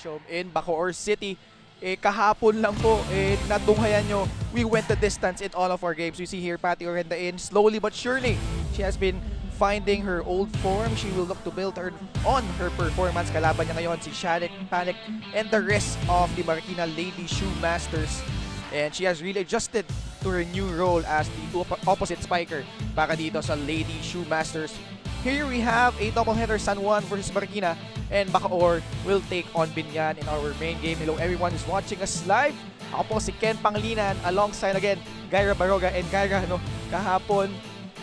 Gymnasium in Bacoor City. Kahapon lang po, natunghayan nyo, we went the distance in all of our games. We see here, Patty Orenda in, slowly but surely, she has been finding her old form. She will look to build on her performance. Kalaban niya ngayon si Shanik, Panic, and the rest of the Marikina Lady Shoemasters. And she has really adjusted to her new role as the opposite spiker para dito sa Lady Shoemasters. Here we have a doubleheader, San Juan versus Marikina, and Bacoor will take on Binyan in our main game. Hello everyone who's watching us live. Ako po si Ken Panglinan alongside again Gaira Baroga, and Gaira, kahapon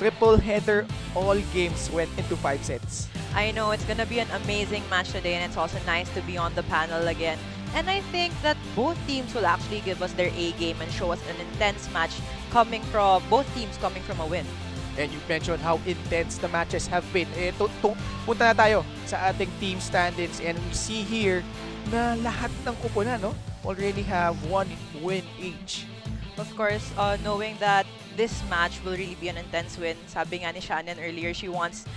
triple header, all games went into 5 sets. I know it's gonna be an amazing match today, and it's also nice to be on the panel again. And I think that both teams will actually give us their A game and show us an intense match coming from both teams coming from a win. And you mentioned how intense the matches have been. Punta na tayo sa ating team standings, and we see here na lahat ng kupunan already have 1 win each. Of course, knowing that this match will really be an intense win. Sabi nga ni Shannon earlier, she wants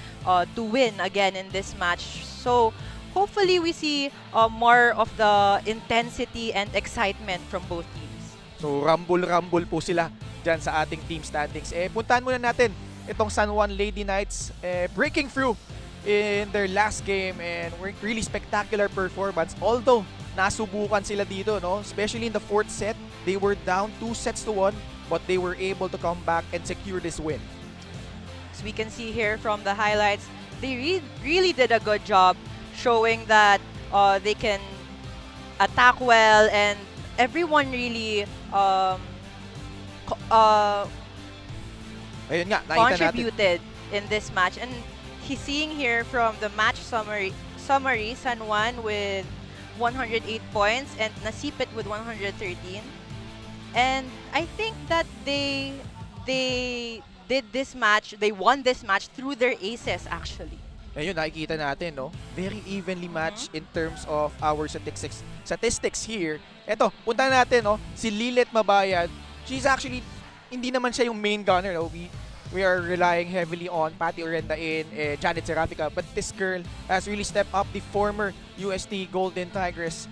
to win again in this match. So hopefully we see more of the intensity and excitement from both teams. So rumble po sila dyan sa ating team standings. Puntahan muna natin itong San Juan Lady Knights breaking through in their last game, and really spectacular performance. Although nasubukan sila dito, especially in the 4th set, they were down 2-1, but they were able to come back and secure this win. As we can see here from the highlights, they really did a good job showing that they can attack well, and everyone really Ayun nga, nakita contributed in this match. And he's seeing here from the match summary San Juan with 108 points and Nasipit with 113. And I think that they did this match, they won this match through their aces actually. Ayun, nakikita natin, very evenly matched in terms of our statistics here. Eto, punta natin, si Lilet Mabayad. She's actually, hindi naman siya yung main gunner. We are relying heavily on Patty Orenda in Janet Serafica, but this girl has really stepped up. The former UST Golden Tigress,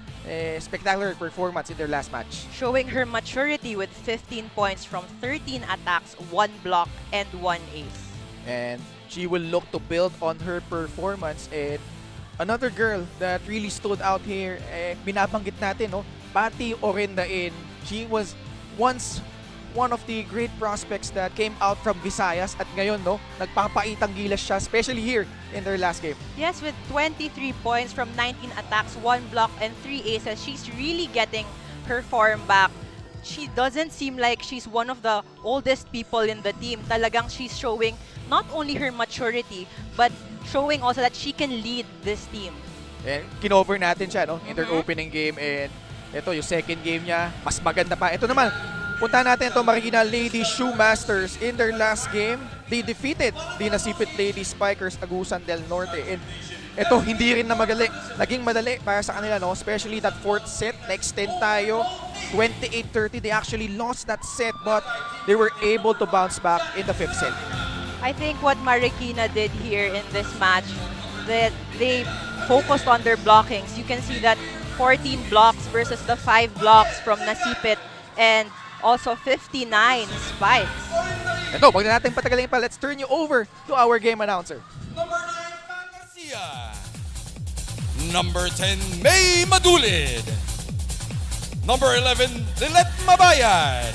spectacular performance in their last match. Showing her maturity with 15 points from 13 attacks, 1 block, and 1 ace. And she will look to build on her performance. And another girl that really stood out here, binabanggit natin, Patty Orenda in. She was once one of the great prospects that came out from Visayas, at ngayon, nagpapaitang gilas siya, especially here in their last game. Yes, with 23 points from 19 attacks, 1 block, and 3 aces, she's really getting her form back. She doesn't seem like she's one of the oldest people in the team. Talagang she's showing not only her maturity, but showing also that she can lead this team. And kinover natin siya, in their opening game, and ito, yung second game niya, mas maganda pa. Ito naman, punta natin ito, Marikina Lady Shoemasters. In their last game, they defeated the Nasipit Lady Spikers Agusan del Norte. And ito, hindi rin na madali. Naging madali para sa kanila, especially that 4th set. Na-extend tayo, 28-30. They actually lost that set, but they were able to bounce back in the 5th set. I think what Marikina did here in this match, that they focused on their blockings. You can see that 14 blocks versus the 5 blocks from Nasipit, and also 59 spikes. Ito, wag na natin patagalin pa. Let's turn you over to our game announcer. Number 9, Pat Garcia. Number 10, May Madulid. Number 11, Lilet Mabayad.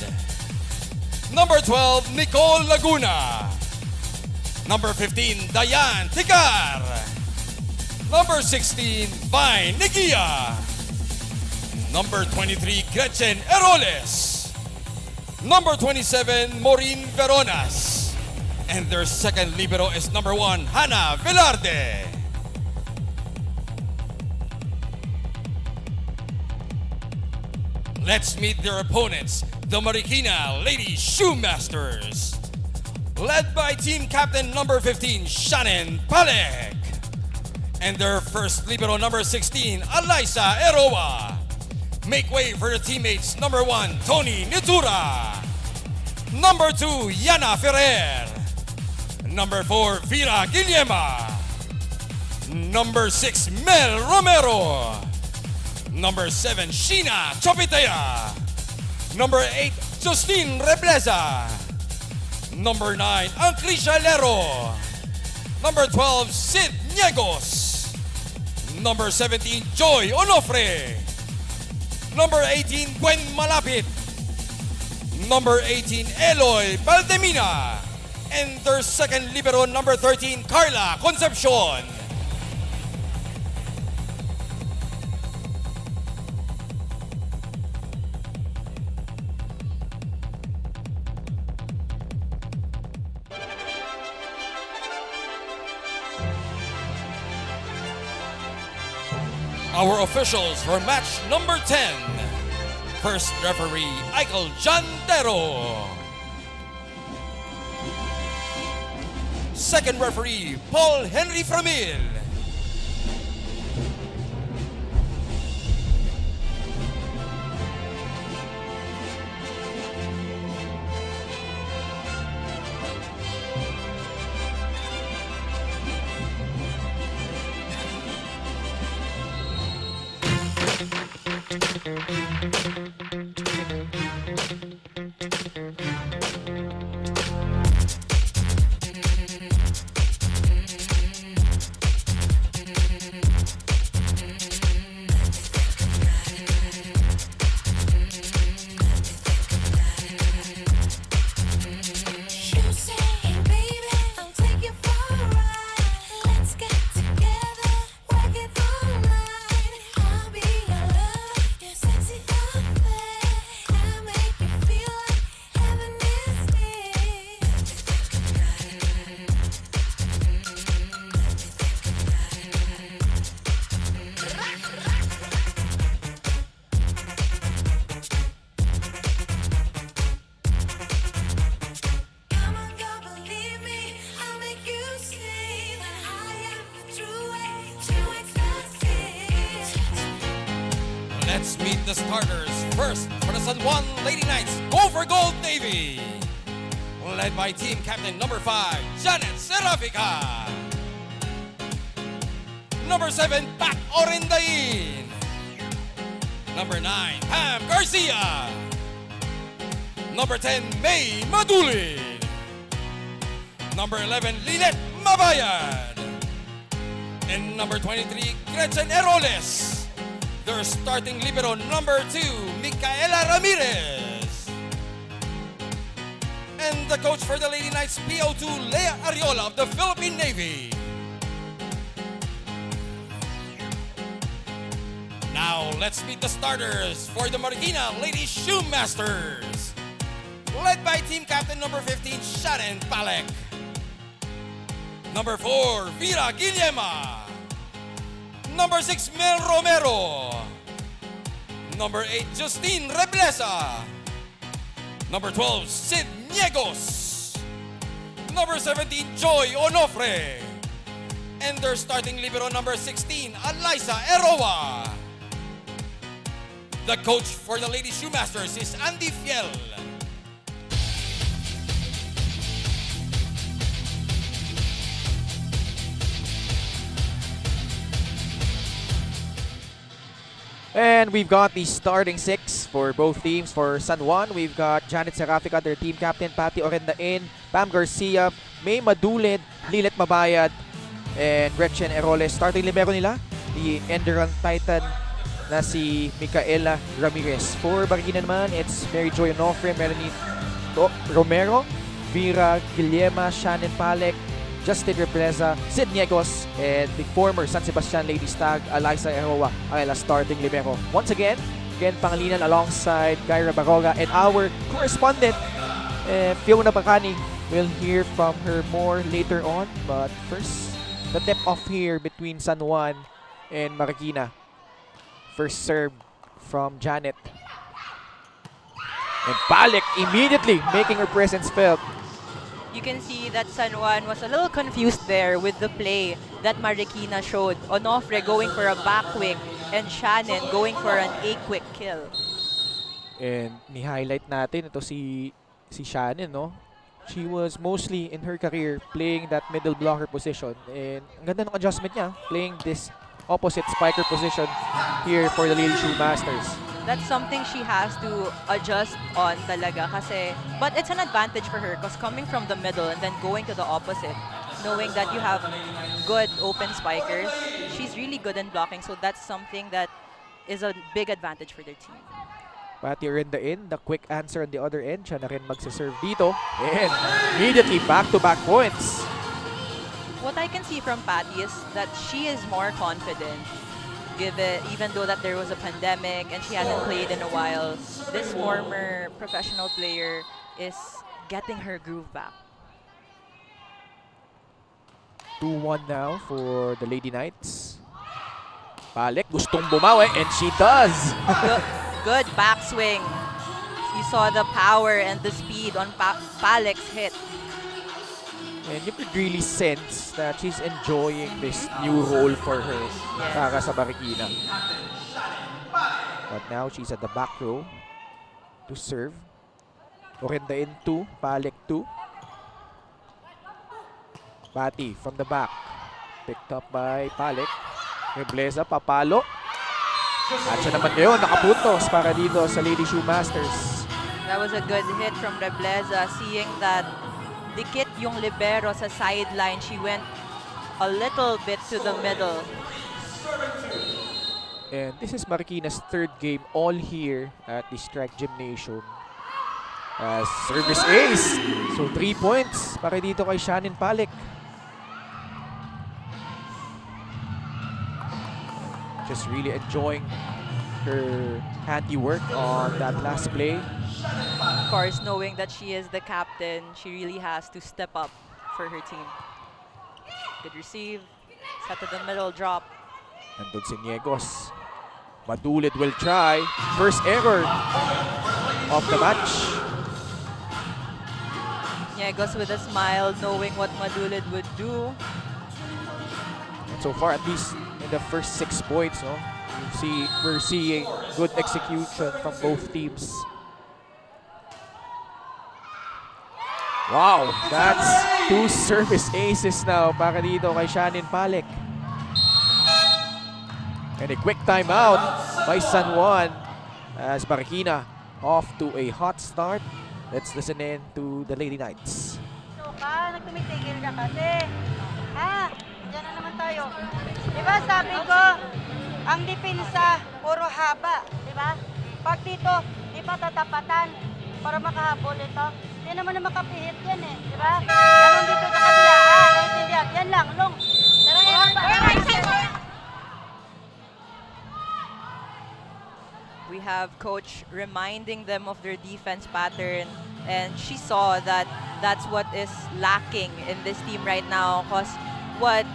Number 12, Nicole Laguna. Number 15, Dayan Tigar. Number 16, Vine Nikia. Number 23, Gretchen Eroles. Number 27, Maureen Veronas. And their second libero is number 1, Hannah Velarde. Let's meet their opponents, the Marikina Lady Shoemasters. Led by team captain number 15, Shannon Palek. And their first libero number 16, Alyssa Eroa. Make way for the teammates, number 1, Tony Nitura. Number 2, Yana Ferrer. Number 4, Vera Guillema. Number 6, Mel Romero. Number 7, Sheena Chopitea. Number 8, Justine Rebleza. Number 9, Ancrisha Lero. Number 12, Sid Niegos. Number 17, Joy Onofre. Number 18, Gwen Malapit. Number 18, Eloy Valdemina. And their second libero, number 13, Carla Concepcion. Our officials for match number 10. First referee, Michael Jandero. Second referee, Paul Henry Framil. Let's meet the starters. First, for the San Juan Lady Knights, go for gold Navy. Led by team captain number 5, Janet Serafica. Number 7, Pat Orendain. Number 9, Pam Garcia. Number 10, May Madulin. Number 11, Lynette Mabayad. And number 23, Gretchen Eroles. Their starting libero, number 2, Micaela Ramirez. And the coach for the Lady Knights, PO2, Lea Ariola of the Philippine Navy. Now, let's meet the starters for the Marikina Lady Shoemasters. Led by team captain number 15, Shannon Palek. Number 4, Vera Guillema. Number 6, Mel Romero. Number 8, Justine Rebleza. Number 12, Sid Niegos. Number 17, Joy Onofre. And their starting libero, number 16, Alyssa Eroa. The coach for the Lady Shoemasters is Andy Fiel. And we've got the starting 6 for both teams. For San Juan, we've got Janet Serafica, their team captain, Patty Orendain, Pam Garcia, May Madulid, Lilet Mabayad, and Gretchen Eroles. Starting libero nila, the Enderun Titan na si Micaela Ramirez. For Marikina naman, it's Mary Joy Onofre, Melanie Romero, Vera Guillema, Shannon Palek, Justin Repreza, Sid Niegos, and the former San Sebastian Lady Stag, Alyssa Eroa, ang starting libero. Once again, Ken Pangilinan alongside Kyra Baroga, and our correspondent, Fiona Bacani. We'll hear from her more later on, but first, the tip-off here between San Juan and Marikina. First serve from Janet. And Palek immediately making her presence felt. You can see that San Juan was a little confused there with the play that Marikina showed. Onofre going for a back quick and Shannon going for an A-quick kill. And ni-highlight natin ito si Shannon, no? She was mostly in her career playing that middle blocker position. And ang ganda ng adjustment niya, playing this opposite spiker position here for the Lady Shoemasters. That's something she has to adjust on talaga kasi, but it's an advantage for her because coming from the middle and then going to the opposite, knowing that you have good open spikers, she's really good in blocking, so that's something that is a big advantage for their team. Patty Renda in, the quick answer on the other end. Siya na rin magsaserve dito. And immediately back-to-back points. What I can see from Patty is that she is more confident. Even though that there was a pandemic and she hasn't played in a while, this former professional player is getting her groove back. 2-1 now for the Lady Knights. Palek gustong bumawi and she does. Good backswing. You saw the power and the speed on Palek's hit. And you could really sense that she's enjoying this new role for her para sa Marikina. But now she's at the back row to serve. Orenda in 2, Palek 2. Patty from the back. Picked up by Palek. Rebleza, papalo. At siya naman ngayon, nakapuntos para dito sa Lady Shoemasters. That was a good hit from Rebleza, seeing that dikit yung libero sa sideline. She went a little bit to the middle. And this is Marikina's third game all here at the Strike Gymnasium. Service ace. So 3 points para dito kay Shannon Palek. Just really enjoying her handiwork on that last play. Of course, knowing that she is the captain, she really has to step up for her team. Good receive. Set to the middle, drop. Nandun si Niegos. Madulid will try. First error of the match. Niegos with a smile, knowing what Madulid would do. And so far, at least in the first 6 points, no, we're seeing good execution from both teams. Wow, that's 2 service aces now para dito kay Shannon Palek. And a quick timeout by San Juan as Marikina off to a hot start. Let's listen in to the Lady Knights. Nagtumitigil ka kasi. Ha? Diyan na naman tayo. Diba sabi ko, ang dipinsa, puro haba. Diba? Pag dito, di ba tatapatan para makahabol ito? Hindi naman na makapihit yan eh. Diba? Ganon dito sa kabila. Naintindihan. Yan lang, long. Pero We have coach reminding them of their defense pattern, and she saw that that's what is lacking in this team right now, because what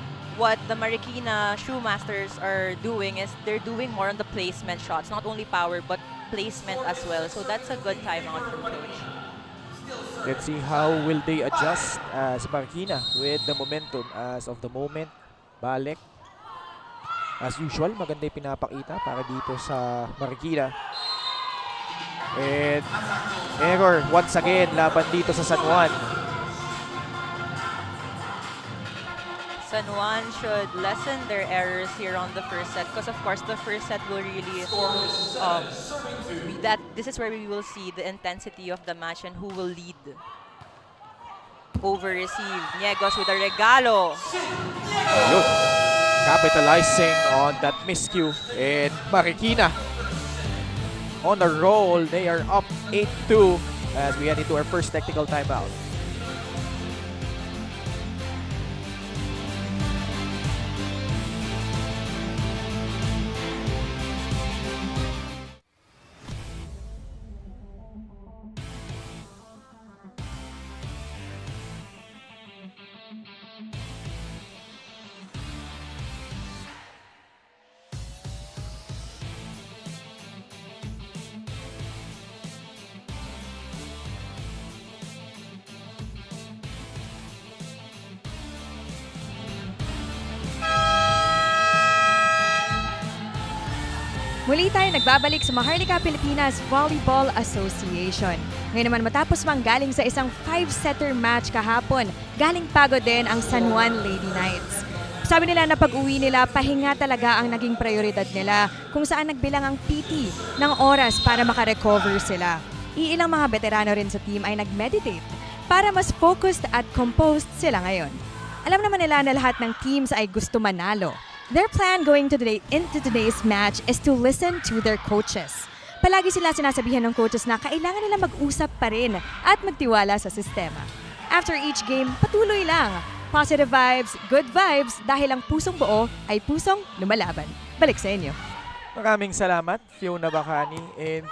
the Marikina Shoemasters are doing is they're doing more on the placement shots, not only power but placement as well. So that's a good timeout from coach. Let's see how will they adjust as Marikina with the momentum as of the moment. Balek. As usual, maganda yung pinapakita para dito sa Marikina. And error once again laban dito sa San Juan. San Juan should lessen their errors here on the first set, because of course the first set will really this is where we will see the intensity of the match and who will lead. Over receive, Niegos with a regalo. Ayun. Capitalizing on that miscue. And Marikina on a roll. They are up 8-2 as we head into our first technical timeout. Muli tayo nagbabalik sa Maharlika Pilipinas Volleyball Association. Ngayon naman matapos manggaling sa isang 5-setter match kahapon, galing pagod din ang San Juan Lady Knights. Sabi nila na pag-uwi nila, pahinga talaga ang naging prioridad nila kung saan nagbilang ang PT ng oras para makarecover sila. Iilang mga veterano rin sa team ay nag-meditate para mas focused at composed sila ngayon. Alam naman nila na lahat ng teams ay gusto manalo. Their plan going into today's match is to listen to their coaches. Palagi sila sinasabihan ng coaches na kailangan nila mag-usap pa rin at magtiwala sa sistema. After each game, patuloy lang. Positive vibes, good vibes, dahil ang pusong buo ay pusong lumalaban. Balik sa inyo. Maraming salamat, Fiona Bacani. And,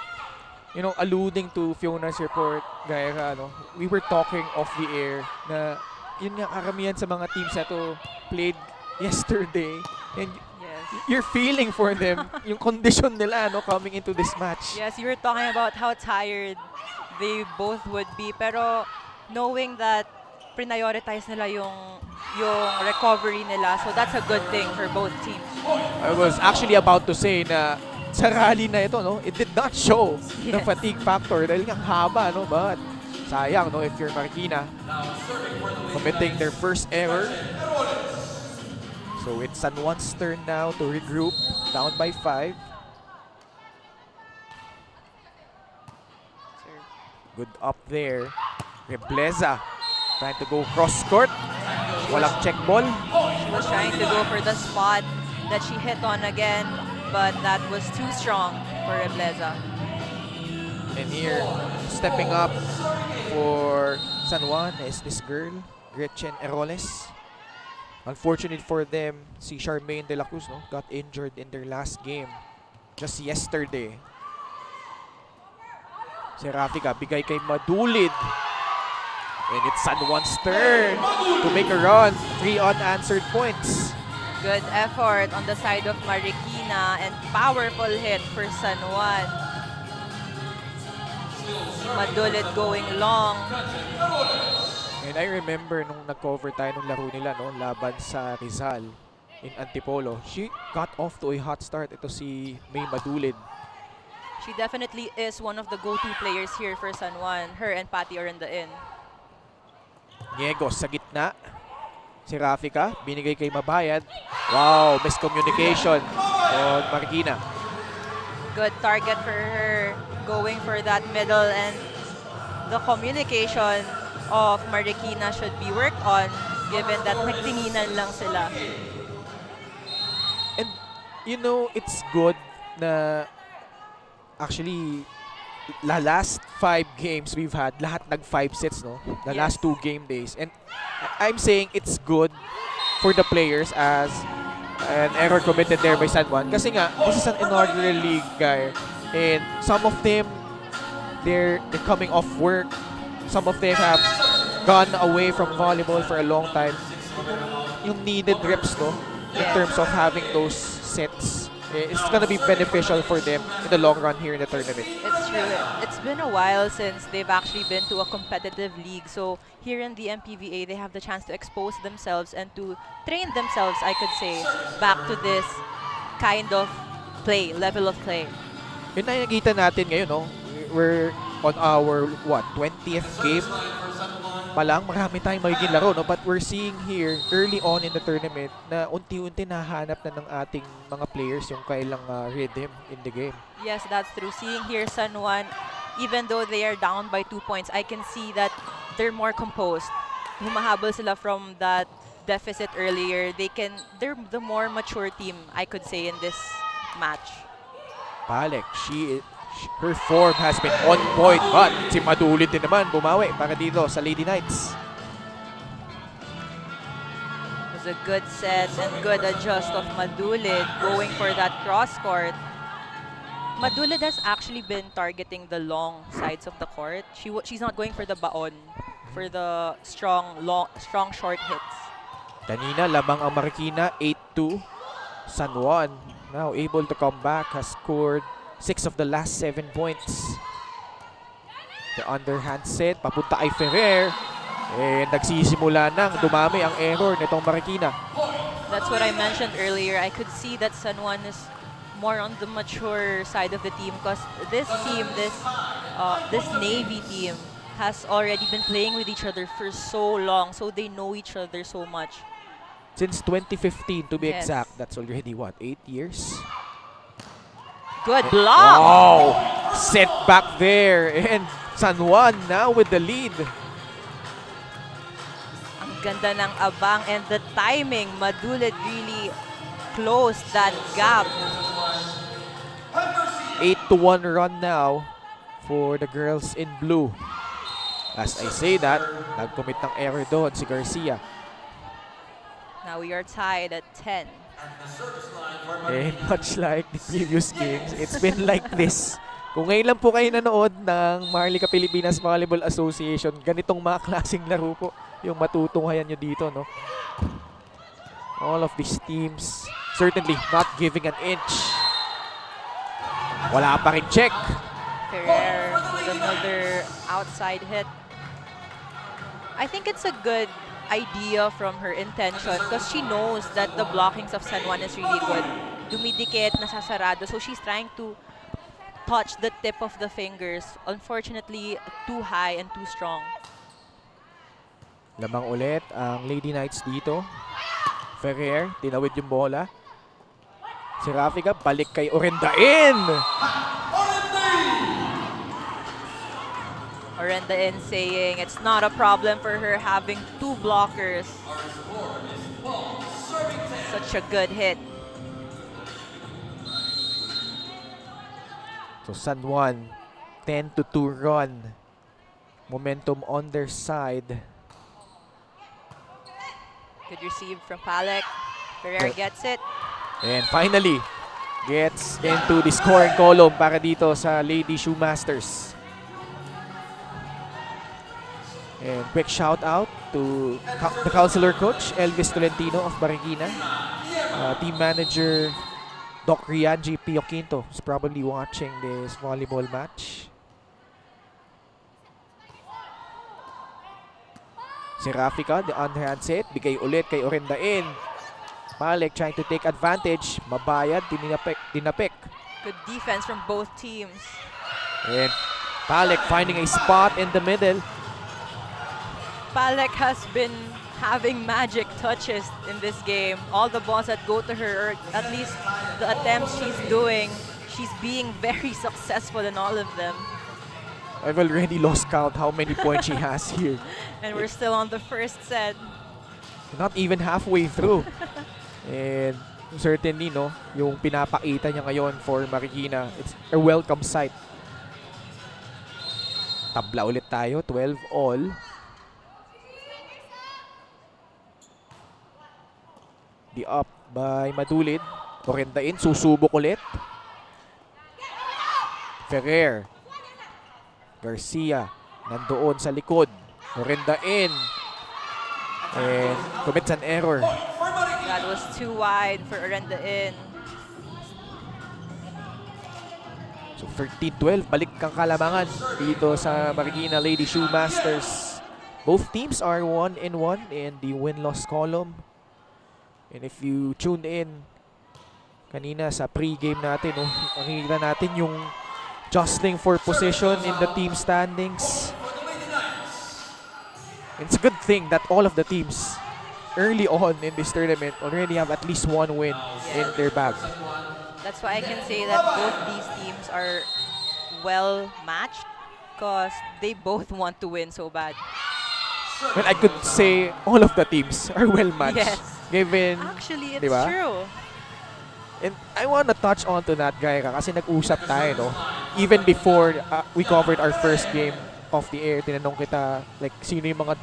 you know, alluding to Fiona's report, gaya we were talking off the air na yun nga, karamihan sa mga teams na to played yesterday. And you're feeling for them, yung condition nila coming into this match. Yes, you were talking about how tired they both would be. Pero knowing that prioritize nila yung recovery nila, so that's a good thing for both teams. I was actually about to say na sa rally na ito, it did not show the Yes. fatigue factor dahil ang haba, but sayang, if you're Marikina, committing their first error. So it's San Juan's turn now to regroup, down by 5. Good up there. Rebleza trying to go cross court. Walang check ball. She was trying to go for the spot that she hit on again, but that was too strong for Rebleza. And here, stepping up for San Juan is this girl, Gretchen Eroles. Unfortunate for them, si Charmaine De La Cruz got injured in their last game just yesterday. Si Rafika, bigay kay Madulid. And it's San Juan's turn to make a run. 3 unanswered points. Good effort on the side of Marikina and powerful hit for San Juan. Madulid going long. And I remember nung nag-cover tayo nung laro nila laban sa Rizal in Antipolo. She got off to a hot start. Ito si May Madulid. She definitely is one of the go-to players here for San Juan. Her and Patty are in the in. Niegos sa gitna. Si Rafika, binigay kay Mabayad. Wow, miscommunication on Marikina. Good target for her, going for that middle, and the communication of Marikina should be worked on given that nagtinginan lang sila. And it's good na actually the last 5 games we've had, lahat nag 5 sets, the last 2 game days. And I'm saying it's good for the players as an error committed there by San Juan. Kasi nga, this is an inaugural league, guy. And some of them, they're coming off work. Some of them have gone away from volleyball for a long time. Yung needed reps, in terms of having those sets. It's gonna be beneficial for them in the long run here in the tournament. It's true. It's been a while since they've actually been to a competitive league. So here in the MPVA, they have the chance to expose themselves and to train themselves, I could say, back to this kind of play, level of play. Yun na nakikita natin ngayon, we're on our 20th game pa lang, marami tayong magiging laro, but we're seeing here early on in the tournament na unti-unti nahanap na ng ating mga players yung kailang rhythm in the game. Yes, that's true. Seeing here San Juan, even though they are down by 2 points, I can see that they're more composed. Humahabol sila from that deficit earlier. They're the more mature team, I could say, in this match. Palek, her form has been on point, but si Madulid din naman bumawi para dito sa Lady Knights. It was a good set and good adjust of Madulid going for that cross court. Madulid has actually been targeting the long sides of the court. She's not going for the baon, for the strong short hits. Kanina, labang ang Marikina, 8-2. San Juan, now able to come back, has scored 6 of the last 7 points. The underhand set, papunta ay Ferrer. And nagsisimula nang dumami ang error nitong Marikina. That's what I mentioned earlier. I could see that San Juan is more on the mature side of the team because this team, this Navy team, has already been playing with each other for so long, so they know each other so much. Since 2015 to be Yes. exact. That's already what, 8 years? Good block! Oh! Set back there. And San Juan now with the lead. Ang ganda ng abang and the timing. Madulid really closed that gap. 8-1 run now for the girls in blue. As I say that, nag-commit ng error doon si Garcia. Now we are tied at 10. And much like the previous games, it's been like this. Kung ngayon lang po kayo nanood ng Maharlika Pilipinas Volleyball Association, ganitong mga klaseng laro po yung matutunghayan nyo dito, no? All of these teams certainly not giving an inch. Wala pa rin check. Ferrer with another outside hit. I think it's a good idea from her intention because she knows that the blockings of San Juan is really good. Dumidikit, nasasarado. So she's trying to touch the tip of the fingers. Unfortunately, too high and too strong. Lamang ulit ang Lady Knights dito. Ferrer, tinawid yung bola. Si Rafika, balik kay Orendain. Orenda in saying it's not a problem for her having 2 blockers. Such a good hit. So San Juan, 10-2 run. Momentum on their side. Good receive from Palek. Ferrer gets it. And finally, gets into the scoring column para dito sa Lady Shoemasters. And quick shout out to the counselor coach, Elvis Tolentino of Marikina. Team manager, Doc Rianji Pio Quinto is probably watching this volleyball match. Si Rafika, the underhand set, bigay ulit kay Orendain. Palek trying to take advantage. Mabayad, dinapik. Good defense from both teams. And Palek finding a spot in the middle. Palek has been having magic touches in this game. All the balls that go to her, or at least the attempts she's doing, she's being very successful in all of them. I've already lost count how many points she has here. And we're still on the first set. Not even halfway through. And certainly, no, yung pinapakita niya ngayon for Marikina, it's a welcome sight. Tabla ulit tayo, 12 all. The up by Madulid. Orendain, susubok ulit. Ferrer. Garcia, nandoon sa likod. Orendain. And commits an error. That was too wide for Orenda in. So 13-12, balik kang kalamangan dito sa Marikina Lady Shoemasters. Both teams are 1-1 in the win-loss column. And if you tuned in kanina sa pre-game natin, no, makikita natin yung jostling for position in the team standings. It's a good thing that all of the teams early on in this tournament already have at least one win in their bag. That's why I can say that both these teams are well matched because they both want to win so bad. Well, I could say all of the teams are well matched. Yes. Given, Actually, it's diba? true. And I want to touch on to that, Gaira, kasi nag-usap tayo, no? Even before we covered our first game off the air, tinanong kita, like, sino yung mga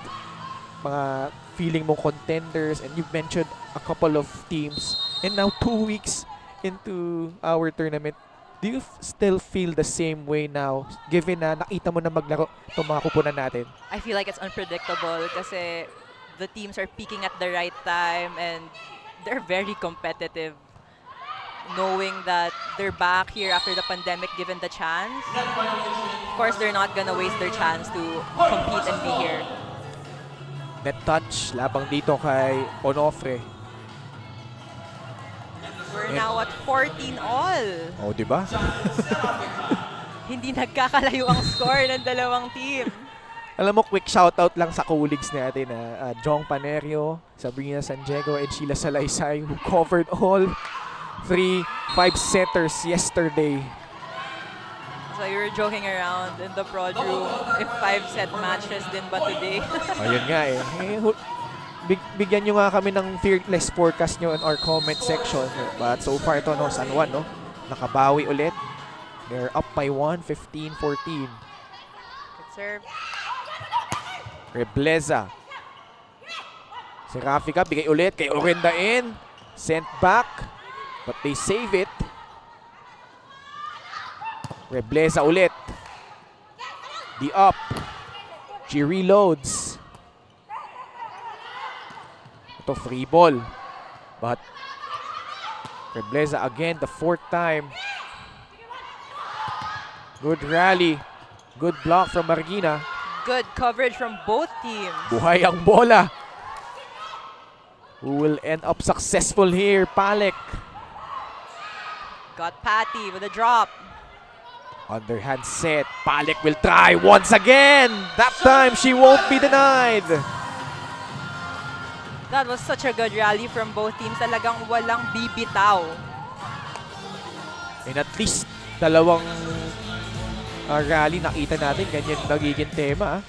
feeling mo contenders, and you've mentioned a couple of teams. And now 2 weeks into our tournament, do you still feel the same way now, given na nakita mo na maglaro itong mga kupunan natin? I feel like it's unpredictable kasi the teams are peaking at the right time and they're very competitive. Knowing that they're back here after the pandemic given the chance, of course they're not gonna waste their chance to compete and be here. Net touch, labang dito kay Onofre. We're now at 14 all. Oh, di ba? Hindi nagkakalayo ang score ng dalawang team. Alam mo, quick shoutout lang sa colleagues natin na Jong Panerio, Sabrina San Diego, and Sheila Salaysay who covered all 3 5-setters yesterday. So you were joking around in the prod room if 5-set matches din ba today? Ayun nga eh. Bigyan nyo nga kami ng fearless forecast nyo in our comment section. But so far ito, no, San Juan, no? Nakabawi ulit. They're up by 1, 15-14. Good serve. Rebleza. Si Rafika, bigay ulit kay Orenda in. Sent back. But they save it. Rebleza ulit. The up. She reloads. Ito free ball. But Rebleza again, the 4th time. Good rally. Good block from Marikina. Good coverage from both teams. Buhay ang bola. Who will end up successful here? Palek. Got Patty with a drop. Underhand set. Palek will try once again. That time she won't be denied. That was such a good rally from both teams. Talagang walang bibitaw. And at least dalawang rally nakita natin. Ganyan nagiging tema.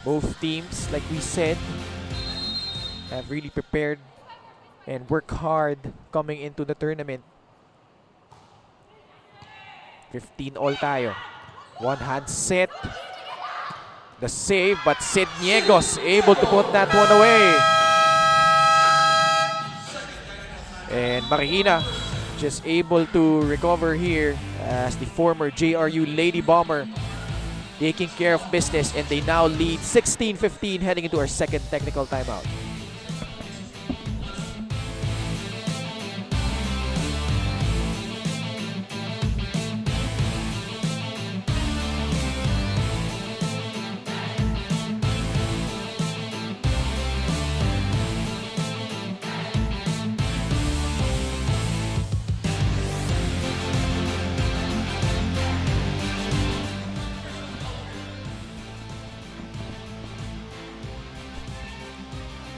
Both teams, like we said, have really prepared and worked hard coming into the tournament. 15 all tayo. One hand set. The save, but Sid Niegos able to put that one away. And Marikina just able to recover here as the former JRU Lady Bomber taking care of business, and they now lead 16-15 heading into our second technical timeout.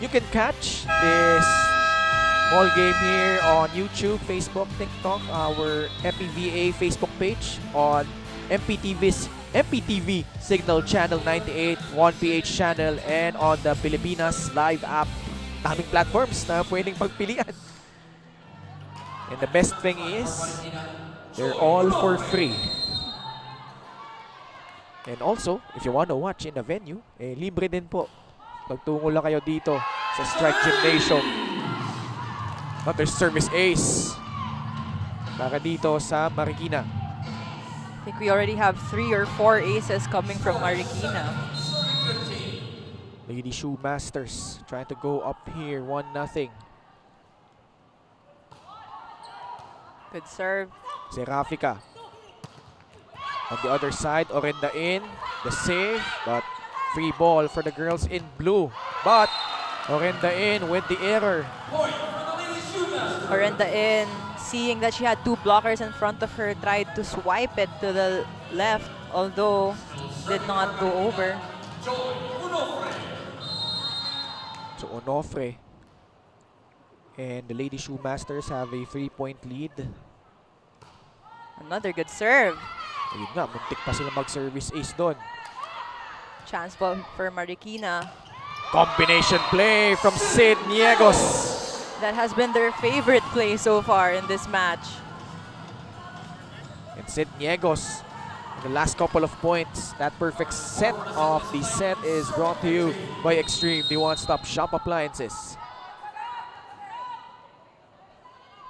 You can catch this ball game here on YouTube, Facebook, TikTok, our MPVA Facebook page, on MPTV Signal Channel 98, 1PH Channel, and on the Pilipinas live app. Daming platforms na pwedeng pagpilian. And the best thing is, they're all for free. And also, if you want to watch in a venue, libre din po. Pagtungo lang kayo dito sa Strike Gymnasium. Another service ace. Para dito sa Marikina. I think we already have 3 or 4 aces coming from Marikina. Lady Shoemasters trying to go up here, 1-0. Good serve. Si Rafika. On the other side, Orenda in. The save, but free ball for the girls in blue. But Orenda in with the error. Orenda in, seeing that she had 2 blockers in front of her, tried to swipe it to the left, although did not go over. So Onofre and the Lady Shoemasters have a 3-point lead. Another good serve. Ayun nga, muntik pa sila mag-service ace doon. Chance ball for Marikina. Combination play from Sid Niegos. That has been their favorite play so far in this match. And Sid Niegos, the last couple of points, that perfect set of the set is brought to you by Extreme, the one-stop shop appliances.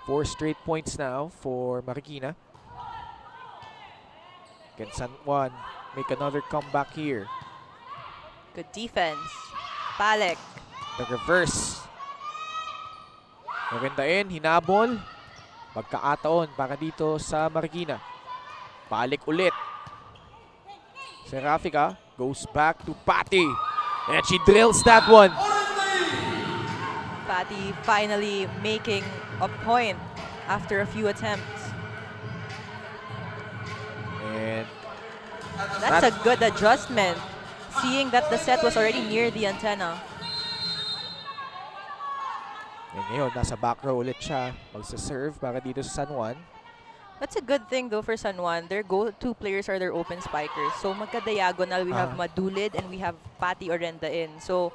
4 straight points now for Marikina. Can San Juan make another comeback here? Good defense. Palek. The reverse. Maganda in, hinabol. Pagkaataon para dito sa Marikina. Balik ulit. Si Rafika goes back to Patty. And she drills that one. Patty finally making a point after a few attempts. And That's a good adjustment, seeing that the set was already near the antenna. And ngayon, nasa back row ulit siya. Magsa-serve para dito sa San Juan. That's a good thing though for San Juan. Their go-to players are their open spikers. So magka-diagonal, we have Madulid and we have Patty Orenda in. So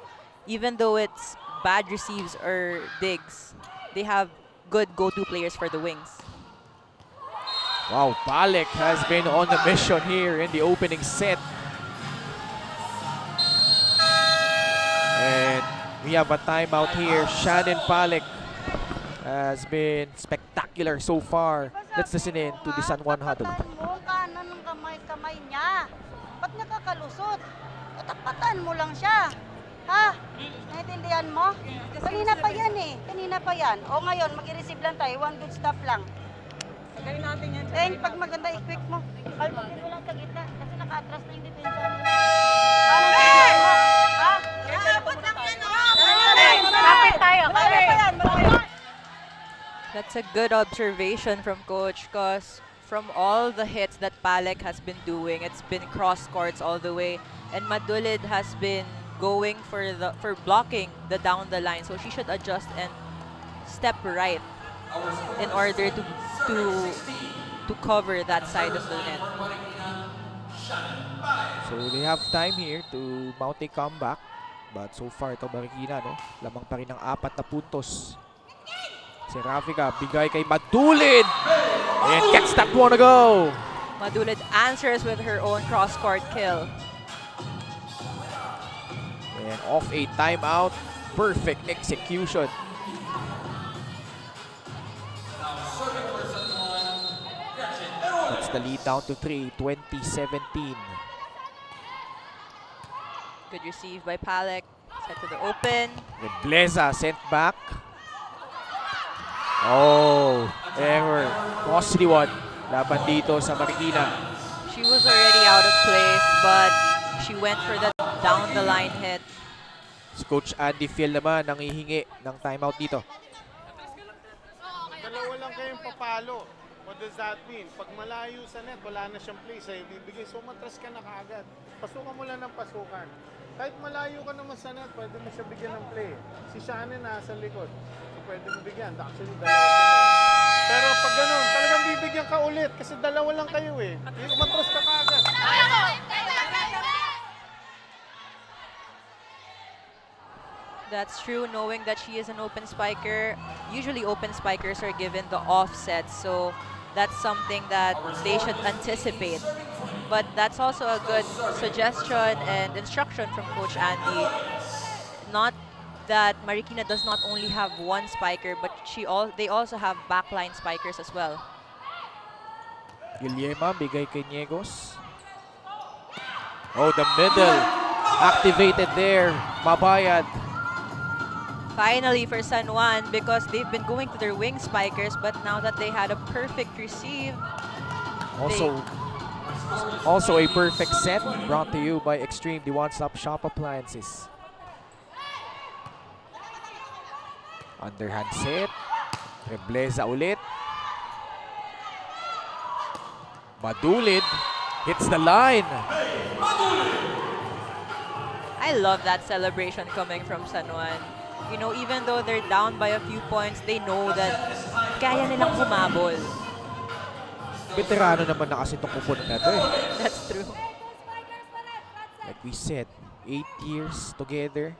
even though it's bad receives or digs, they have good go-to players for the wings. Wow, Palek has been on a mission here in the opening set. And we have a timeout here. Shannon Palek has been spectacular so far. Let's listen in to the San Juan huddle. Tapatan mo kanan ng kamay niya. Ba't nakakalusot? Tapatan mo lang siya. Ha? Naintindihan mo? Kanina pa yan eh. Kanina pa yan. O ngayon, mag-i-receive lang tayo. One good stop lang. Gawin natin yan. Eh, pag maganda, i-quick mo. Kalpagin mo lang sa gitna. Kasi naka-atras na yung depensa nila. Paano tingnan mo? Ha? Naabot lang yan. Kapit tayo. Kaya pa yan. That's a good observation from Coach, because from all the hits that Palek has been doing, it's been cross courts all the way, and Madulid has been going for blocking the down the line, so she should adjust and step right in order to cover that side of the net. So they have time here to mount a comeback. But so far, ito Marikina, no? Lamang pa rin ng 4 na puntos. Si Rafika, bigay kay Madulid. And gets that one to go. Madulid answers with her own cross-court kill. And off a timeout. Perfect execution. That's the lead down to 3, 2017. Good receive by Palek. Set to the open. Bleza sent back. Oh, error. Costly one. Laban dito sa Marikina. She was already out of place, but she went for the down the line hit. Si Coach Andy Phil naman nangihingi ng timeout dito. Dalawa lang kayong papalo. What does that mean? Pag malayo sa net, wala na siyang play sa'yo bibigay. So matras ka na kaagad. Pasukan mo lang ng pasukan. Kahit malayo ka naman sa net, pwede mo siya bigyan ng play. Si Shannon nasa likod. So pwede mo bigyan. Actually, dalawa sila. Pero pag ganun, talagang bibigyan ka ulit kasi dalawa lang kayo eh. Matras ka kaagad. That's true, knowing that she is an open spiker. Usually open spikers are given the offset, so that's something that they should anticipate. But that's also a good suggestion and instruction from Coach Andy. Not that Marikina does not only have one spiker, but they also have backline spikers as well. Guillema, bigay kay Niegos. Oh, the middle. Activated there. Mabayad. Finally for San Juan, because they've been going to their wing spikers, but now that they had a perfect receive, Also a perfect set brought to you by Extreme, the one-stop shop appliances. Underhand set. Rebleza ulit. Madulid hits the line. I love that celebration coming from San Juan. You know, even though they're down by a few points, they know that kaya nilang humabol. Veterano naman na kasi itong kupunan na ito eh. That's true. Like we said, 8 years together.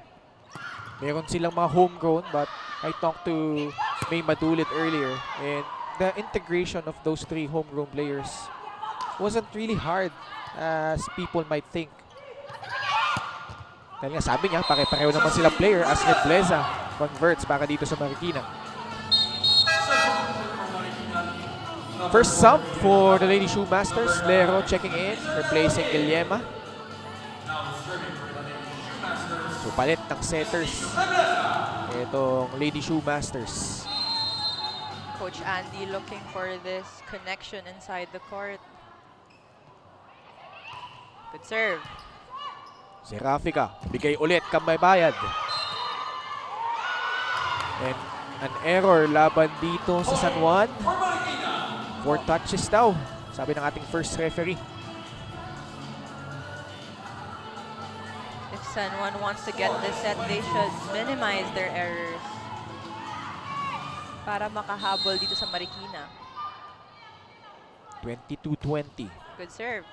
Meron silang mga homegrown, but I talked to May Madulid earlier, and the integration of those 3 homegrown players wasn't really hard as people might think. Dahil nga sabi niya, pare-pareho naman silang player as Bleza converts para dito sa Marikina. First sub for the Lady Shoemasters. Lero checking in, replacing Guillema. So palit ng setters itong Lady Shoemasters. Coach Andy looking for this connection inside the court. Good serve. Si Rafika, bigay ulit, kamay bayad. And an error laban dito sa San Juan. 4 touches daw, sabi ng ating first referee. San Juan wants to get this set. They should minimize their errors para makahabol dito sa Marikina. 22-20. Good serve.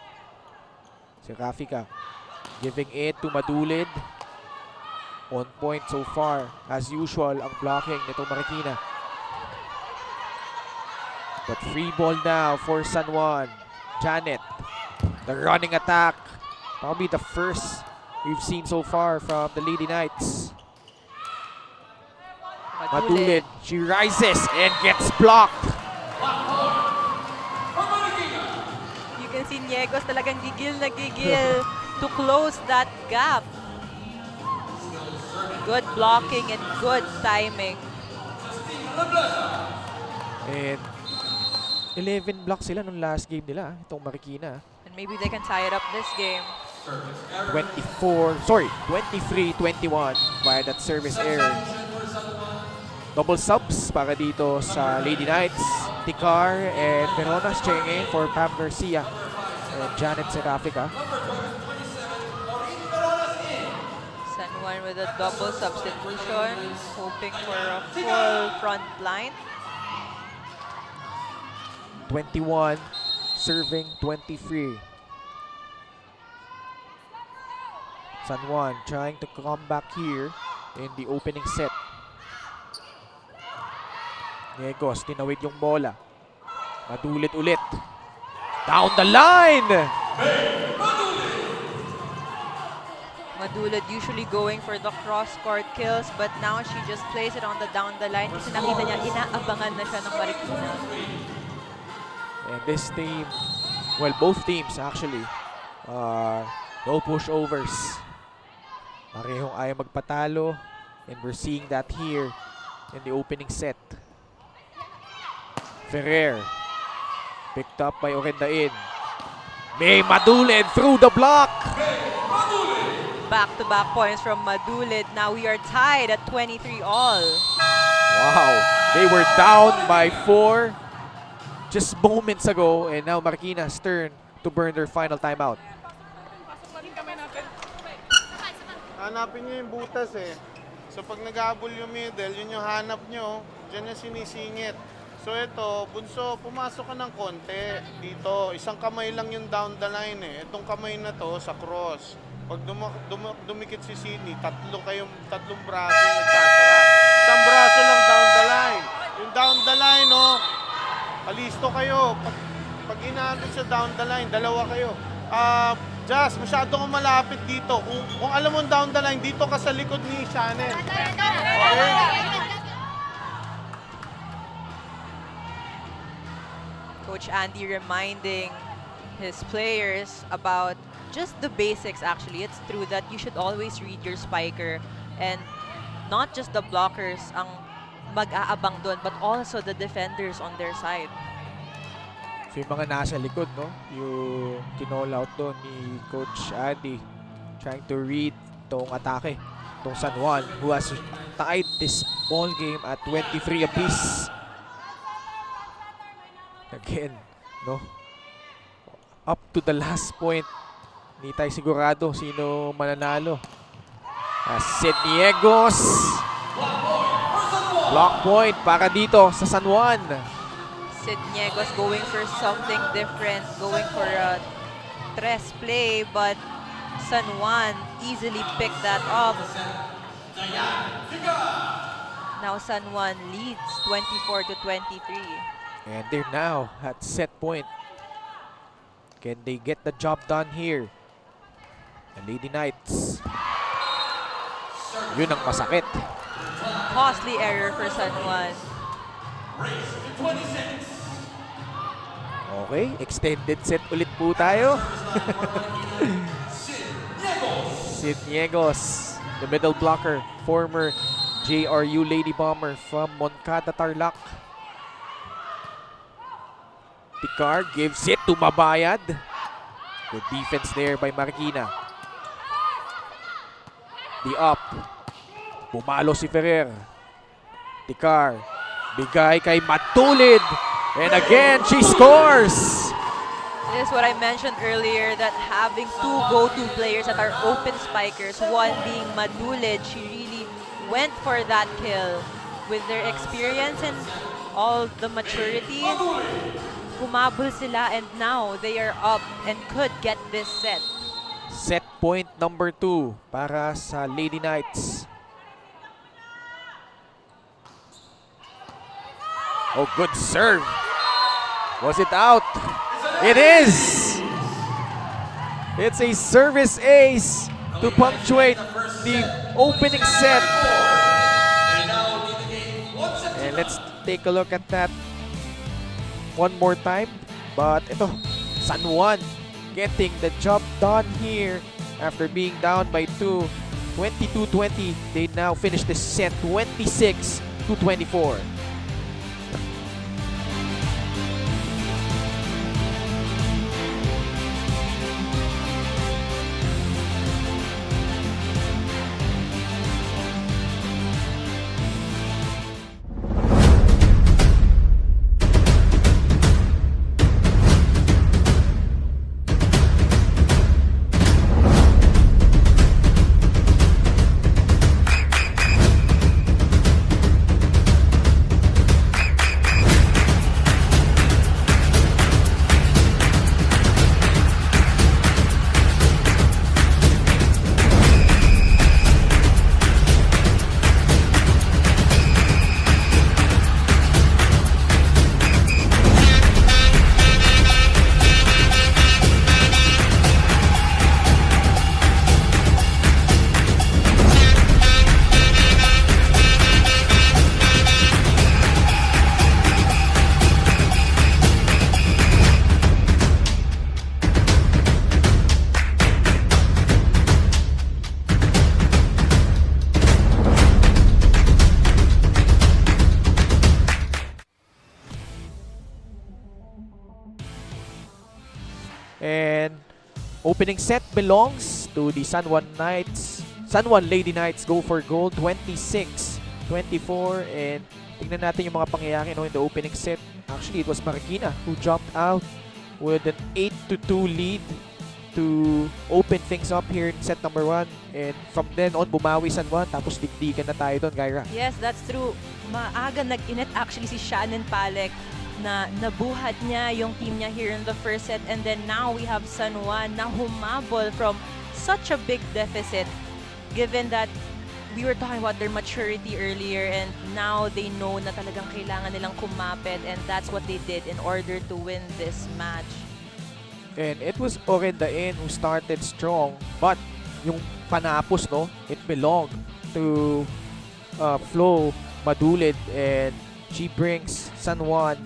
Si Rafika giving it to Madulid. On point so far. As usual, ang blocking nitong Marikina. But free ball now for San Juan. Janet. The running attack. Probably the first we've seen so far from the Lady Knights. Madulid. She rises and gets blocked. You can see Niegos talagang gigil na gigil to close that gap. Good blocking and good timing. And 11 blocks sila nung last game nila, itong Marikina. And maybe they can tie it up this game. 23-21 via that service error. Double subs para dito sa Lady Knights. Tikar and Veronas checking in for Pam Garcia and Janet Serafika. San Juan with a double substitution, hoping for a full front line. 21 serving 23. San Juan trying to come back here in the opening set. Niegos, tinawid yung bola. Madulid ulit. Down the line! Madulid usually going for the cross-court kills, but now she just plays it on the down the line kasi nakita niya inaabangan na siya ng Marikina. And this team, well, both teams actually, no pushovers. Parehong ayaw magpatalo, and we're seeing that here in the opening set. Ferrer, picked up by Orendain. May Madulid through the block! Back-to-back points from Madulid. Now we are tied at 23 all. Wow, they were down by 4 just moments ago, and now Marikina's turn to burn their final timeout. Hanapin nyo yung butas eh. So pag nag-aabol yung middle, yun yung hanap nyo, dyan yung sinisingit. So ito, Bunso, pumasok ka ng konti dito. Isang kamay lang yung down the line eh. Itong kamay na to sa cross. Pag dumikit si Sydney, tatlong braso yung nagsasara. Isang braso lang down the line. Yung down the line, oh, alisto kayo. Pag inaagad sa down the line, dalawa kayo. Jazz, masyado kang malapit dito. Kung alam mo down the line, dito ka sa likod ni Shannon. Okay? Coach Andy reminding his players about just the basics actually. It's true that you should always read your spiker and not just the blockers ang mag-aabang doon but also the defenders on their side. So yung mga nasa likod, no? Yung kinall out doon ni Coach Andy trying to read tong atake, tong San Juan who has tied this ball game at 23 apiece. Again, no? Up to the last point. Hindi tayo sigurado sino mananalo. Niegos. Block point para dito sa San Juan. Niegos going for something different, going for a tres play, but San Juan easily picked that up. Now San Juan leads 24-23. And they're now at set point. Can they get the job done here? The Lady Knights. Yun ang masakit. Costly error for San Juan. Okay, extended set ulit po tayo. Niegos, the middle blocker, former JRU Lady Bomber from Moncada, Tarlac. Tikar gives it to Mabayad. Good defense there by Marikina. The up. Bumalo si Ferrer. Tikar. Bigay kay Matulid. And again, she scores! This is what I mentioned earlier, that having two go-to players that are open spikers, one being Madulid, she really went for that kill. With their experience and all the maturity, humabol sila, and now they are up and could get this set. Set point number 2 para sa Lady Knights. Oh, good serve. Was it out? It is! It's a service ace to punctuate the opening set. And let's take a look at that one more time. But ito, San Juan getting the job done here after being down by 2. 22-20. They now finish the set 26-24. And opening set belongs to the San Juan Knights. San Juan Lady Knights go for gold 26-24. And tingnan natin yung mga pangyayari in the opening set. Actually, it was Marikina who jumped out with an 8-2 lead to open things up here in set number 1. And from then on, bumawi San Juan. Tapos dikdikan na tayo doon, Gyra. Yes, that's true. Maaga nag-init actually si Shannon Palek na nabuhat niya yung team niya here in the first set, and then now we have San Juan na humabol from such a big deficit, given that we were talking about their maturity earlier, and now they know na talagang kailangan nilang kumapit, and that's what they did in order to win this match. And it was Orendain who started strong, but yung panapos, no, it belonged to Flo Madulid, and she brings San Juan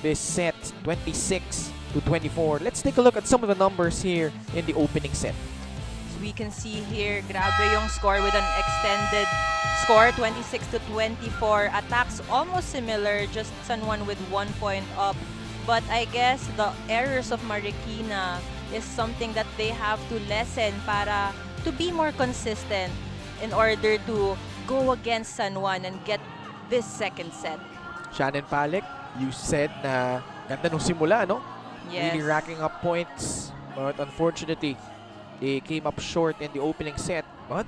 this set 26-24. Let's take a look at some of the numbers here in the opening set. So we can see here, grabe yung score with an extended score, 26-24. Attacks almost similar, just San Juan with 1 point up. But I guess the errors of Marikina is something that they have to lessen para to be more consistent in order to go against San Juan and get this second set. Shannon Palek, you said na ganda nung simula, no? Yes. Really racking up points. But unfortunately, they came up short in the opening set. But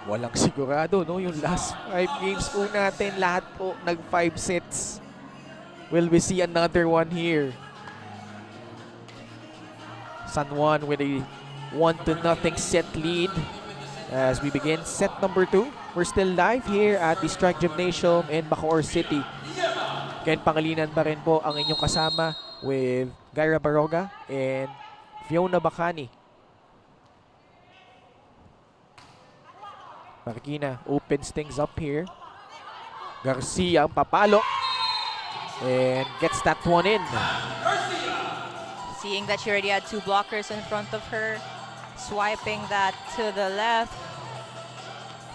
walang sigurado, no? Yung last 5 games po natin, lahat po nag-5 sets. Will we see another one here? San Juan with a 1-0 set lead as we begin set number 2. We're still live here at the Strike Gymnasium in Bacoor City. Ken Pangilinan pa rin po ang inyong kasama with Gyra Baroga and Fiona Bacani. Marikina opens things up here. Garcia ang papalo and gets that one in. Seeing that she already had 2 blockers in front of her, swiping that to the left.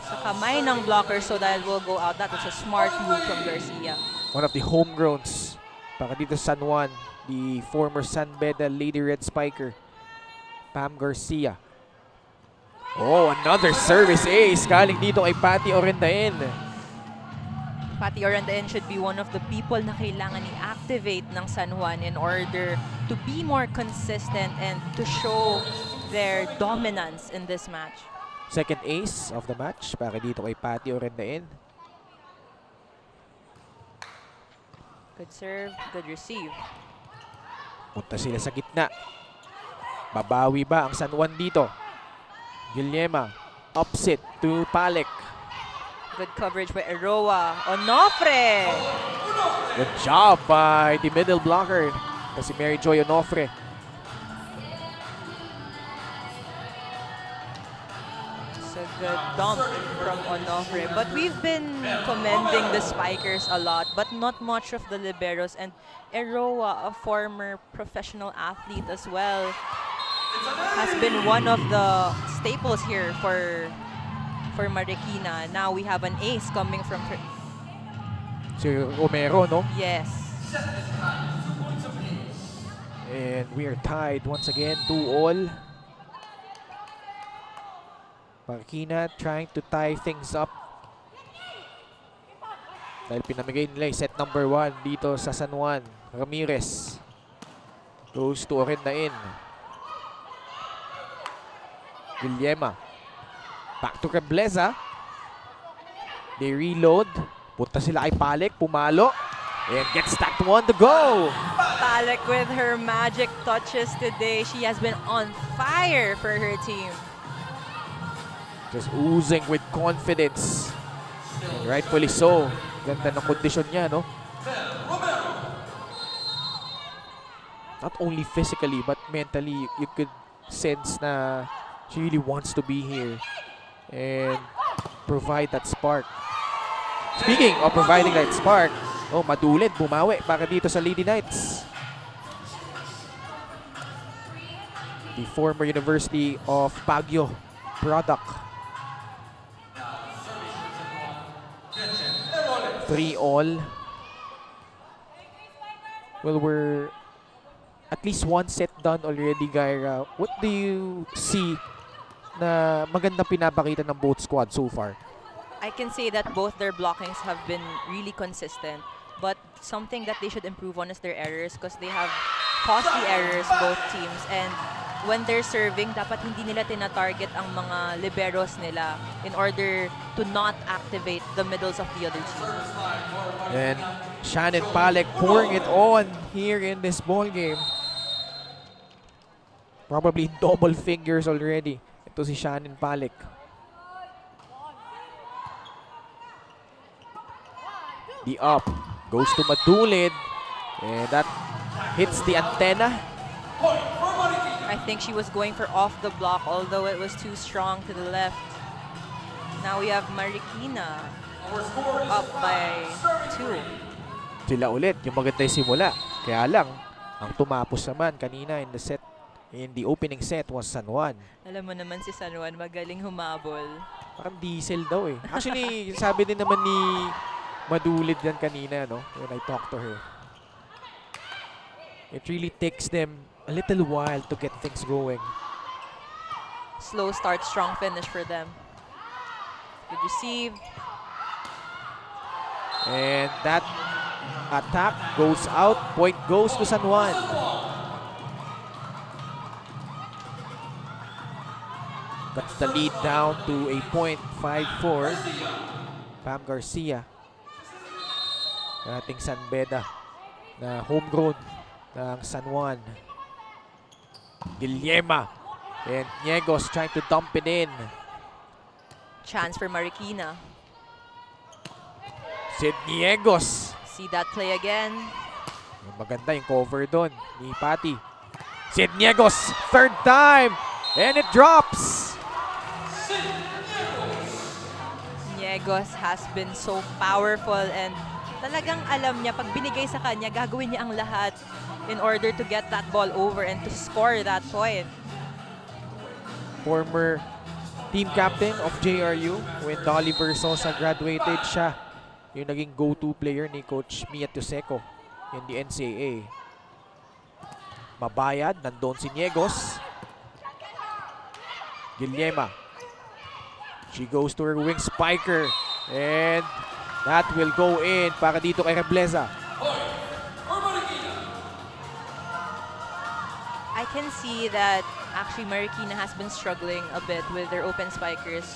Sa kamay ng blocker, so that will go out. That was a smart move from Garcia. One of the homegrowns para dito San Juan, the former San Beda Lady Red Spiker, Pam Garcia. Oh, another service ace galing dito kay Patty Orendain. Pati Orandain should be one of the people na kailangan i-activate ng San Juan in order to be more consistent and to show their dominance in this match. Second ace of the match para dito kay Pati Orendain. Good serve, good receive. Punta sila sa gitna. Babawi ba ang San Juan dito? Guillema, upset to Palek. Good coverage by Eroa. Onofre! Good job by the middle blocker. Kasi Mary Joy Onofre. It's a good dump from Onofre. But we've been commending the spikers a lot, but not much of the liberos. And Eroa, a former professional athlete as well, has been one of the staples here for Marikina. Now we have an ace coming from her. Si Romero, no? Yes. And we are tied once again, 2-all. Marikina trying to tie things up. Dahil pinamigay nila yung set number 1 dito sa San Juan. Ramirez goes to Orendain. Guillema. Back to Rebleza. They reload. Punta sila kay Palek. Pumalo. And gets that one to go. Palek with her magic touches today. She has been on fire for her team. Just oozing with confidence. And rightfully so. Ganda ng kondisyon niya, no? Not only physically, but mentally, you could sense na she really wants to be here and provide that spark. Speaking of providing that spark, oh, Madulid, bumawi para dito sa Lady Knights. The former University of Baguio product. 3-all. Well, we're at least one set done already, Gaira. What do you see na magandang pinapakita ng both squad so far? I can say that both their blockings have been really consistent, but something that they should improve on is their errors because they have costly errors, both teams. And when they're serving, dapat hindi nila tina-target ang mga liberos nila in order to not activate the middles of the other team. And Shannon Palek pouring it on here in this ball game. Probably double fingers already. Ito si Shannon Palek. The up goes to Madulid. And that hits the antenna. I think she was going for off the block, although it was too strong to the left. Now we have Marikina up by 2. Sila ulit, yung maganda yung simula. Kaya lang, ang tumapos naman kanina in the opening set was San Juan. Alam mo naman si San Juan, magaling humabol. Parang diesel daw eh. Actually, sabi din naman ni Madulid yan kanina, no? When I talked to her. It really takes them a little while to get things going. Slow start, strong finish for them. Good receive. And that attack goes out. Point goes to San Juan. Cuts the lead down to a point, 5-4. Pam Garcia. Ating San Beda na homegrown ng San Juan. Guillema and Niegos trying to dump it in. Chance for Marikina. Sid Niegos. See that play again. Maganda yung cover doon ni Patty. Sid Niegos, third time, and it drops. Niegos has been so powerful and talagang alam niya, pag binigay sa kanya, gagawin niya ang lahat in order to get that ball over and to score that point. Former team captain of JRU, when Dolly Versosa graduated, siya yung naging go-to player ni Coach Mia Tuseco in the NCAA. Mabayad, nandun si Niegos. Guillema. She goes to her wing spiker. And That will go in para dito kay Rebleza. I can see that actually Marikina has been struggling a bit with their open spikers,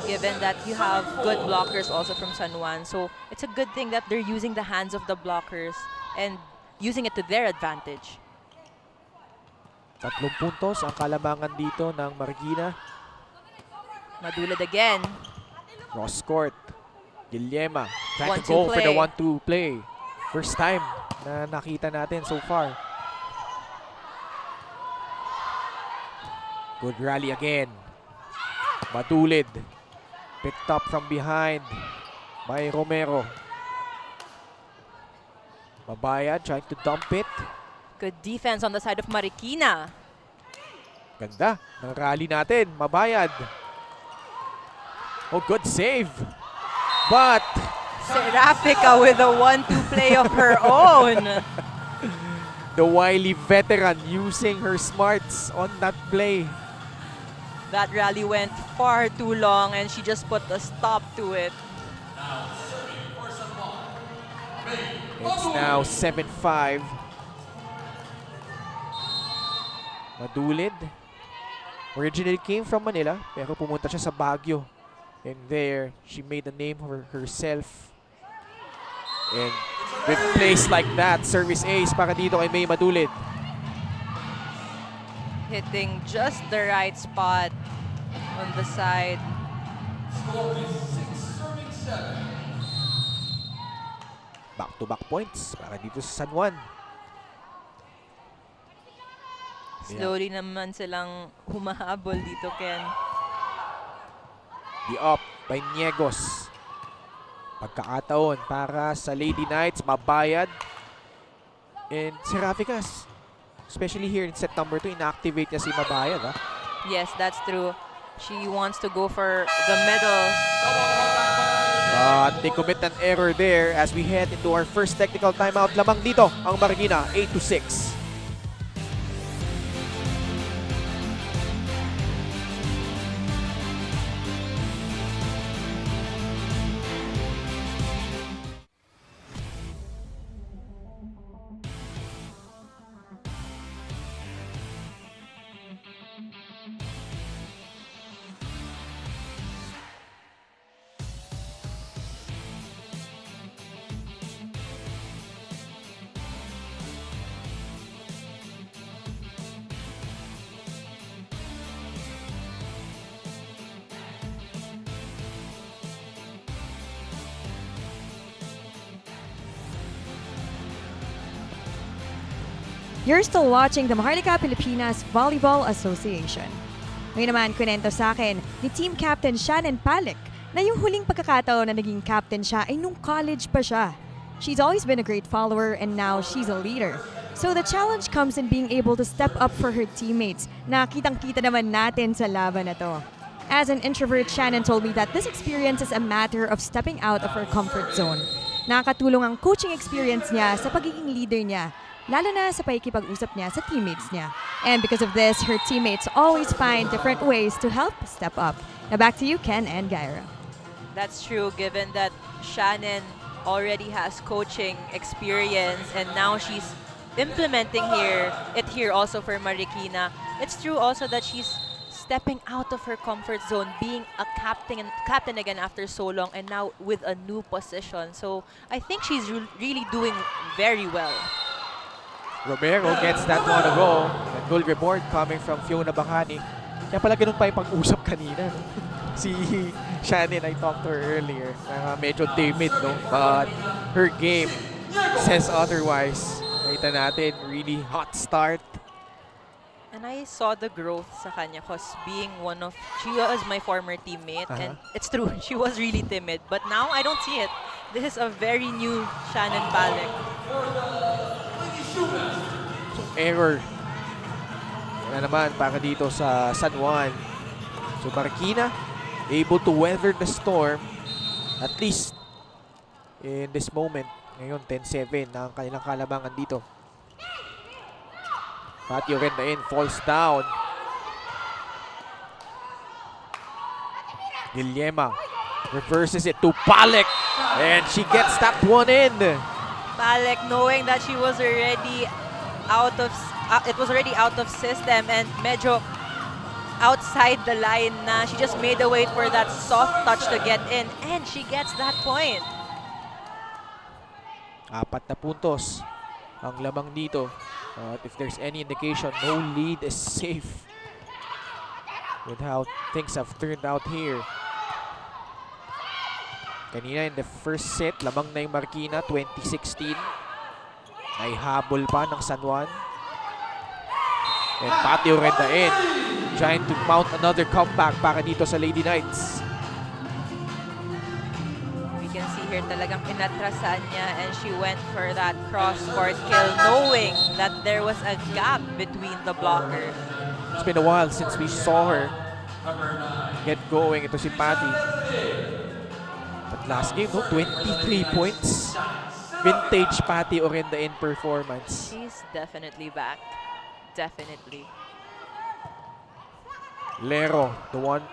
given that you have good blockers also from San Juan. So it's a good thing that they're using the hands of the blockers and using it to their advantage. 3 puntos ang kalamangan dito ng Marikina. Madulad again. Cross court. Guillema trying to 1-2 go for the play. 1-2 play. First time na nakita natin so far. Good rally again. Matulid. Picked up from behind by Romero. Mabayad trying to dump it. Good defense on the side of Marikina. Ganda ng rally natin. Mabayad. Oh, good save. But Serafica with a 1-2 play of her own. the wily veteran using her smarts on that play. That rally went far too long and she just put a stop to it. It's now 7-5. Madulid. Originally came from Manila, pero pumunta siya sa Baguio. And there, she made a name for herself. And with plays like that, service ace para dito kay May Madulid. Hitting just the right spot on the side. Back-to-back points para dito sa San Juan. Slowly naman silang humahabol dito, Ken. The up by Niegos. Pagkakataon para sa Lady Knights, mabayad. And Seraficas, especially here in set number 2, inactivate niya si Mabayad. Ha? Yes, that's true. She wants to go for the medal. But they commit an error there as we head into our first technical timeout. Lamang dito ang Marikina, 8-6. You're still watching the Maharlika Pilipinas Volleyball Association. Ngayon naman, kunento sa akin ni Team Captain Shannon Palik na yung huling pagkakataon na naging captain siya ay nung college pa siya. She's always been a great follower and now she's a leader. So the challenge comes in being able to step up for her teammates na kitang-kita naman natin sa laban na to. As an introvert, Shannon told me that this experience is a matter of stepping out of her comfort zone. Nakakatulong ang coaching experience niya sa pagiging leader niya, lalo na sa pakikipag-usap niya sa teammates niya. And because of this, her teammates always find different ways to help step up. Now back to you, Ken and Gyra. That's true, given that Shannon already has coaching experience and now she's implementing it here also for Marikina. It's true also that she's stepping out of her comfort zone, being a captain again after so long, and now with a new position. So I think she's really doing very well. Romero gets that one to go. And goal reward coming from Fiona Bacani. Kaya pala ganun pa yung pag-usap kanina. No? Si Shannon, I talked to her earlier. Medyo timid, no? But her game says otherwise. Nakita natin, really hot start. And I saw the growth sa kanya because she was my former teammate and it's true, she was really timid. But now I don't see it. This is a very new Shannon Palik. So, error. Yan naman para dito sa San Juan. So, Marikina able to weather the storm at least in this moment. Ngayon, 10-7 na ang kanilang kalabangan dito. Patio rin na in, falls down. Guillema reverses it to Palik. And she gets that one in. Palek, knowing that she was already out of it was already out of system and medyo outside the line na, she just made a wait for that soft touch to get in, and she gets that point. 4 na puntos ang lamang dito. At if there's any indication, no lead is safe with how things have turned out here. Kanina in the first set, lamang na yung Marikina, 2016. Ay habol pa ng San Juan. And Patio Rendain trying to mount another comeback para dito sa Lady Knights. We can see here talagang inatrasan niya, and she went for that cross-court kill knowing that there was a gap between the blockers. It's been a while since we saw her get going. Ito si Patty. But last game, no, 23 points. Vintage Patty Orendain performance. She's definitely back. Definitely. Lero, the one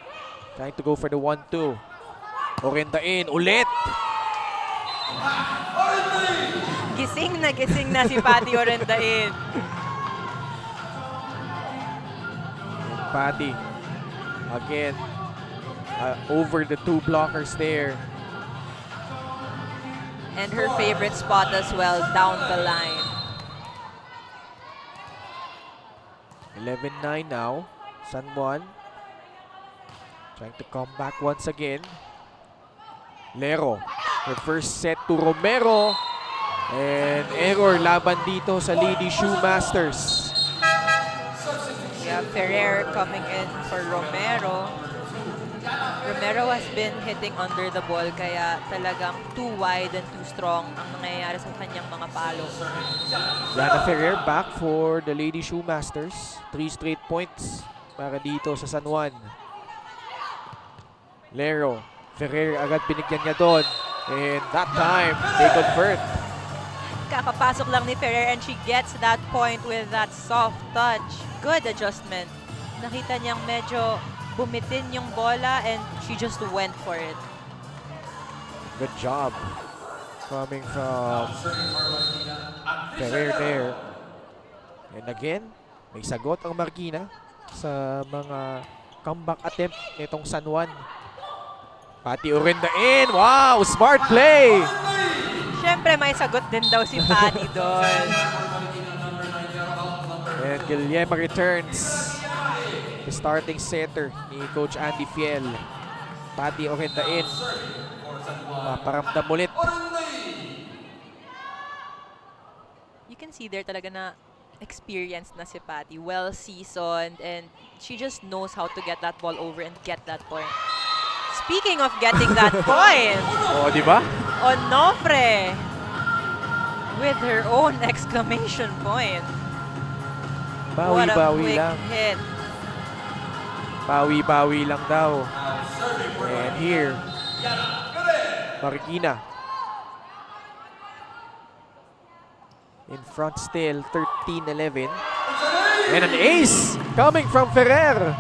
trying to go for the 1-2. Orendain ulit. Gising na si Patty Orendain. Patty again over the 2 blockers there. And her favorite spot as well, down the line. 11-9 now. San Juan trying to come back once again. Lero, her first set to Romero. And error laban dito sa Lady Shoemasters. Yeah, Ferrer coming in for Romero. Romero has been hitting under the ball, kaya talagang too wide and too strong ang nangyayari sa kanyang mga palo. Yana Ferrer back for the Lady Shoemasters. 3 straight points para dito sa San Juan. Lero, Ferrer agad binigyan niya doon. And that time, they convert. Kakapasok lang ni Ferrer and she gets that point with that soft touch. Good adjustment. Nakita niyang medyo bumitin yung bola and she just went for it. Good job coming from Ferrer there. And again, may sagot ang Marikina sa mga comeback attempt nitong San Juan. Patty Orendain. Wow, smart play. Siyempre may sagot din daw si Patty doon. And Guillermo returns. The starting setter ni Coach Andy Fiel. Patty Orendain. Paramdam ulit. You can see there talaga na experienced na si Patty. Well seasoned, and she just knows how to get that ball over and get that point. Speaking of getting that point, Oh, di ba? Onofre with her own exclamation point. What a Bawi-bawi quick lang. hit. Bawi-bawi lang daw. And here, Marikina. In front still, 13-11. And an ace coming from Ferrer.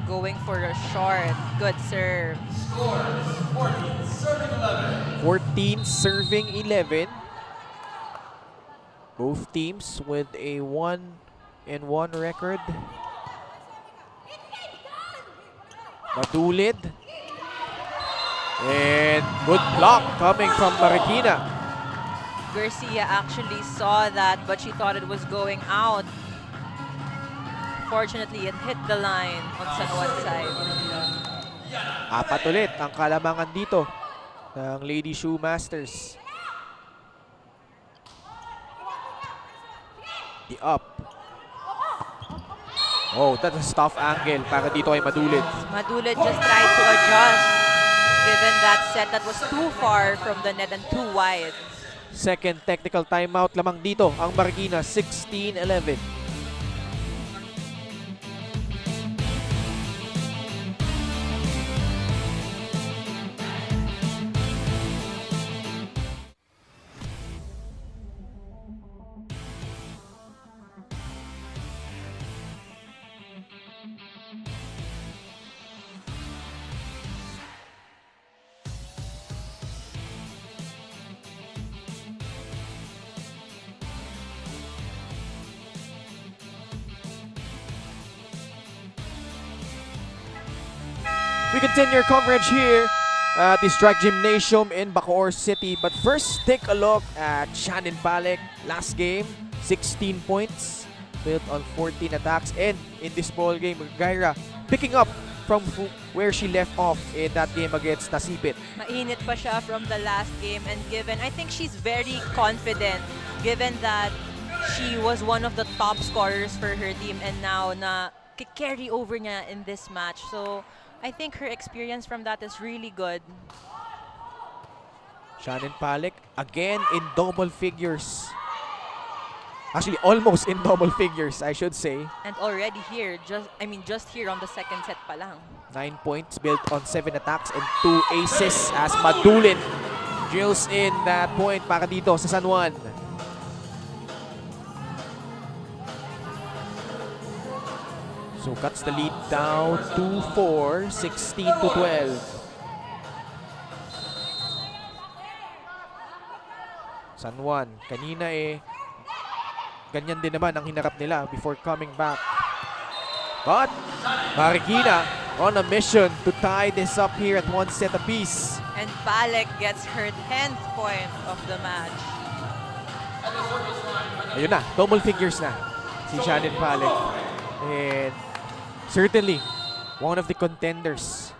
Going for a short. Good serve. 14 serving 11. Both teams with a 1-1 record. Madulid. And good block coming from Marikina. Garcia actually saw that, but she thought it was going out. Fortunately, it hit the line on San Juan's side. 4 ulit ang kalamangan dito ng Lady Shoemasters. The up. Oh, that's a tough angle para dito ay Madulid. Madulid just tried to adjust given that set that was too far from the net and too wide. Second technical timeout lamang dito ang Marikina, 16-11. We continue our coverage here at the Strike Gymnasium in Bacoor City. But first, take a look at Shannon Palek. Last game, 16 points, built on 14 attacks. And in this ball game, Gaira picking up from where she left off in that game against Nasipit. Mainit pa siya from the last game, and given, I think she's very confident given that she was one of the top scorers for her team and now na carry over niya in this match. So I think her experience from that is really good. Shannon Palek again in double figures. Actually, almost in double figures, I should say. And already here, just here on the second set pa lang. 9 points built on 7 attacks and 2 aces as Madulin drills in that point para dito sa San Juan. So cuts the lead down to 4, 16 to 12. San Juan, kanina ganyan din naman ang hinarap nila before coming back. But Marikina on a mission to tie this up here at 1 set apiece. And Palek gets her 10th point of the match. Ayun na, double figures na si Shannon Palek. And certainly one of the contenders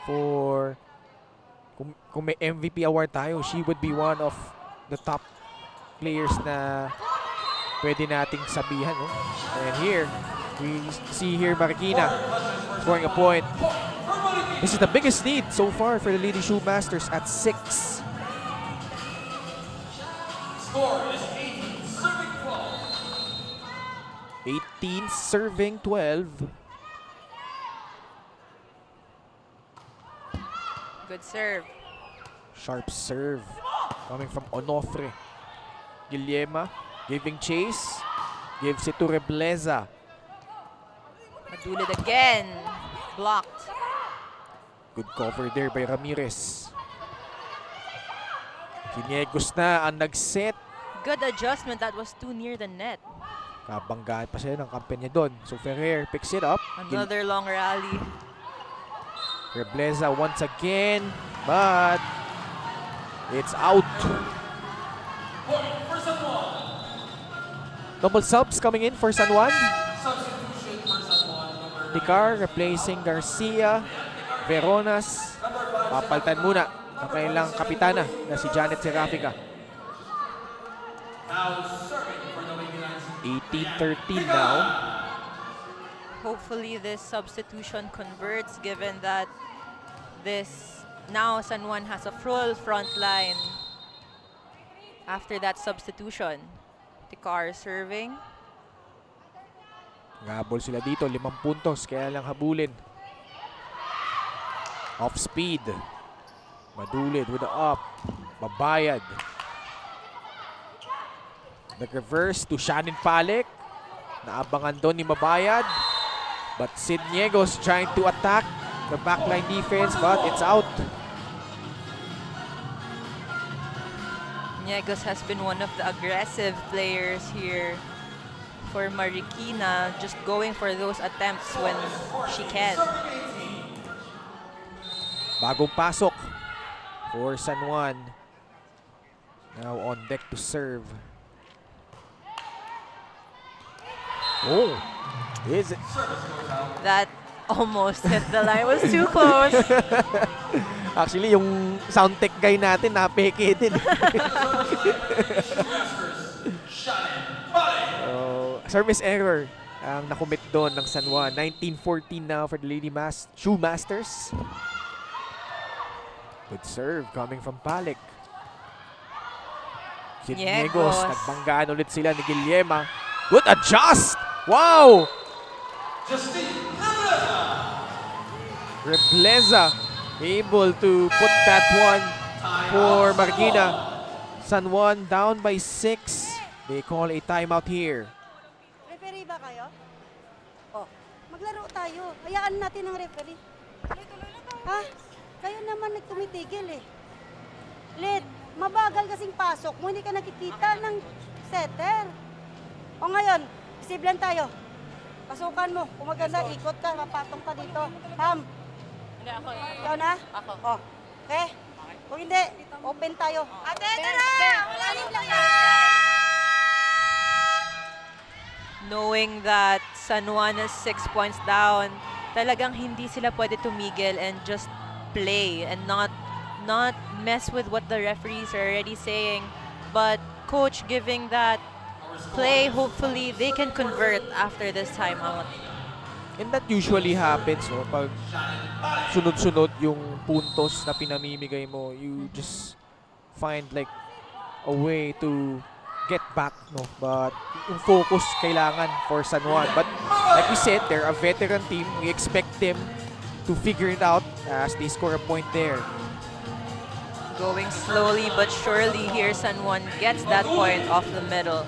for kung may MVP award tayo, she would be one of the top players na pwede nating sabihan, no? And here, we see here Marikina scoring a point. This is the biggest lead so far for the Lady Shoemasters at 6. Score is 18, serving 12. 18 serving 12. Good serve. Sharp serve coming from Onofre. Guillema giving chase. Gives it to Rebleza. Madulid again. Blocked. Good cover there by Ramirez. Kiniegos na ang nag-set. Good adjustment. That was too near the net. Kabanggaan pa siya ng kampen niya doon. So Ferrer picks it up. Another long rally. Rebleza once again. But it's out. Double subs coming in for San Juan. Substitution for San Juan, number Ticar replacing Garcia. Veronas. Papaltan muna ang kanilang kapitana na si Janet Serafica. now serving for the Lady Lions. 18-13 now. Hopefully this substitution converts given that now San Juan has a full front line after that substitution. Ticar serving. Ngabol sila dito, 5 puntos, kaya lang habulin. Off speed. Madulid with the up. Babayad. Nag-reverse to Shannon Palek. Naabangan doon ni Mabayad. But Sid Niegos trying to attack the backline defense, but it's out. Niegos has been one of the aggressive players here for Marikina, just going for those attempts when she can. Bagong pasok for San Juan. Now on deck to serve. Oh, is it? That almost hit the line. It was too close. Actually, yung sound tech guy natin, napeke din. Service error ang nakomit doon ng San Juan. 19-14 now for the Lady Shoemasters. Good serve coming from Palek. Sid Niegos, nagbanggaan ulit sila ni Guillema. Good adjust! Wow! Rebleza able to put that one for Marikina. San Juan down by 6. They call a timeout here. Referee ba kayo? Oh, maglaro tayo. Hayaan natin ang referee. Ha? Kayo naman nagtumitigil eh. Lid, mabagal kasing pasok mo. Hindi ka nakikita ng setter. O ngayon, isiblan tayo. Pasukan mo. Kung maganda, ikot ka, mapatong ka dito. Ham. Ikaw na? Ako. Oh. Okay? Kung hindi, open tayo. Ate, tara! Wala yung lang Knowing that San Juan is 6 points down, talagang hindi sila pwede tumigil and just play and not mess with what the referees are already saying. But coach giving that play, hopefully they can convert after this timeout. And that usually happens, no? Pag sunod-sunod yung puntos na pinamimigay mo, you just find like a way to get back, no? But yung focus kailangan for San Juan. But like we said, they're a veteran team. We expect them to figure it out as they score a point there. Going slowly but surely here, San Juan gets that point off the middle.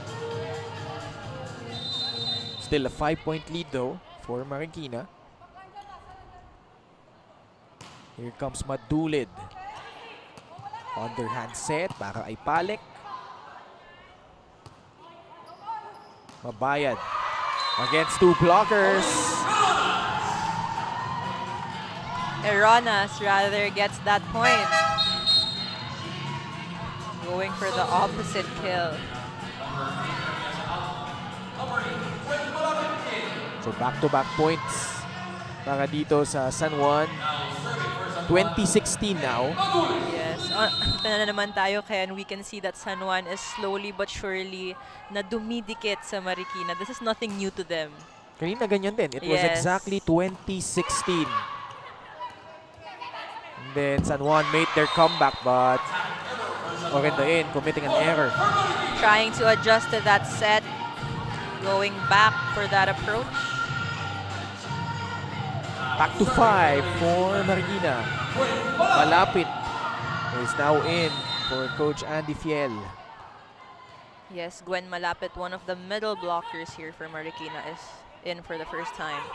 Still a 5-point lead though for Marikina. Here comes Madulid. Underhand set para ay Palek. Mabayad against two blockers. Eronas rather gets that point. Going for the opposite kill. So back-to-back points para dito sa San Juan. 2016 now. Yes. Ito na naman tayo, Ken. We can see that San Juan is slowly but surely na dumidikit sa Marikina. This is nothing new to them. Kanina ganyan din. It was Yes. exactly 2016. And then San Juan made their comeback but Orendain committing an error. Trying to adjust to that set. Going back for that approach. Back to 5 for Marikina. Malapit is now in for Coach Andy Fiel. Yes, Gwen Malapit, one of the middle blockers here for Marikina, is in for the first time.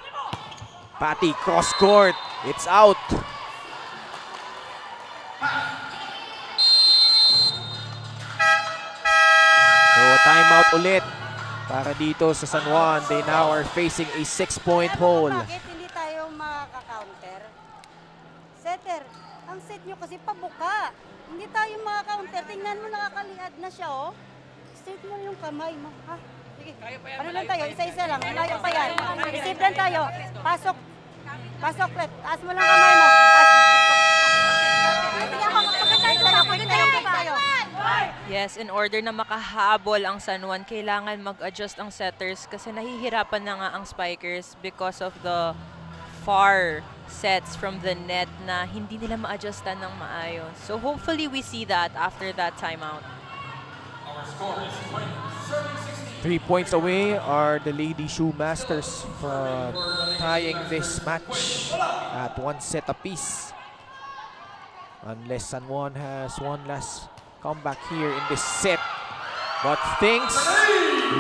Patty cross court. It's out. So a timeout ulit para dito sa San Juan. They now are facing a 6-point hole. Bakit hindi tayo makaka-counter? Setter, ang set nyo kasi pabuka. Hindi tayo makaka-counter. Tingnan mo, nakakaliad na siya, oh. Straight mo yung kamay mo, ha? Sige, ano lang tayo? Isa-isa lang. Ilayo pa yan. Isip lang tayo. Pasok. Pasok, Fred. Taas mo lang kamay mo. Yes, in order na makahabol ang San Juan, kailangan mag-adjust ang setters kasi nahihirapan na nga ang spikers because of the far sets from the net na hindi nila ma-adjustan ng maayos. So hopefully we see that after that timeout. 3 points away are the Lady Shoemasters from tying this match at 1 set apiece. Unless San Juan has one last comeback here in this set. But things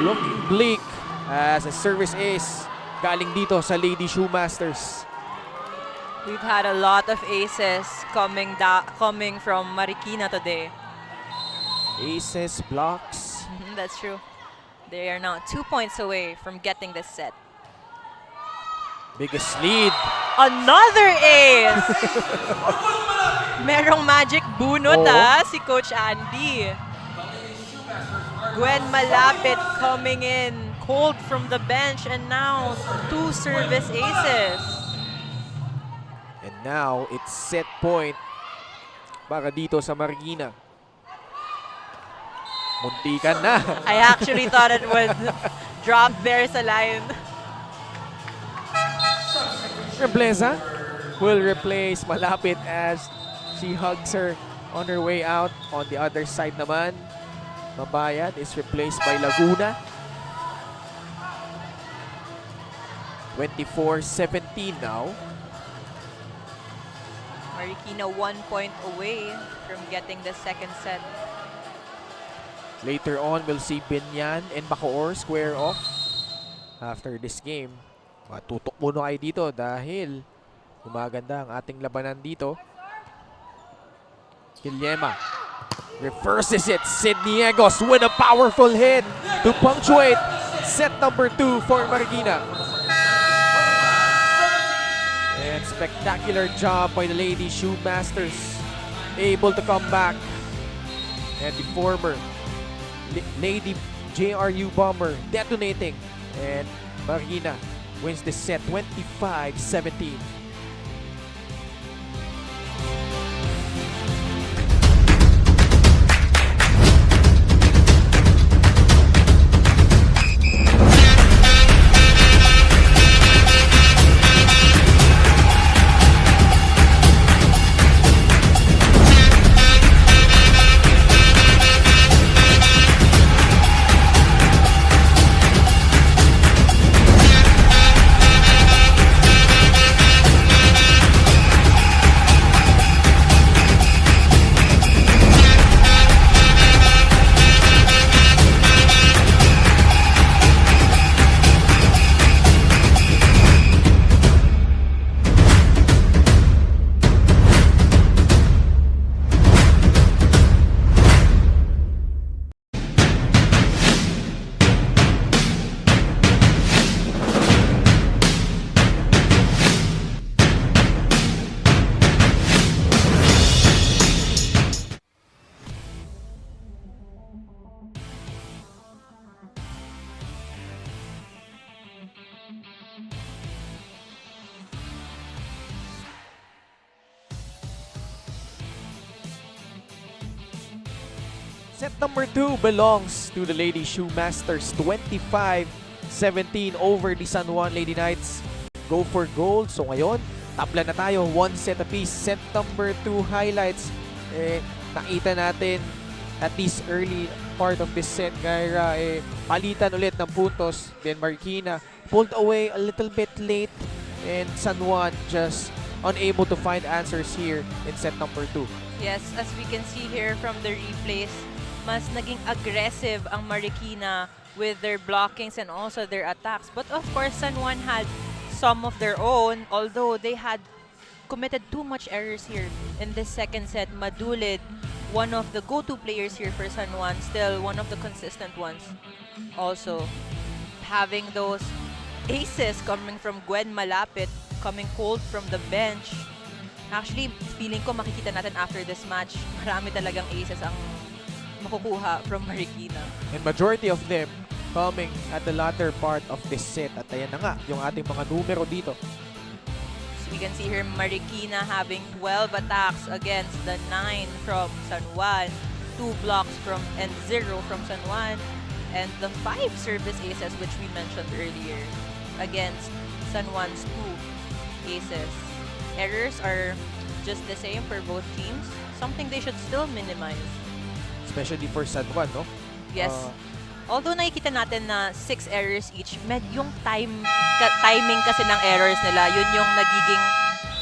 looking bleak as a service ace galing dito sa Lady Shoemasters. We've had a lot of aces coming from Marikina today. Aces, blocks. That's true. They are now 2 points away from getting this set. Biggest lead. Another ace! Merong magic bunot si Coach Andy. Gwen Malapit coming in cold from the bench and now 2 service aces. And now it's set point para dito sa Marikina. Muntikan na. I actually thought it would drop there sa line. Rebleza will replace Malapit as she hugs her on her way out. On the other side naman, Mabayad is replaced by Laguna. 24-17 now. Marikina 1 point away from getting the second set. Later on, we'll see Binyan and Bacoor square off after this game. Tutok muna kayo dito dahil gumaganda ang ating labanan dito. Guillema reverses it. Sidniegos with a powerful hit to punctuate set number 2 for Marikina. And Spectacular job by the Lady Shoemasters. Able to come back. And the former Lady JRU Bomber detonating. And Marikina wins the set 25-17. Set number 2 belongs to the Lady Shoemasters. 25-17 over the San Juan Lady Knights. Go for gold. So ngayon, tabla na tayo. 1 set apiece. Set number 2 highlights. Nakita natin at least early part of this set, Gaira, palitan ulit ng puntos. Then Marikina pulled away a little bit late. And San Juan just unable to find answers here in set number 2. Yes, as we can see here from the replays, mas naging aggressive ang Marikina with their blockings and also their attacks. But of course, San Juan had some of their own, although they had committed too much errors here in this second set. Madulid, one of the go-to players here for San Juan, still one of the consistent ones. Also, having those aces coming from Gwen Malapit, coming cold from the bench. Actually, feeling ko makikita natin after this match, marami talagang aces ang makukuha from Marikina. And majority of them coming at the latter part of this set. At ayan na nga, yung ating mga numero dito. So we can see here Marikina having 12 attacks against the 9 from San Juan, 2 blocks from and 0 from San Juan, and the 5 service aces which we mentioned earlier against San Juan's 2 aces. Errors are just the same for both teams, something they should still minimize. Especially for San Juan, no? Yes. Although nakikita natin na 6 errors each, yung timing kasi ng errors nila, yun yung nagiging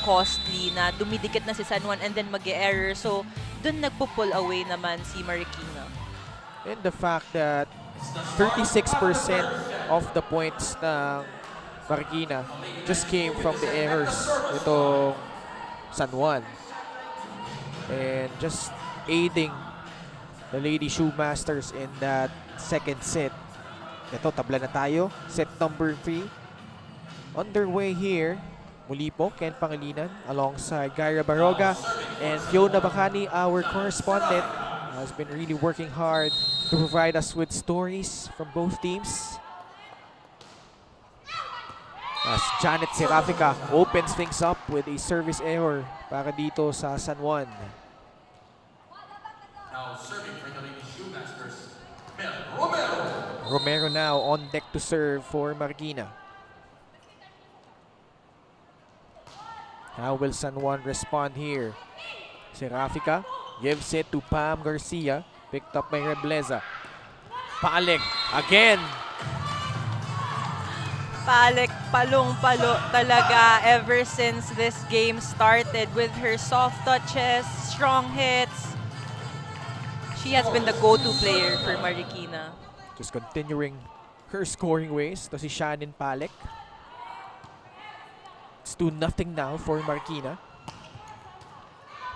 costly na dumidikit na si San Juan and then mag-error. So, dun nagpo-pull away naman si Marikina. And the fact that 36% of the points ng Marikina just came from the errors itong San Juan. And just aiding the Lady Shoemasters in that second set. Ito, tabla na tayo. Set number 3. Underway here. Muli po, Ken Pangilinan alongside Gaira Baroga and Fiona Bacani, our correspondent, has been really working hard to provide us with stories from both teams. As Janet Serafica opens things up with a service error para dito sa San Juan. Now serving for the Lady Shoemasters, Romero. Romero now on deck to serve for Marikina. How will San Juan respond here? Serafica gives it to Pam Garcia. Picked up by Rebleza. Palik again. Palik, palong-palo talaga ever since this game started with her soft touches, strong hits. She has been the go-to player for Marikina. Just continuing her scoring ways. To si Shannon Palik. It's 2-0 now for Marikina.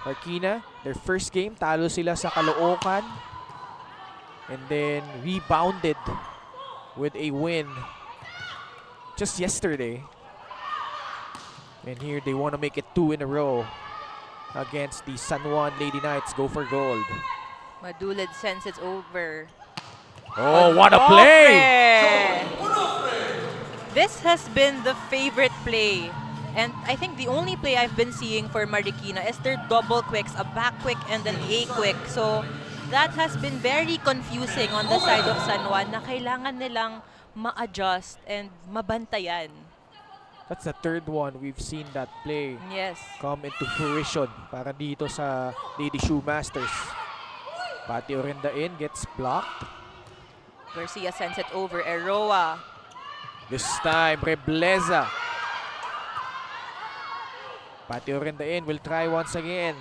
Marikina, their first game, talo sila sa Caloocan. And then rebounded with a win just yesterday And here they want to make it 2 in a row against the San Juan Lady Knights. Go for gold. Madulid sends it over. Oh, what a play! This has been the favorite play. And I think the only play I've been seeing for Marikina is their double quicks, a back quick and an A quick. So that has been very confusing on the side of San Juan na kailangan nilang ma-adjust and mabantayan. That's the third one we've seen that play Yes. come into fruition para dito sa Lady Shoemasters. Pati Orinda in gets blocked. Garcia sends it over. Eroa. This time, Rebleza. Pati Orinda in will try once again.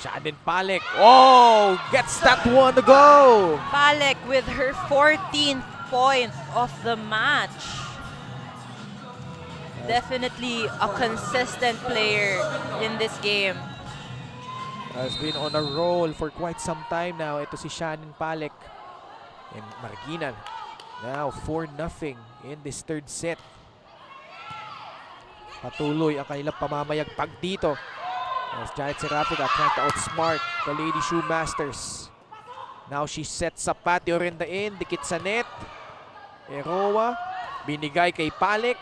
Shannon Palek. Oh, gets that one to go. Palek with her 14th point of the match. Definitely a consistent player in this game. Has been on a roll for quite some time now. Ito si Shannon Palek. And Marikina now 4-0 in this third set. Patuloy ang kanilang pamamayagpag dito. As Janet Serapika trying to outsmart the Lady Shoemasters. Now she sets up Pati Orinda in. Dikit sa net. Eroa. Binigay kay Palek.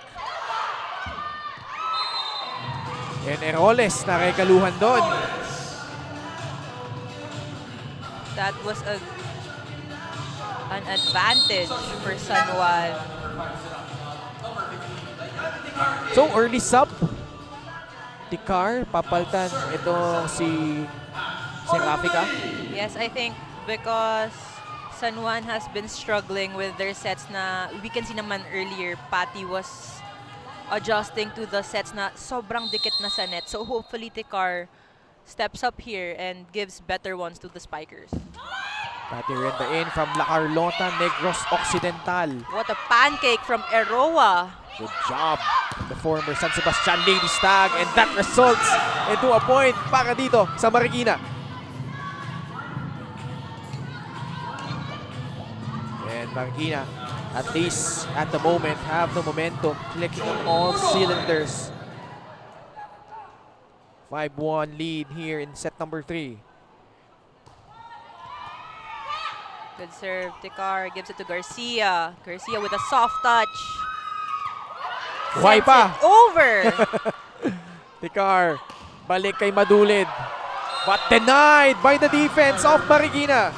And Eroles nakikaluhan doon. That was an advantage for San Juan. So early sub. Tikar, papaltan itong si Serapika. Yes, I think because San Juan has been struggling with their sets na we can see naman earlier, Patty was adjusting to the sets na sobrang dikit na sa net. So hopefully Tikar steps up here and gives better ones to the spikers. Pati Renda in from La Carlota, Negros Occidental. What a pancake from Eroa. Good job. The former San Sebastian Lady Stag, and that results into a point para dito sa Marikina. And Marikina, at least at the moment, have the momentum, clicking on all cylinders. 5-1 lead here in set number 3. Good serve. Tikar gives it to Garcia. Garcia with a soft touch. Buhay Sends pa! it over. Tikar, balik kay Madulid. But denied by the defense of Marikina.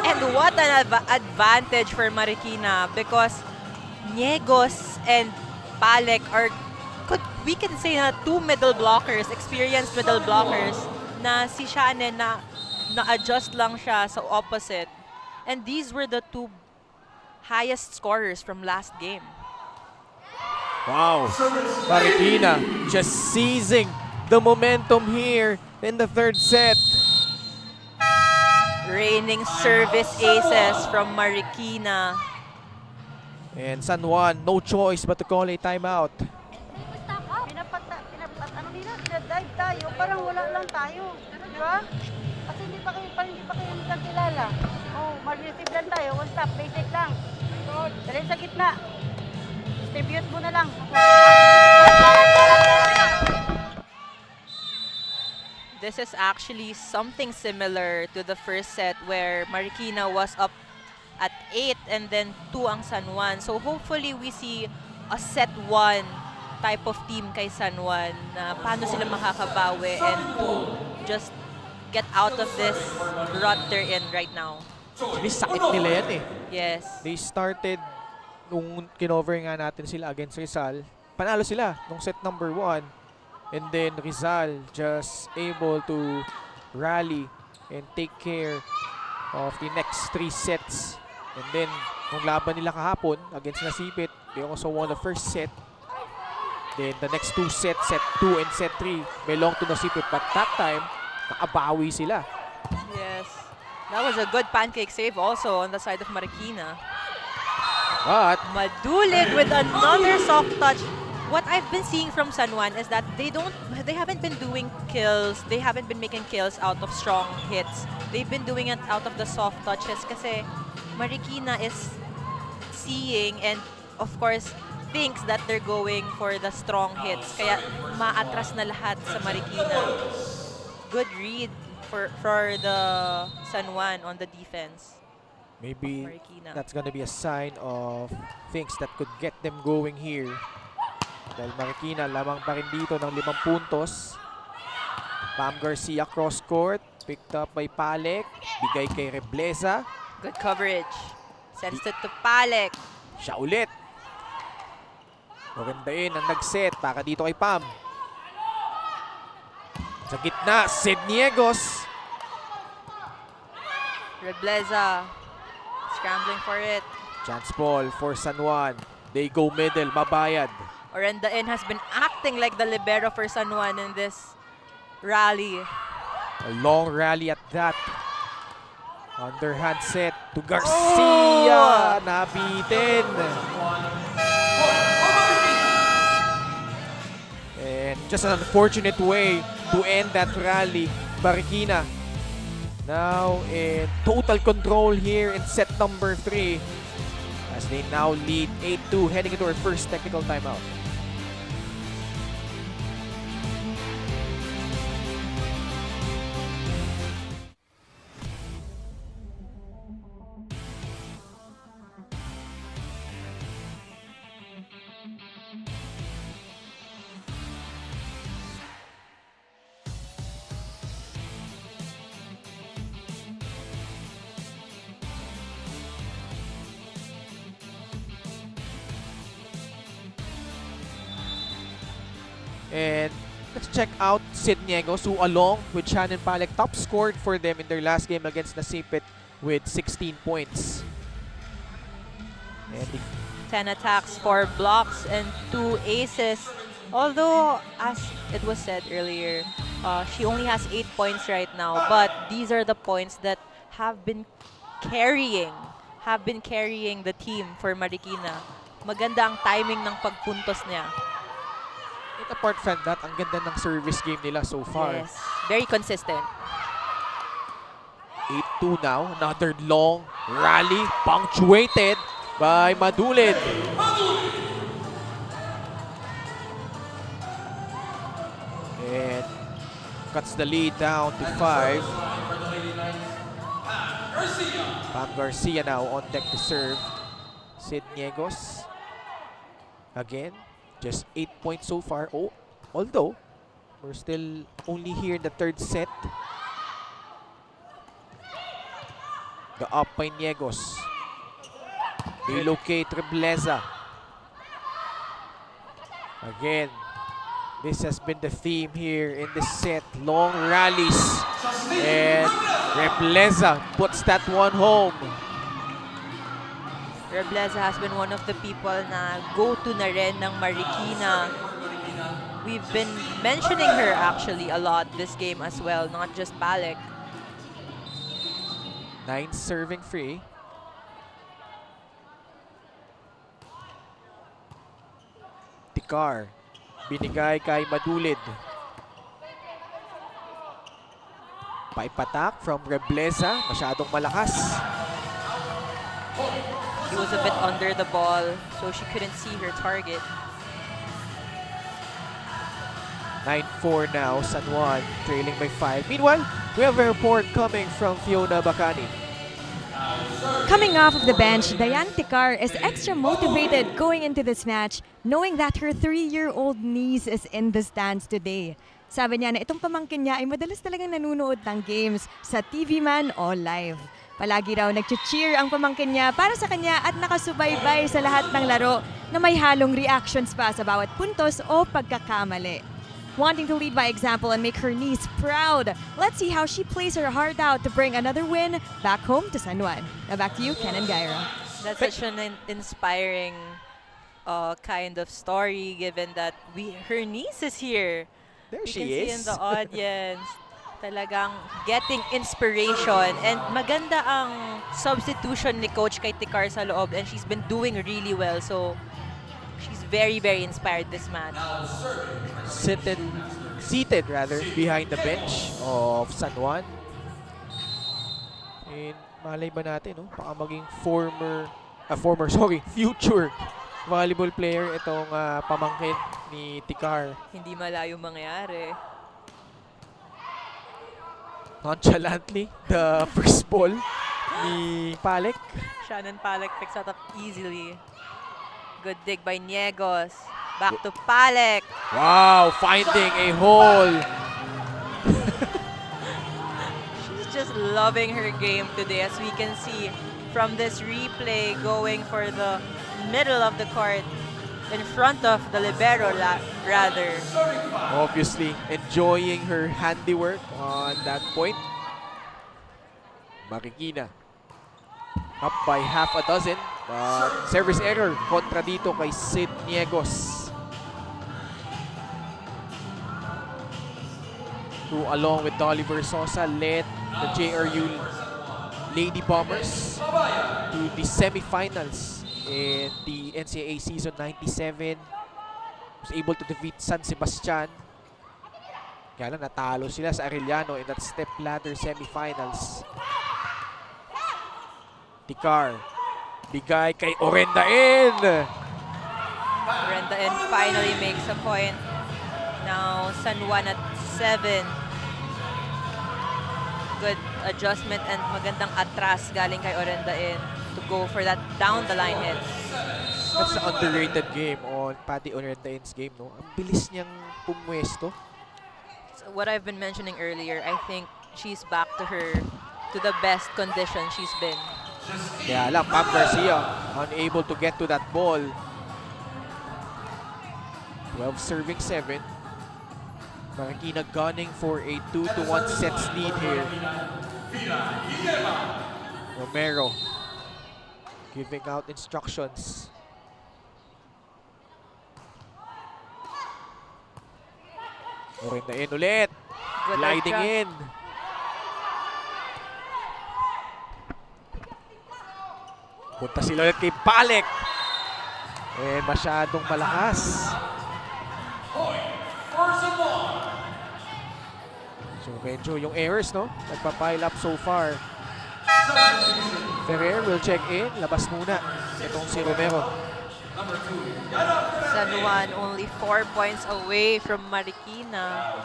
And what an advantage for Marikina because Niegos and Palek are, we can say na two middle blockers, experienced middle blockers, na si Shannon na-adjust lang siya sa opposite. And these were the two highest scorers from last game. Wow, Marikina just seizing the momentum here in the third set. Reigning service aces from Marikina. And San Juan, no choice but to call a timeout. Ano nila, dive tayo, parang wala lang tayo. Di ba? Kasi hindi pa kayo nagkakilala. Oh, mag-receive lang tayo, one stop, basic lang. Dali sa gitna. Distribute mo na lang. This is actually something similar to the first set where Marikina was up at 8 and then 2 ang San Juan. So hopefully we see a set 1 type of team kay San Juan na paano sila makakabawi and to just get out of this rut they're in right now. Actually, sakit nila yan eh. Yes. They started, nung kinover nga natin sila against Rizal, panalo sila nung set number 1. And then Rizal just able to rally and take care of the next 3 sets. And then, nung laban nila kahapon against Nasipit, they also won the first set. Then the next 2 sets, set 2 and set 3, belong to Nasipit. But that time, nakabawi sila. Yes. That was a good pancake save also on the side of Marikina. But Madulid with another soft touch. What I've been seeing from San Juan is that they haven't been doing kills. They haven't been making kills out of strong hits. They've been doing it out of the soft touches kasi Marikina is seeing and of course thinks that they're going for the strong hits. Kaya maatras na lahat sa Marikina. Good read for the San Juan on the defense. Maybe Marikina. that's gonna be a sign of things that could get them going here. Dahil Marikina lamang pa rin dito ng 5 puntos. Pam Garcia cross court. Picked up by Palek. Bigay kay Rebleza. Good coverage. Sends it to Palek. Siya ulit. Magandain ang nag-set. Para dito kay Pam. Sa gitna, Sid Niegos. Rebleza scrambling for it. Chance ball for San Juan. They go middle. Mabayad. Orendain has been acting like the libero for San Juan in this rally. A long rally at that. Underhand set to Garcia. Nabitin. And just an unfortunate way to end that rally. Marikina now in total control here in set number 3 as they now lead 8-2 heading into our first technical timeout. And let's check out Sid Niegos, who along with Shannon Palek top scored for them in their last game against Nasipit with 16 points. And 10 attacks, 4 blocks, and 2 aces. Although, as it was said earlier, she only has 8 points right now. But these are the points that have been carrying the team for Marikina. Maganda ang timing ng pagpuntos niya. and apart from that, ang ganda ng service game nila so far. Yes, very consistent. 8-2 now. Another long rally punctuated by Madulid. And cuts the lead down to 5. Pam Garcia now on deck to serve. Sid Niegos. Again, just 8 points so far. Oh, although, we're still only here in the third set. The up by Niegos. Relocate Rebleza. Again, this has been the theme here in this set. Long rallies. And Rebleza puts that one home. Rebleza has been one of the people na go-to na rin ng Marikina. We've been mentioning her actually a lot this game as well, not just Palek. 9 serving free. Tikar. Binigay kay Madulid. Pipe attack from Rebleza. Masyadong malakas. She was a bit under the ball, so she couldn't see her target. 9-4 now, San Juan trailing by 5. Meanwhile, we have a report coming from Fiona Bacani. Coming off of the bench, Dayan Tikar is extra motivated going into this match, knowing that her 3-year-old niece is in the stands today. Sabi niya na itong pamangkin niya ay madalas talagang nanunood ng games sa TV man o live. Palagi raw nag-cheer ang pamangkin niya para sa kanya at nakasubaybay sa lahat ng laro na may halong reactions pa sa bawat puntos o pagkakamali. Wanting to lead by example and make her niece proud, let's see how she plays her heart out to bring another win back home to San Juan. Now back to you, Ken and Gyra. That's such an inspiring kind of story, given that her niece is here. There You she can see is. in the audience, talagang getting inspiration. And maganda ang substitution ni Coach kay Tikar sa loob, and she's been doing really well. So, she's very, very inspired this match. Seated behind the bench of San Juan. And malay ba natin, no? Baka maging future volleyball player itong pamangkin ni Tikar. Hindi malayo mangyari. Nonchalantly, the first ball ni Palek. Shannon Palek picks that up easily. Good dig by Niegos. Back to Palek. Wow, finding a hole. She's just loving her game today, as we can see from this replay, going for the middle of the court in front of the libero rather. Obviously, enjoying her handiwork on that point. Marikina up by half a dozen. Service error kontra dito kay Sid Niegos. Who along with Dolly Versosa led the JRU Lady Bombers to the semifinals in the NCAA season 97. Was able to defeat San Sebastian. Kaya lang natalo sila sa Arellano in that step ladder semifinals. Tikar, bigay kay Orendain. Orendain finally makes a point. Now San Juan at 7. Good adjustment and magandang atras galing kay Orendain to go for that down the line hit. That's an underrated game on Patty Orendain's game, no? Ang bilis niyang pumwesto. So what I've been mentioning earlier, I think she's back to the best condition she's been. Kaya lang, Pam Garcia unable to get to that ball. 12 serving 7. Marikina gunning for a 2-1 sets lead here. Romero giving out instructions. Orendain ulit. Good Gliding adjust. in. Punta sila ulit kay Palek. Eh, masyadong malakas. So, medyo yung errors, no? Nagpa-pile up so far. Ferrer will check in. Labas muna itong si Romero. San Juan only 4 points away from Marikina.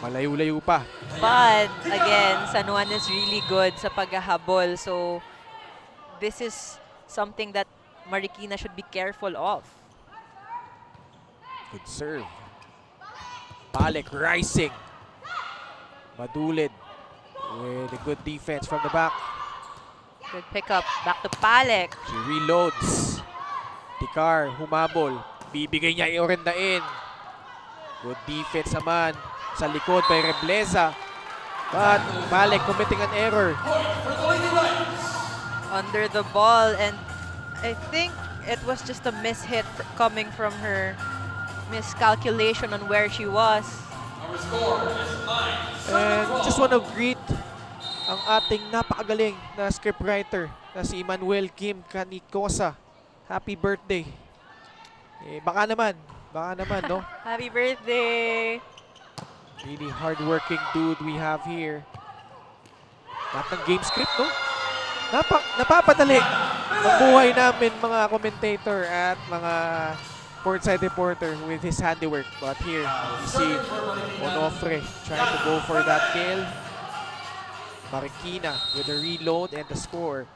Malayo-layo pa. But again, San Juan is really good sa paghahabol. So this is something that Marikina should be careful of. Good serve. Palek rising. Madulid with a good defense from the back. Good pickup. Back to Palek. She reloads. Tikar, humabol. Bibigay niya Orendain. Good defense naman sa likod by Rebleza. But Palek committing an error. Under the ball, and I think it was just a mishit coming from her miscalculation on where she was. And just want to greet ang ating napakagaling na scriptwriter na si Manuel Kim Canicosa. Happy birthday. Eh, baka naman, no? Happy birthday! Really hardworking dude we have here. Lahat ng game script, no? Napapadali ang buhay namin mga commentator at mga courtside reporter with his handiwork. But here, you see Onofre trying to go for that kill. Marikina with the reload and the score.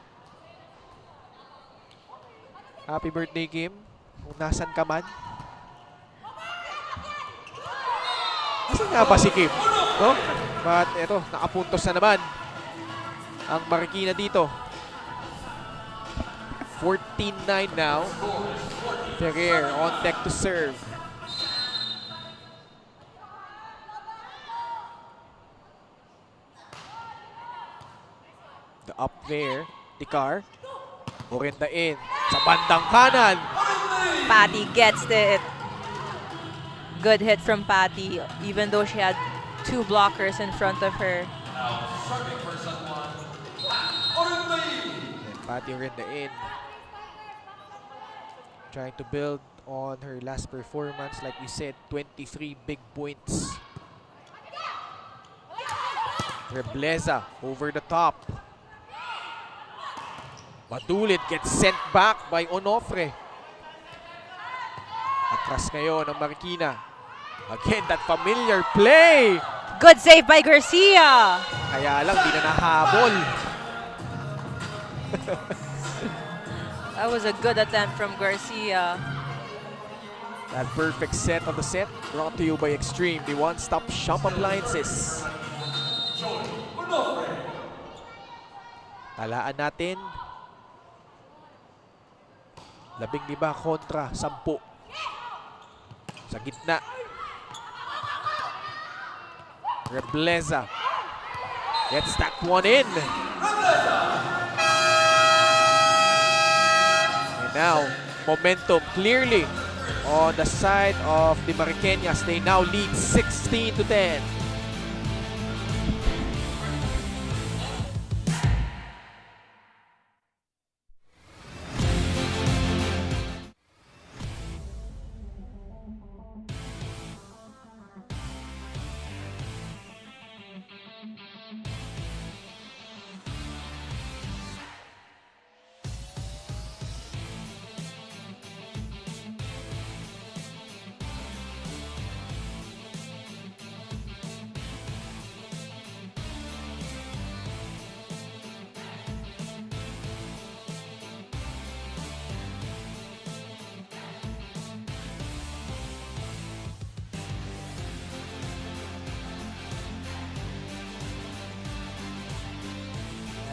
Happy birthday, Kim. Kung nasan ka man. Nasaan nga ba si Kim? No? But eto, nakapuntos na naman ang Marikina dito. 14-9 now. Ferrer on deck to serve. The up there, Tikar. Orendain sa bandang kanan. Patty gets it. Good hit from Patty, even though she had 2 blockers in front of her. And Patty Orendain trying to build on her last performance. Like we said, 23 big points. Rebleza over the top. Madulit gets sent back by Onofre. Atras ngayon ng Marikina. Again, that familiar play. Good save by Garcia. Kaya lang, di na nahabol. That was a good attempt from Garcia. That perfect set of the set brought to you by Extreme, the one-stop shop appliances. Talaan natin. 15 kontra 10. Sa gitna. Rebleza gets that one in. And now, momentum clearly on the side of the Mariqueñas. They now lead 16-10.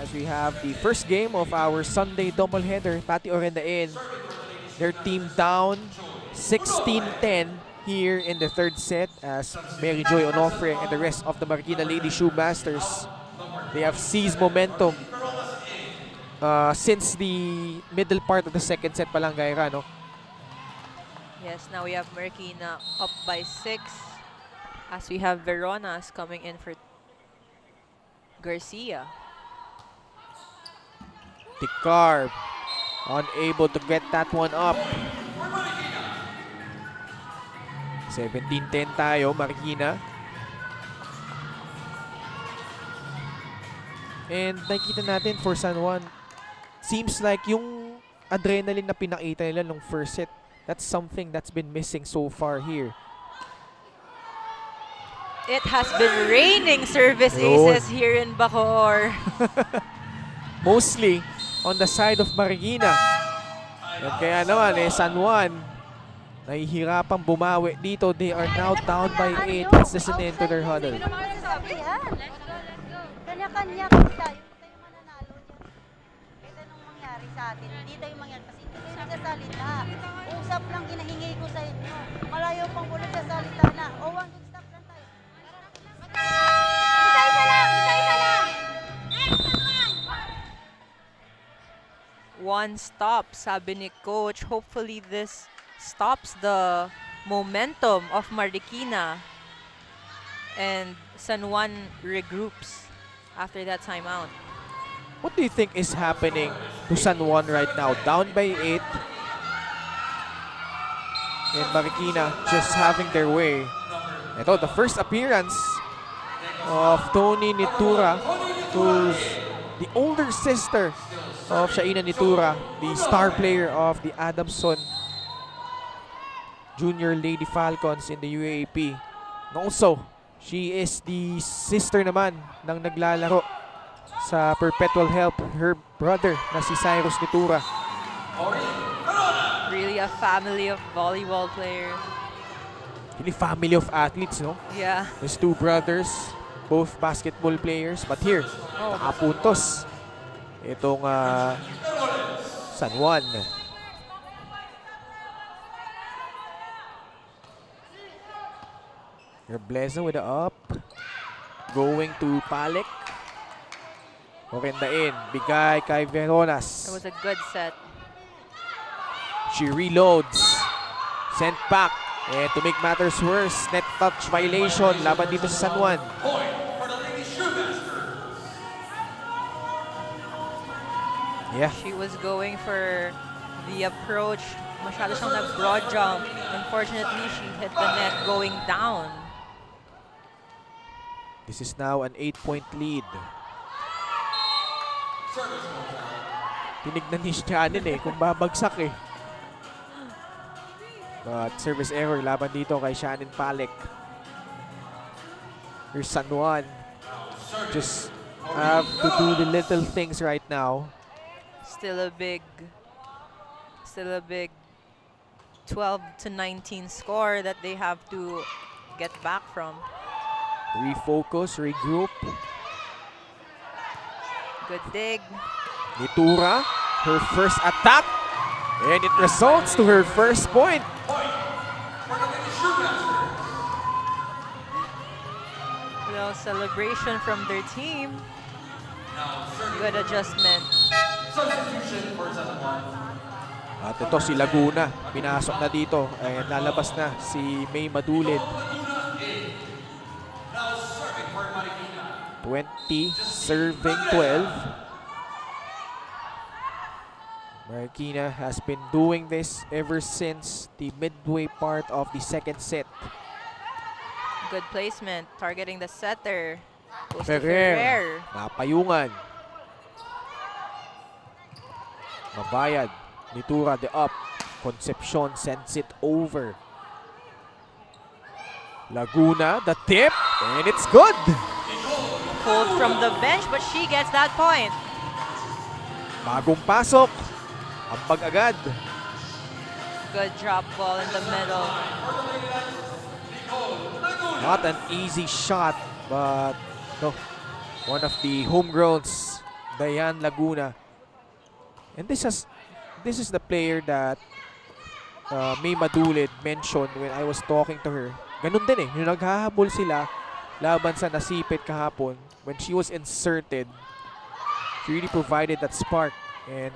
As we have the first game of our Sunday doubleheader, Pati Orendain, their team down 16-10 here in the third set as Mary Joy Onofre and the rest of the Marikina Lady Shoemasters, they have seized momentum since the middle part of the second set pa lang, Gaira, no? Yes, now we have Marikina up by 6 as we have Veronas coming in for Garcia. Ticarb unable to get that one up. 17-10 tayo, Marikina. And nakikita natin for San Juan, seems like yung adrenaline na pinakita nila nung first set, that's something that's been missing so far here. It has been raining service aces here in Bacoor. Mostly on the side of Marikina. At kaya naman, San Juan, nahihirapang bumawi dito. They are now down by 8. Let's listen in to their huddle. Kanya-kanya kasi tayo. Hindi tayo mananalo dyan. Kahit anong mangyari sa atin, hindi tayo mangyari kasi hindi tayo nagsasalita. Usap lang hinahingi ko sa inyo. Malayo pang bulan sa salita na. O, one, two, stop lang tayo. Isa-isa lang! Isa-isa lang! One stop, sabi ni Coach. Hopefully this stops the momentum of Marikina. And San Juan regroups after that timeout. What do you think is happening to San Juan right now? Down by 8. And Marikina just having their way. Ito, the first appearance of Tony Nitura, who's the older sister of Shaina Nitura, the star player of the Adamson Junior Lady Falcons in the UAAP. And also, she is the sister naman ng naglalaro sa Perpetual Help, her brother na si Cyrus Nitura. Really a family of volleyball players. Really family of athletes, no? Yeah. His two brothers, both basketball players. But here, nakapuntos itong San Juan. Rebleza with the up. Going to Palek. Orendain. Bigay kay Veronas. It was a good set. She reloads. Sent back. And to make matters worse, net touch violation laban dito sa San Juan. Yeah. She was going for the approach. Masyado siyang nag-broad jump. Unfortunately, she hit the net going down. This is now an 8-point lead. Tinignan ni Shannon kung babagsak But service error laban dito kay Shannon Palek. Here's San Juan. Just have to do the little things right now. Still a big 12-19 score that they have to get back from. Refocus, regroup. Good dig. Nitura, her first attack. And it results to her first point. Little celebration from their team. Good adjustment. At ito si Laguna, pinasok na dito. Ayan, lalabas na si May Madulid. 20, serving 12. Marikina has been doing this ever since the midway part of the second set. Good placement, targeting the setter. Goes to Ferrer, Ferrer. napayungan. Mabayad, Nitura the up. Concepcion sends it over. Laguna, the tip, and it's good. Pulled from the bench, but she gets that point. Bagong pasok. Ambag agad. Good drop ball in the middle. Not an easy shot, but no, one of the homegrowns, Diane Laguna. And this is the player that May Madulid mentioned when I was talking to her. Ganun din yung naghahabol sila laban sa Nasipit kahapon. When she was inserted, she really provided that spark and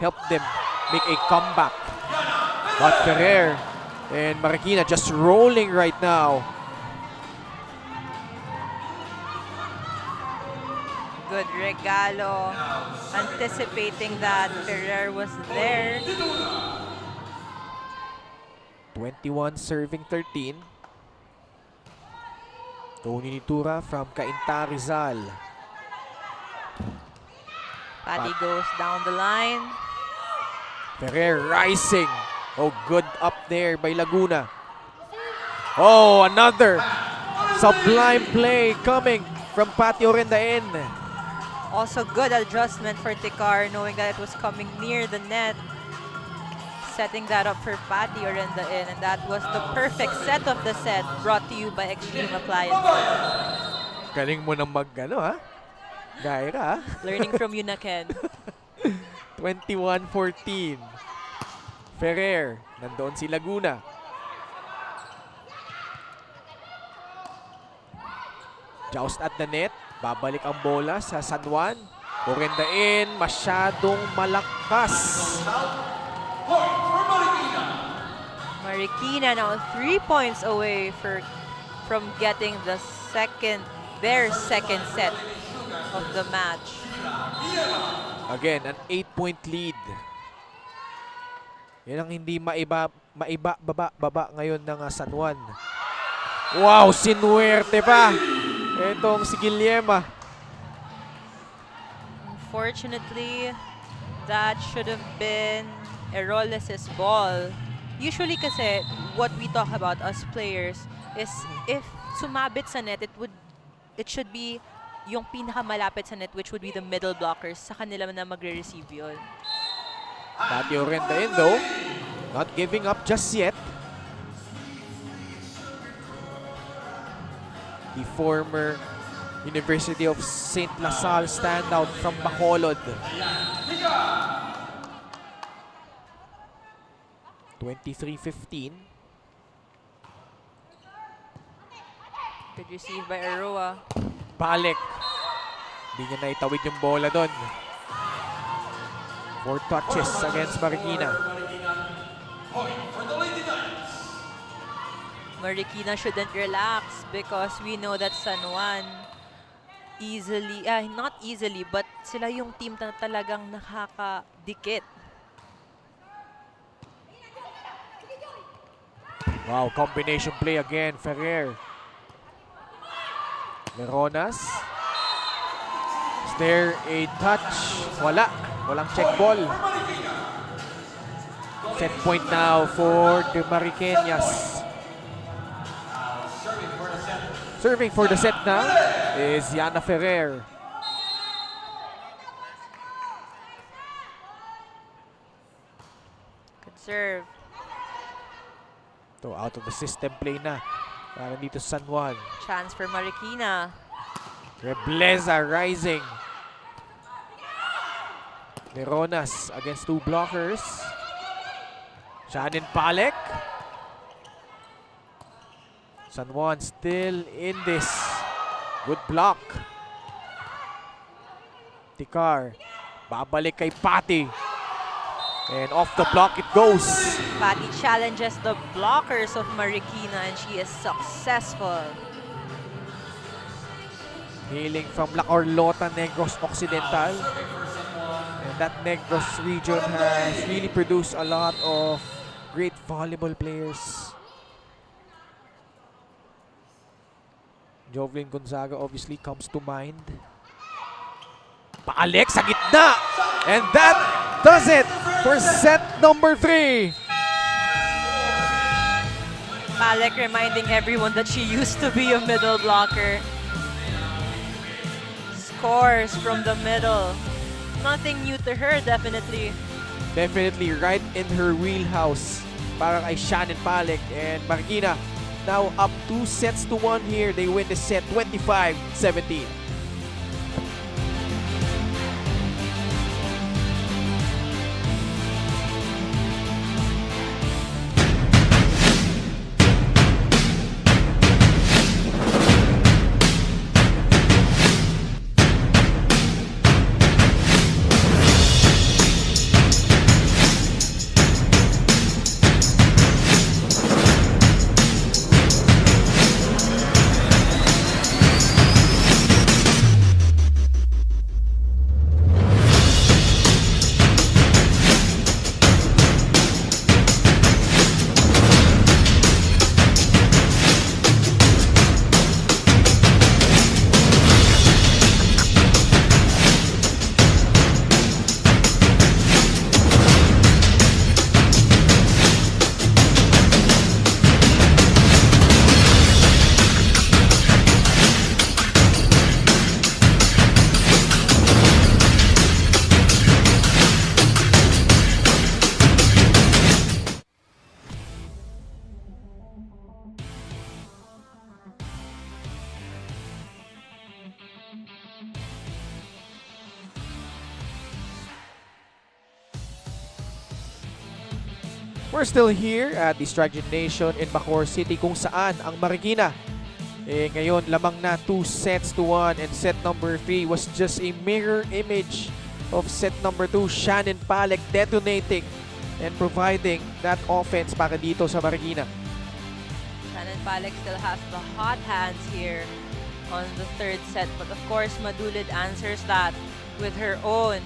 helped them make a comeback. But Ferrer and Marikina just rolling right now. Good regalo. Anticipating that Ferrer was there. 21 serving 13. Tony Nitura from Cainta Rizal. Patty goes down the line. Ferrer rising. Oh, good up there by Laguna. Oh, another sublime play coming from Patty Orendain. Also good adjustment for Tikar, knowing that it was coming near the net. Setting that up for Patty Orendain, and that was the perfect set of the set, brought to you by Extreme Appliances. Galing mo nang Gaira. Learning from you na, Ken. 21-14. Ferrer, nandoon si Laguna. Joust at the net. Babalik ang bola sa San Juan. Orendain, masyadong malakas. Marikina now 3 points away from getting their second set of the match. Again, an 8-point lead. Yan ang hindi baba ngayon ng San Juan. Wow, sinuwerte pa. Etong si Guillema. Unfortunately, that should have been Eroles' ball. Usually kasi, what we talk about as players is if sumabit sa net, it should be yung pinakamalapit sa net, which would be the middle blockers. Sa kanila na magre-receive yun. Patty Orendain though, not giving up just yet. The former University of St. LaSalle standout from Bacolod. 23-15. Good receive by Aroa. Balik. Hindi niya naitawid yung bola doon. 4 touches against Marikina. Marikina shouldn't relax because we know that San Juan easily, not easily, but sila yung team na talagang nakakadikit. Wow, combination play again, Ferrer. Leronas. Is there a touch? Wala. Walang check ball. Set point now for the Mariqueñas. Serving for the set now is Yana Ferrer. Good serve. So out of the system play na para dito sa San Juan. Chance for Marikina. Rebleza rising. Neronas against two blockers. Shannon Palek. San Juan still in this. Good block. Tikar. Babalik kay Patty. And off the block it goes. Patty challenges the blockers of Marikina and she is successful. Hailing from La Carlota, Negros Occidental. And that Negros region has really produced a lot of great volleyball players. Jovelyn Gonzaga obviously comes to mind. Paalek sa gitna! And that does it for set number 3. Palek reminding everyone that she used to be a middle blocker. Scores from the middle. Nothing new to her, definitely. Definitely right in her wheelhouse para kay Shannon Palek. And Marikina now up 2-1 here. They win the set 25-17. We're still here at the Strike Nation in Bacoor City kung saan ang Marikina ngayon lamang na 2-1 and set number 3 was just a mirror image of set number 2. Shannon Palek detonating and providing that offense para dito sa Marikina. Shannon Palek still has the hot hands here on the third set. But of course, Madulid answers that with her own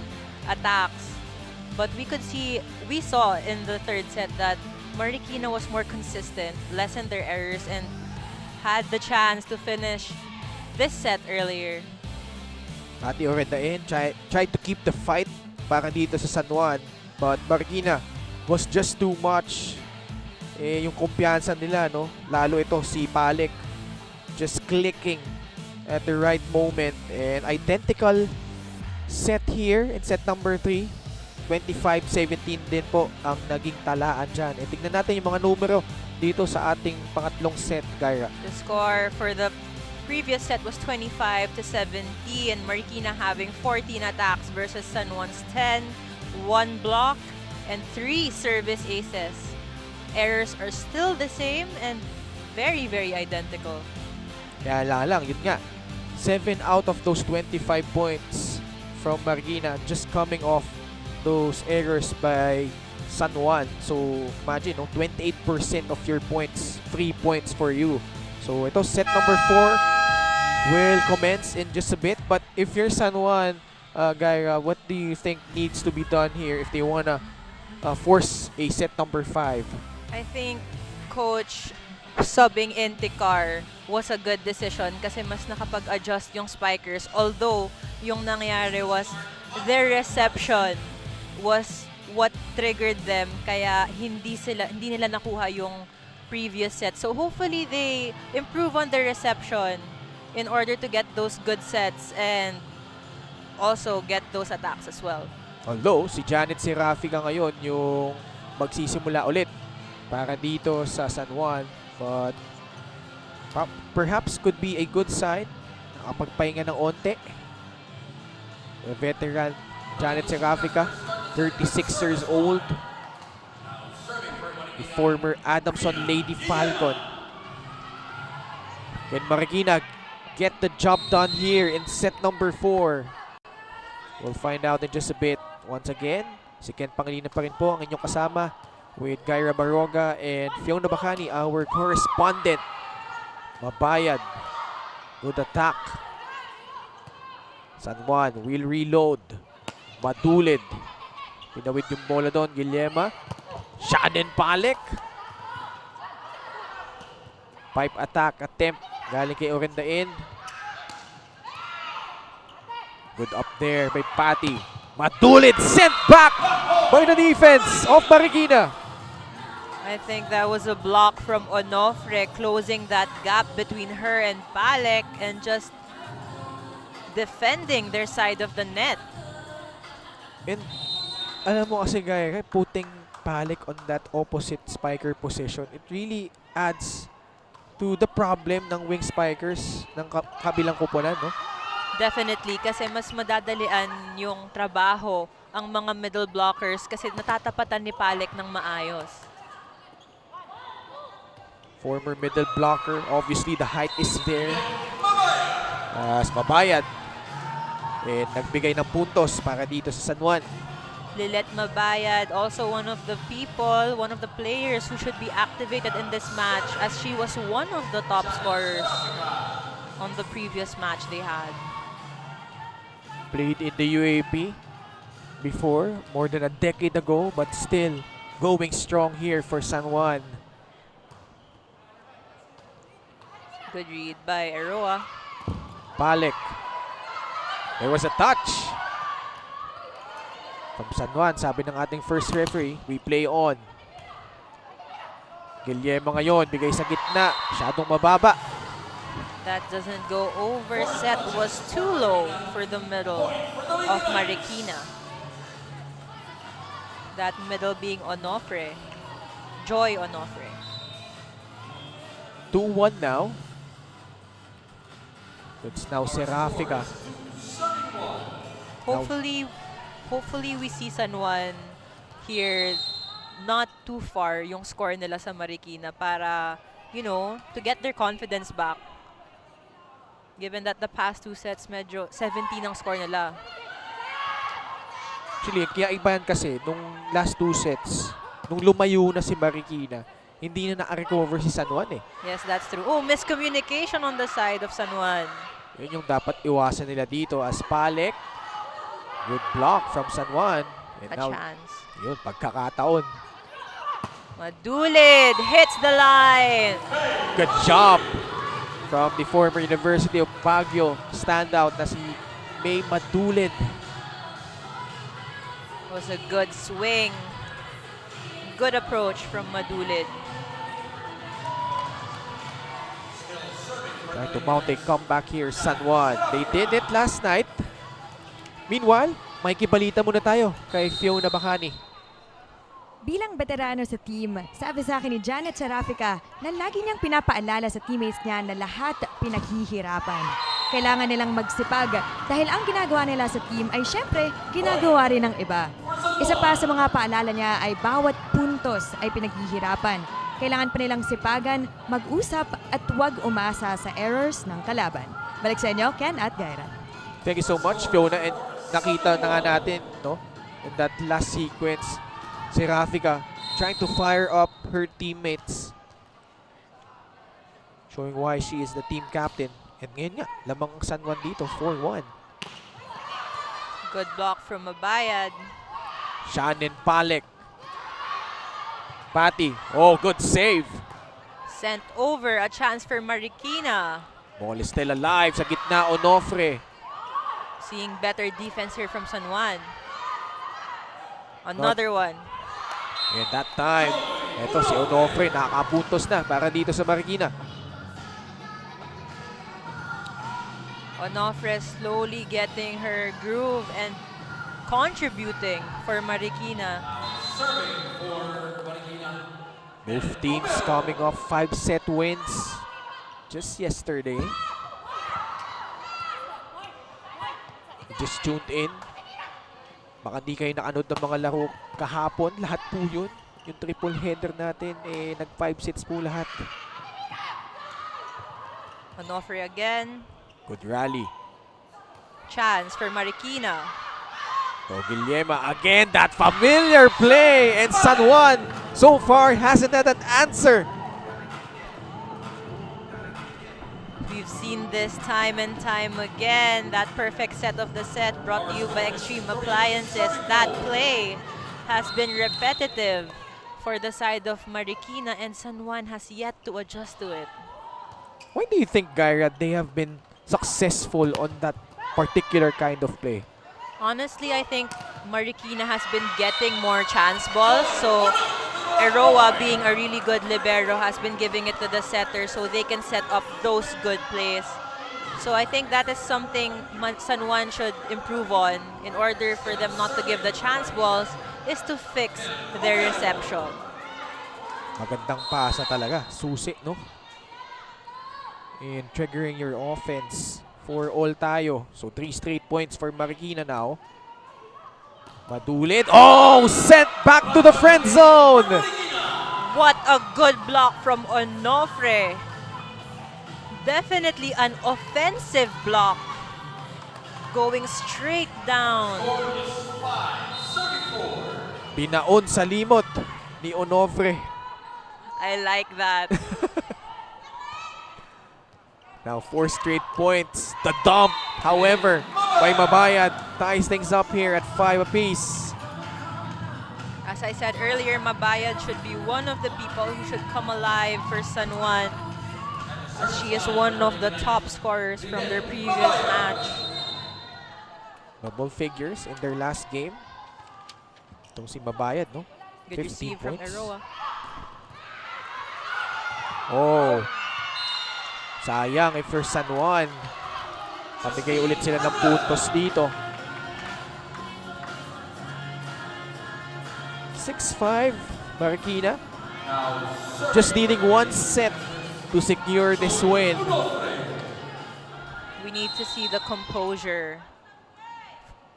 attacks. But we saw in the third set that Marikina was more consistent, lessened their errors, and had the chance to finish this set earlier. Pati Orendain tried to keep the fight para dito sa San Juan. But Marikina was just too much. Yung kumpiyansa nila, no? Lalo ito si Palek just clicking at the right moment. And identical set here in set number 3. 25-17 din po ang naging talaan dyan. E tignan natin yung mga numero dito sa ating pangatlong set, Kyra. The score for the previous set was 25-17. Marikina having 14 attacks versus San Juan's 10, 1 block, and 3 service aces. Errors are still the same and very, very identical. Kaya lang, yun nga. 7 out of those 25 points from Marikina just coming off those errors by San Juan. So imagine, no, 28% of your points, 3 points for you. So ito, set number 4 will commence in just a bit. But if you're San Juan, Gyra, what do you think needs to be done here if they wanna force a set number 5? I think Coach subbing in Tikar was a good decision kasi mas nakapag-adjust yung spikers. Although, yung nangyari was their reception was what triggered them, kaya hindi nila nakuha yung previous set. So hopefully they improve on their reception in order to get those good sets and also get those attacks as well. Although, si Janet Serafika ngayon yung magsisimula ulit para dito sa San Juan. But perhaps could be a good sign. Nakapagpahinga ng onte. The veteran Janet Serafika, 36 years old. The former Adamson Lady Falcon. Can Marikina get the job done here in set number 4? We'll find out in just a bit. Once again, si Ken Pangilinan pa rin po ang inyong kasama with Gyra Baroga and Fiona Bacani, our correspondent. Mabayad. Good attack. San Juan will reload. Madulid. Pinawid yung bola doon. Guillema. Shannon Palek. Pipe attack attempt. Galing kay Orendain. Good up there by Patty. Madulid sent back by the defense of Marikina. I think that was a block from Onofre, closing that gap between her and Palek and just defending their side of the net. And alam mo kasi Gyra, putting Palek on that opposite spiker position, it really adds to the problem ng wing spikers ng kabilang kupunan, no? Definitely, kasi mas madadalian yung trabaho ang mga middle blockers kasi natatapatan ni Palek ng maayos. Former middle blocker, obviously the height is there. As Mabayad. And nagbigay ng puntos para dito sa San Juan. Lilet Mabayad, also one of the people, one of the players who should be activated in this match as she was one of the top scorers on the previous match they had. Played in the UAP before, more than a decade ago, but still going strong here for San Juan. Good read by Aroa. Palek. There was a touch from San Juan. Sabi ng ating first referee, we play on. Guillermo ngayon, bigay sa gitna. Masyadong mababa. That doesn't go over. Set was too low for the middle of Marikina. That middle being Onofre. Joy Onofre. 2-1 now. It's now Serafika. Hopefully we see San Juan here not too far yung score nila sa Marikina para, you know, to get their confidence back. Given that the past 2 sets, medyo 17 ang score nila. Actually, kaya iba yan kasi, nung last 2 sets, nung lumayo na si Marikina, hindi na na-recover si San Juan eh. Yes, that's true. Oh, miscommunication on the side of San Juan. Yun yung dapat iwasan nila dito as Palek. Good block from San Juan. And A now, chance. yun, pagkakataon. Madulid hits the line. Good job from the former University of Baguio standout na si May Madulid. Was a good swing. Good approach from Madulid. Trying to mount a comeback here, San Juan. They did it last night. Meanwhile, may kibalita muna tayo kay Fiona Bacani. Bilang veterano sa team, sabi sa akin ni Janet Serafika na lagi niyang pinapaalala sa teammates niya na lahat pinaghihirapan. Kailangan nilang magsipag dahil ang ginagawa nila sa team ay syempre ginagawa rin ng iba. Isa pa sa mga paalala niya ay bawat puntos ay pinaghihirapan. Kailangan pa nilang sipagan, mag-usap at huwag umasa sa errors ng kalaban. Balik sa inyo, Ken at Gyra. Thank you so much, Fiona. And nakita na nga natin, no, in that last sequence, si Rafika trying to fire up her teammates. Showing why she is the team captain. And ngayon nga, lamang ang San Juan dito, 4-1. Good block from Mabayad. Shannon Palek. Patty. Oh, good save. Sent over, a chance for Marikina. Ball is still alive sa gitna, Onofre. Seeing better defense here from San Juan. Another one. And that time, eto si Onofre, nakakapuntos na para dito sa Marikina. Onofre slowly getting her groove and contributing for Marikina. Both teams coming off 5-set wins just yesterday. Just tuned in. Baka di kayo nakanood ng mga laro kahapon. Lahat po yun. Yung triple header natin, nag 5 sets po lahat. Onofre again. Good rally. Chance for Marikina. So Guillema again, that familiar play. And San Juan so far hasn't had an answer. We've seen this time and time again. That perfect set of the set brought to you by Extreme Appliances. That play has been repetitive for the side of Marikina, and San Juan has yet to adjust to it. Why do you think, Gyra, they have been successful on that particular kind of play? Honestly, I think Marikina has been getting more chance balls. So Eroa, being a really good libero, has been giving it to the setter so they can set up those good plays. So I think that is something San Juan should improve on in order for them not to give the chance balls, is to fix their reception. Magandang pasa talaga. Susi, no? And triggering your offense for all tayo. So 3 straight points for Marikina now. Madulid. Oh! Sent back to the friend zone! What a good block from Onofre. Definitely an offensive block. Going straight down. Binaon sa limot ni Onofre. I like that. Now 4 straight points. The dump, however, by Mabayad ties things up here at 5 apiece. As I said earlier, Mabayad should be one of the people who should come alive for San Juan, as she is one of the top scorers from their previous match. Double figures in their last game. Itong si Mabayad, no? Good 15 receive from points. Eroa. Oh. Sayang if for San Juan. Pamigay ulit sila ng puntos dito. 6-5 Marikina. Just needing 1 set to secure this win. We need to see the composure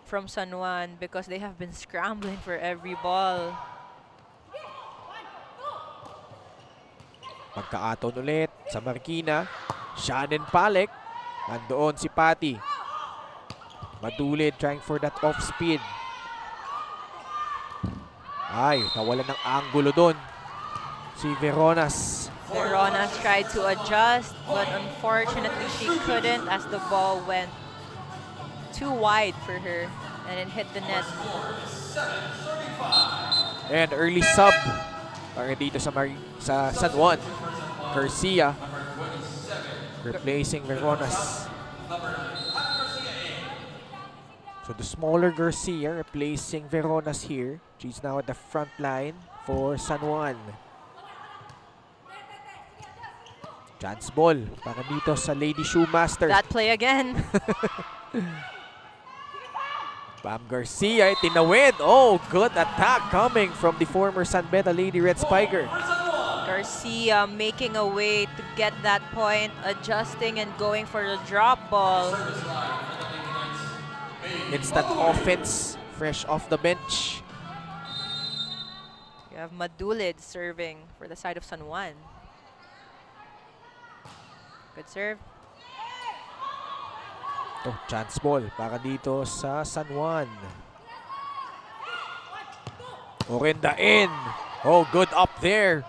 from San Juan because they have been scrambling for every ball. Pagkaaton ulit sa Marikina. Shannon Palek. Nandoon si Patty. Madulid trying for that off speed. Ay, nawala ng angulo doon si Veronas. Veronas tried to adjust, but unfortunately she couldn't as the ball went too wide for her and it hit the net. And early sub para dito sa San Juan. Garcia replacing Veronas. So the smaller Garcia replacing Veronas here. She's now at the front line for San Juan. Chance ball para dito sa Lady Shoemasters. That play again. Bam Garcia, tinawid. Oh, good attack coming from the former San Beda Lady Red Spiker. Garcia making a way to get that point, adjusting and going for the drop ball. Instant offense, fresh off the bench. You have Madulid serving for the side of San Juan. Good serve. Oh, chance ball para dito sa San Juan. Orenda in. Oh, good up there.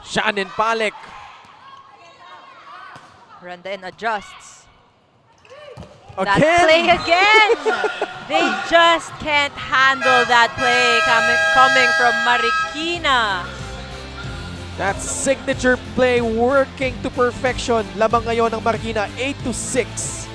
Shannon Palek. Randain adjusts. Again. That play again! They just can't handle that play coming from Marikina. That signature play working to perfection. Lamang ngayon ng Marikina, 8-6.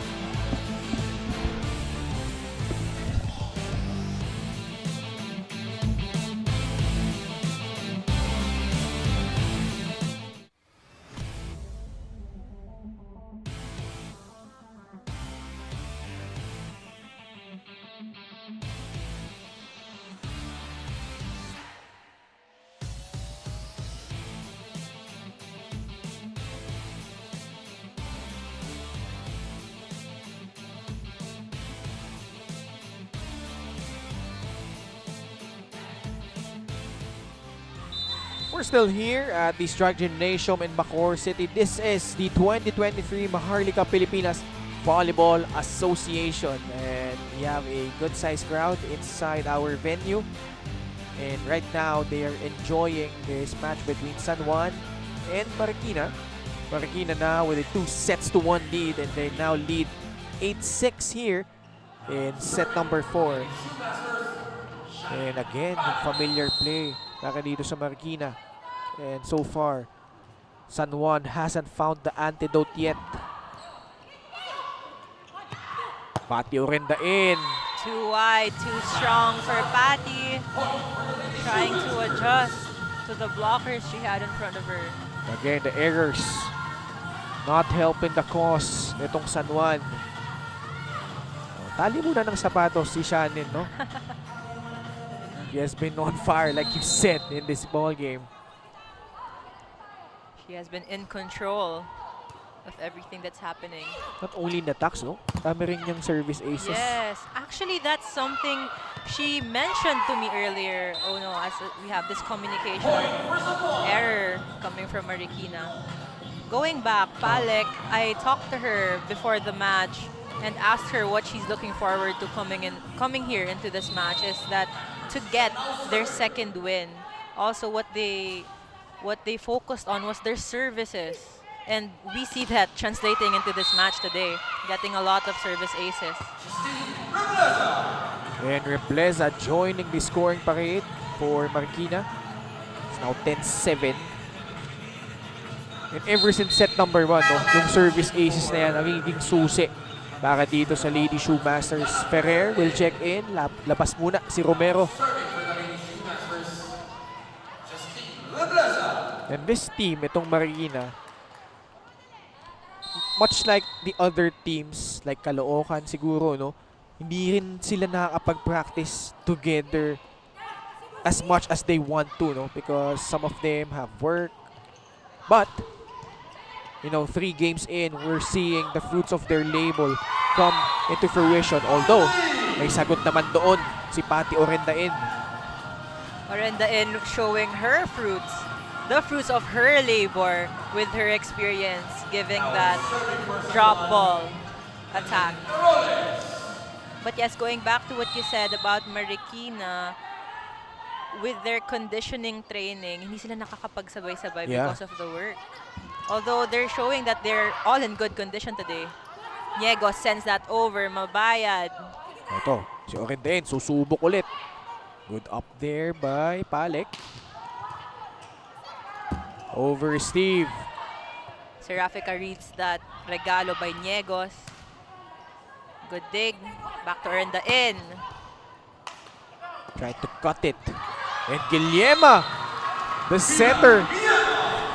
We're still here at the Strike Gymnasium in Bacoor City. This is the 2023 Maharlika Pilipinas Volleyball Association, and we have a good-sized crowd inside our venue. And right now, they are enjoying this match between San Juan and Marikina. Marikina now with a 2-1 lead, and they now lead 8-6 here in set number 4. And again, yung familiar play naka dito sa Marikina. And so far, San Juan hasn't found the antidote yet. Pati Orenda in. Too wide, too strong for Patty. Trying to adjust to the blockers she had in front of her. Again, the errors not helping the cause nitong San Juan. Oh, tali muna ng sapatos si Shannon, no? She has been on fire, like you said, in this ball game. She has been in control of everything that's happening. Not only in attacks, no? Dami rin yung service aces. Yes, actually that's something she mentioned to me earlier. Oh no, we have this communication error coming from Marikina. Going back, Palek, I talked to her before the match and asked her what she's looking forward to coming here into this match is that to get their second win. Also what they focused on was their services. And we see that translating into this match today, getting a lot of service aces. And Rebleza joining the scoring parade for Marikina. It's now 10-7. And ever since set number 1, no, yung service aces na yan, nagiging susi para dito sa Lady Shoemasters. Ferrer will check in. Labas muna si Romero. And this team, itong Marikina, much like the other teams, like Caloocan siguro, no, hindi rin sila nakakapag-practice together as much as they want to, no, because some of them have work. But, you know, 3 games in, we're seeing the fruits of their labor come into fruition. Although, may sagot naman doon si Patty Orendain. Orendain showing her fruits, the fruits of her labor with her experience, giving that drop ball attack. But yes, going back to what you said about Marikina, with their conditioning training, hindi sila nakakapagsabay-sabay because of the work. Although they're showing that they're all in good condition today. Niego sends that over, mabayad. Ito, si Orendain, susubok ulit. Good up there by Palek. Over Steve. Serafica reads that regalo by Niegos. Good dig. Back to Orendain. Tried to cut it. And Guillema, the setter.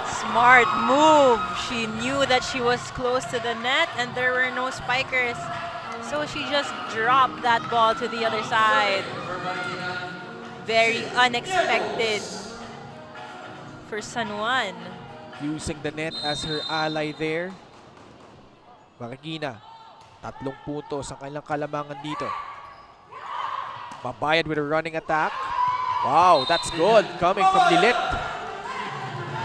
Smart move. She knew that she was close to the net and there were no spikers. So she just dropped that ball to the other side. Very unexpected for San Juan. Using the net as her ally there. Marikina, 3 puntos ang kanilang kalamangan dito. Mabayad with a running attack. Wow, that's good. Coming from Lilit.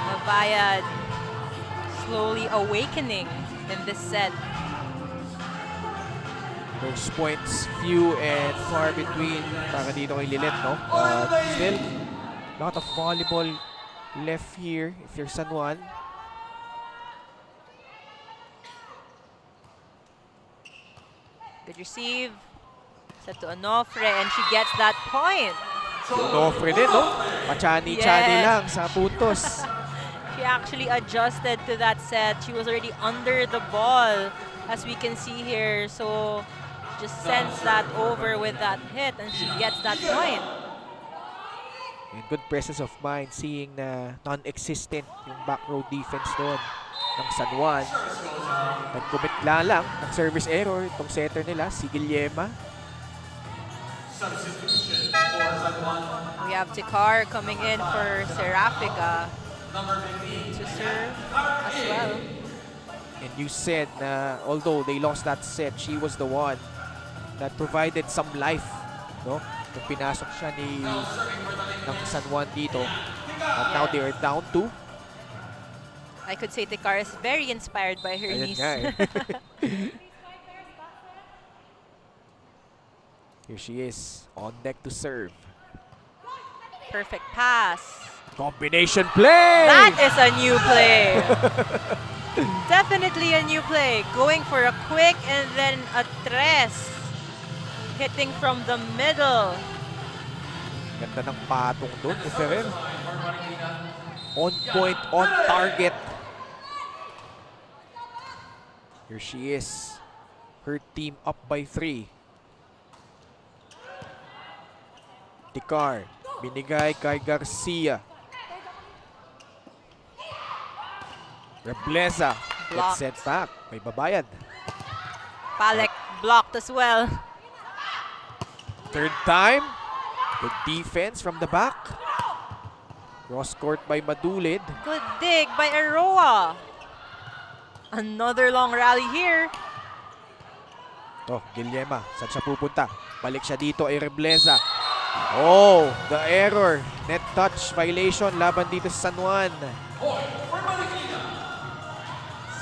Mabayad slowly awakening in this set. Those points few and far between para dito kay Lilit, no? Still, lot of volleyball left here if you're San Juan. Good receive. Set to Onofre and she gets that point. Onofre din, no? Machani-chani Yes. lang sa puntos. She actually adjusted to that set. She was already under the ball, as we can see here. So, just sends that over with that hit and she gets that point. And good presence of mind seeing na non-existent yung back row defense doon ng San Juan. Nag-commit lang ng service error itong setter nila, si Guillema. We have Tikar coming in for Serafica to serve as well. And you said na although they lost that set, she was the one that provided some life, no? Nung pinasok siya ng San Juan dito. But now they are down 2. I could say Tekar is very inspired by her Ayan niece. nga eh. Here she is, on deck to serve. Perfect pass. Combination play! That is a new play. Definitely a new play. Going for a quick and then a tres. Hitting from the middle. Ganda ng patong doon ni Ferrer. On point, on target. Here she is. Her team up by 3. Tikar, binigay kay Garcia. Rebleza gets Blocked. sent back. May babayad. Palek blocked as well. Third time. Good defense from the back. Cross court by Madulid. Good dig by Aroa. Another long rally here. Oh, Guillema. Saan siya pupunta? Balik siya dito ay Rebleza. Oh, the error. Net touch violation laban dito sa San Juan.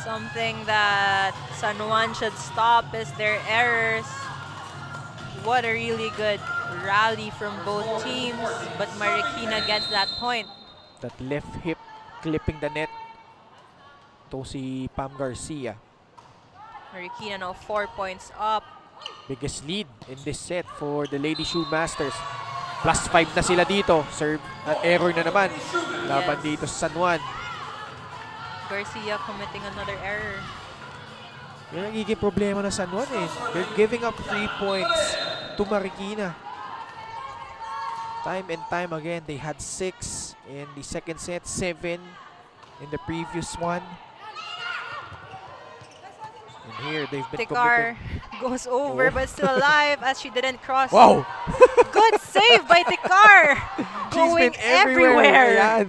Something that San Juan should stop is their errors. What a really good rally from both teams, but Marikina gets that point. That left hip clipping the net. To si Pam Garcia. Marikina now 4 points up. Biggest lead in this set for the Lady Shoemasters. +5 na sila dito. Serve at error na naman. Laban Yes. dito sa San Juan. Garcia committing another error. Yan ang nagiging problema ng San Juan eh. They're giving up 3 points to Marikina. Time and time again, they had 6 in the second set, 7 in the previous one. And here, they've been Tekar committing. goes over but still alive as she didn't cross. Wow! Good save by Tekar. She's Going been everywhere. Ayan.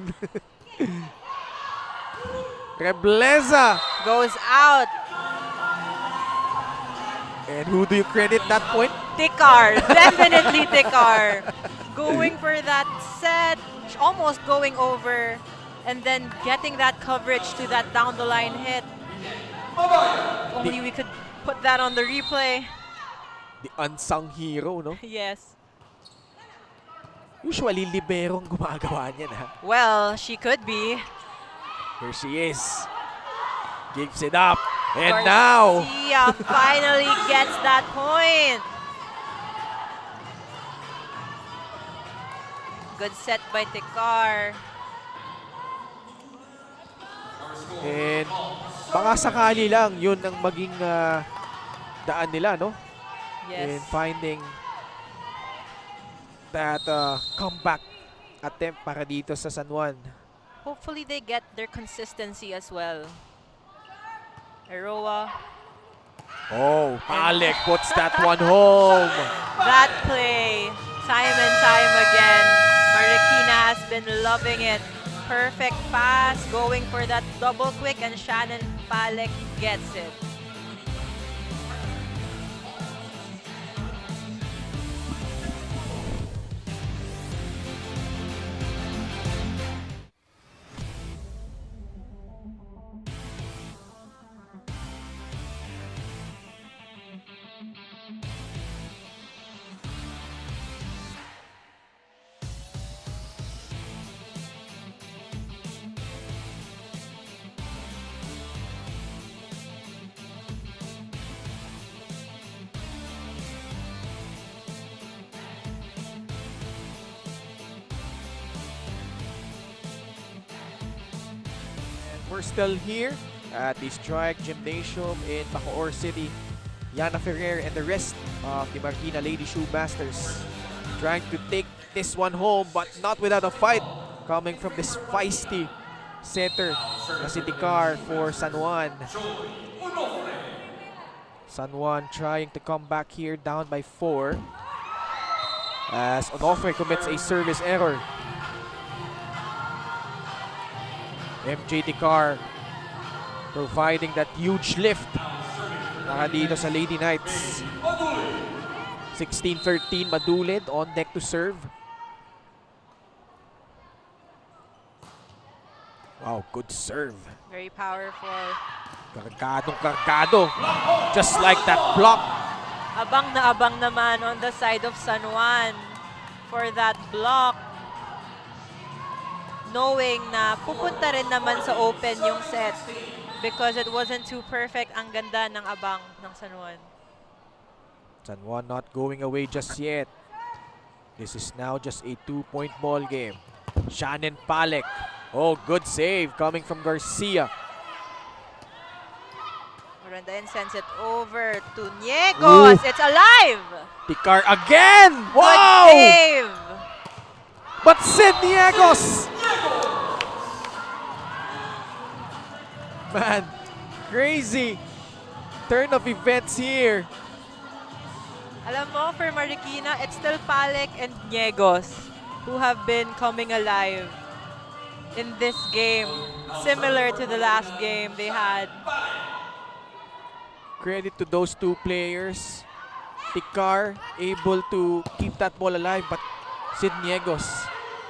Rebleza. Goes out. And who do you credit that point? Tekar, definitely Tekar. Going for that set, almost going over, and then getting that coverage to that down the line hit. If only we could put that on the replay. The unsung hero, no? Yes. Usually, liberong gumagawa niyan, ha? Well, she could be. Here she is. Gives it up. And now, Garcia finally gets that point. Good set by Tekar. and baka sakali lang yun ang maging daan nila, no? In Yes. finding that comeback attempt para dito sa San Juan. Hopefully they get their consistency as well. Aroa. Oh, Palek puts that one home. That play, time and time again. Marikina has been loving it. Perfect pass, going for that double quick, and Shannon Palek gets it. We're still here at the Strike Gymnasium in Bacoor City. Yana Ferrer and the rest of the Marikina Lady Shoemasters trying to take this one home, but not without a fight coming from this feisty center na si Tikar for San Juan. San Juan trying to come back here down by 4 as Onofre commits a service error. MJ Tikar providing that huge lift para dito sa Lady Knights. 16-13 Madulid on deck to serve. Wow, good serve. Very powerful. Kargado. Just like that block. Abang na abang naman on the side of San Juan for that block. Knowing na pupunta rin naman sa open yung set because it wasn't too perfect. Ang ganda ng abang ng San Juan. San Juan not going away just yet. This is now just a 2-point ball game. Shannon Palek. Oh, good save coming from Garcia. Marandain sends it over to Niegos. Ooh. It's alive! Tikar again! Good Wow! save! But Sid Niegos! Man, crazy turn of events here. Alam mo, for Marikina, it's still Palek and Niegos who have been coming alive in this game. Similar to the last game they had. Credit to those two players. Tikar able to keep that ball alive, but Sid Niegos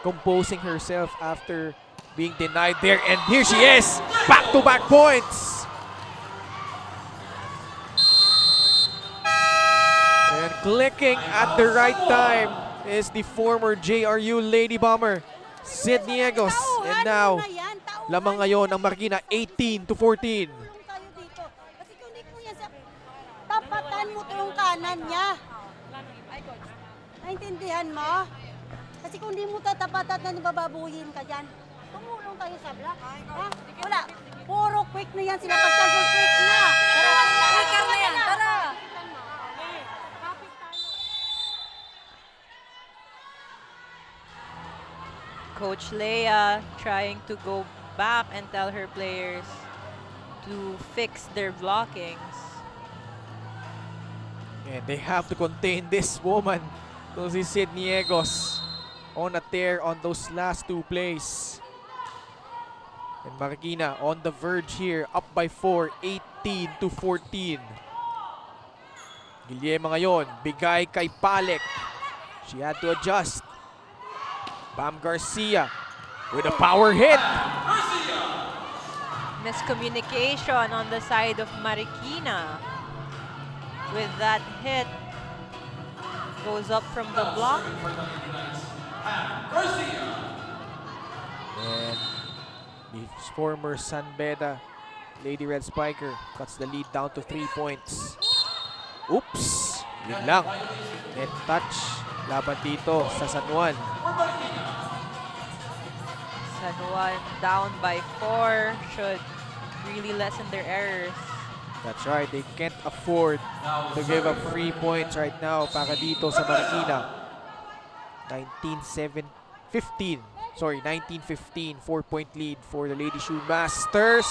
composing herself after being denied there. And here she is! Back-to-back points! And clicking at the right time is the former JRU Lady Bomber, Sid Niegos. And now, lamang ngayon ang Marikina 18-14. Tayo dito. Kasi kung hindi mo yan sa... Tapatan mo yung kanan niya. Naintindihan mo? Kasi kung hindi mo tatapatan na bababuhin ka dyan, tumulong tayo sa block. Ha? Wala. Puro quick na yan sila. Pagka-full quick na. Tara, na yan. Tara. Coach Leia trying to go back and tell her players to fix their blockings. And they have to contain this woman. So si Sid Niegos on a tear on those last two plays. And Marikina on the verge here, up by 4, 18-14. Guillermo ngayon, bigay kay Palek. She had to adjust. Bam Garcia with a power hit. Miscommunication on the side of Marikina. With that hit, goes up from the block. And the former San Beda Lady Red Spiker cuts the lead down to 3 points. Oops! Yun lang. Net touch. Laban dito sa San Juan. San Juan down by 4 should really lessen their errors. That's right. They can't afford to give up 3 points right now para dito sa Marikina. 19-15. Sorry, 19-15. 4-point lead for the Lady Shoemasters.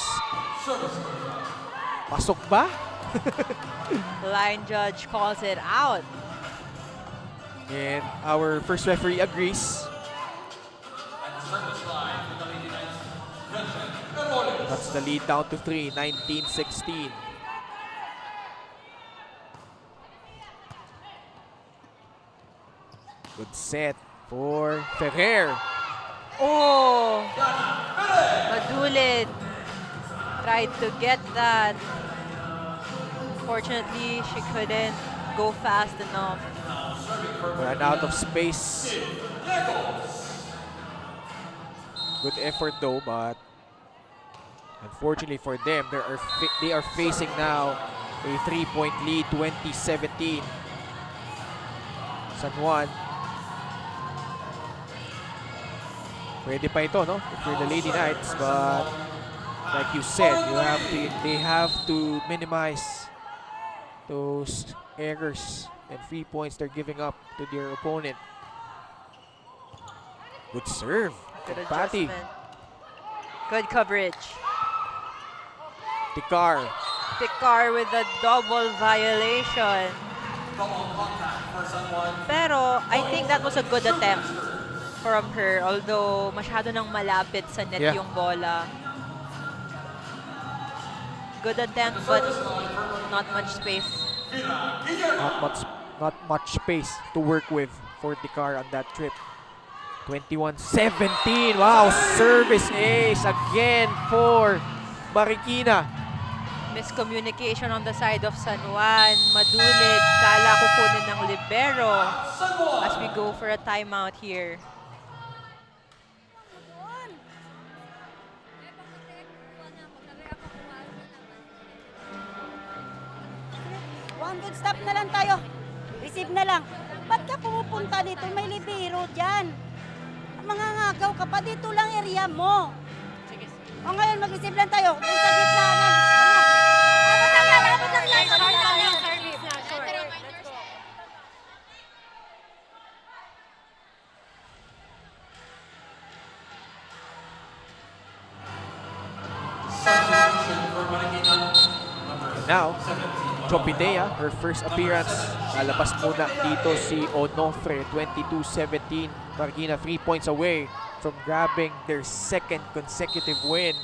Pasok ba? The line judge calls it out. And our first referee agrees. That's the lead down to 3, 19-16. Good set for Ferrer. Oh! Madulid tried to get that. Fortunately, she couldn't go fast enough. Ran out of space. Good effort though, but unfortunately for them, they are facing now a 3-point lead, 20-17. San Juan. Pwede pa ito, no? If you're the Lady Knights, but like you said, they have to minimize those errors and 3 points they're giving up to their opponent. Good serve. Good Patty. adjustment. Good coverage. Tikar. Tikar with a double violation. Pero I think that was a good attempt from her, although masyado nang malapit sa net yung bola. Good attempt, but not much space. Not much space to work with for Tikar on that trip. 21-17. Wow, service ace again for Marikina. Miscommunication on the side of San Juan. Madulid, kala kukunin ng libero as we go for a timeout here. One good stop na lang tayo. Receive na lang. Ba't ka pumupunta dito? May libero dyan. Mga ngagaw ka pa. Dito lang area mo. Sige. O ngayon, mag-receive lang tayo. Doon sa gitna na. Abot lang yan. Abot lang yan. Now, Jopidea, her first appearance. Lalabas muna dito si Onofre, 22-17. Marikina 3 points away from grabbing their second consecutive win.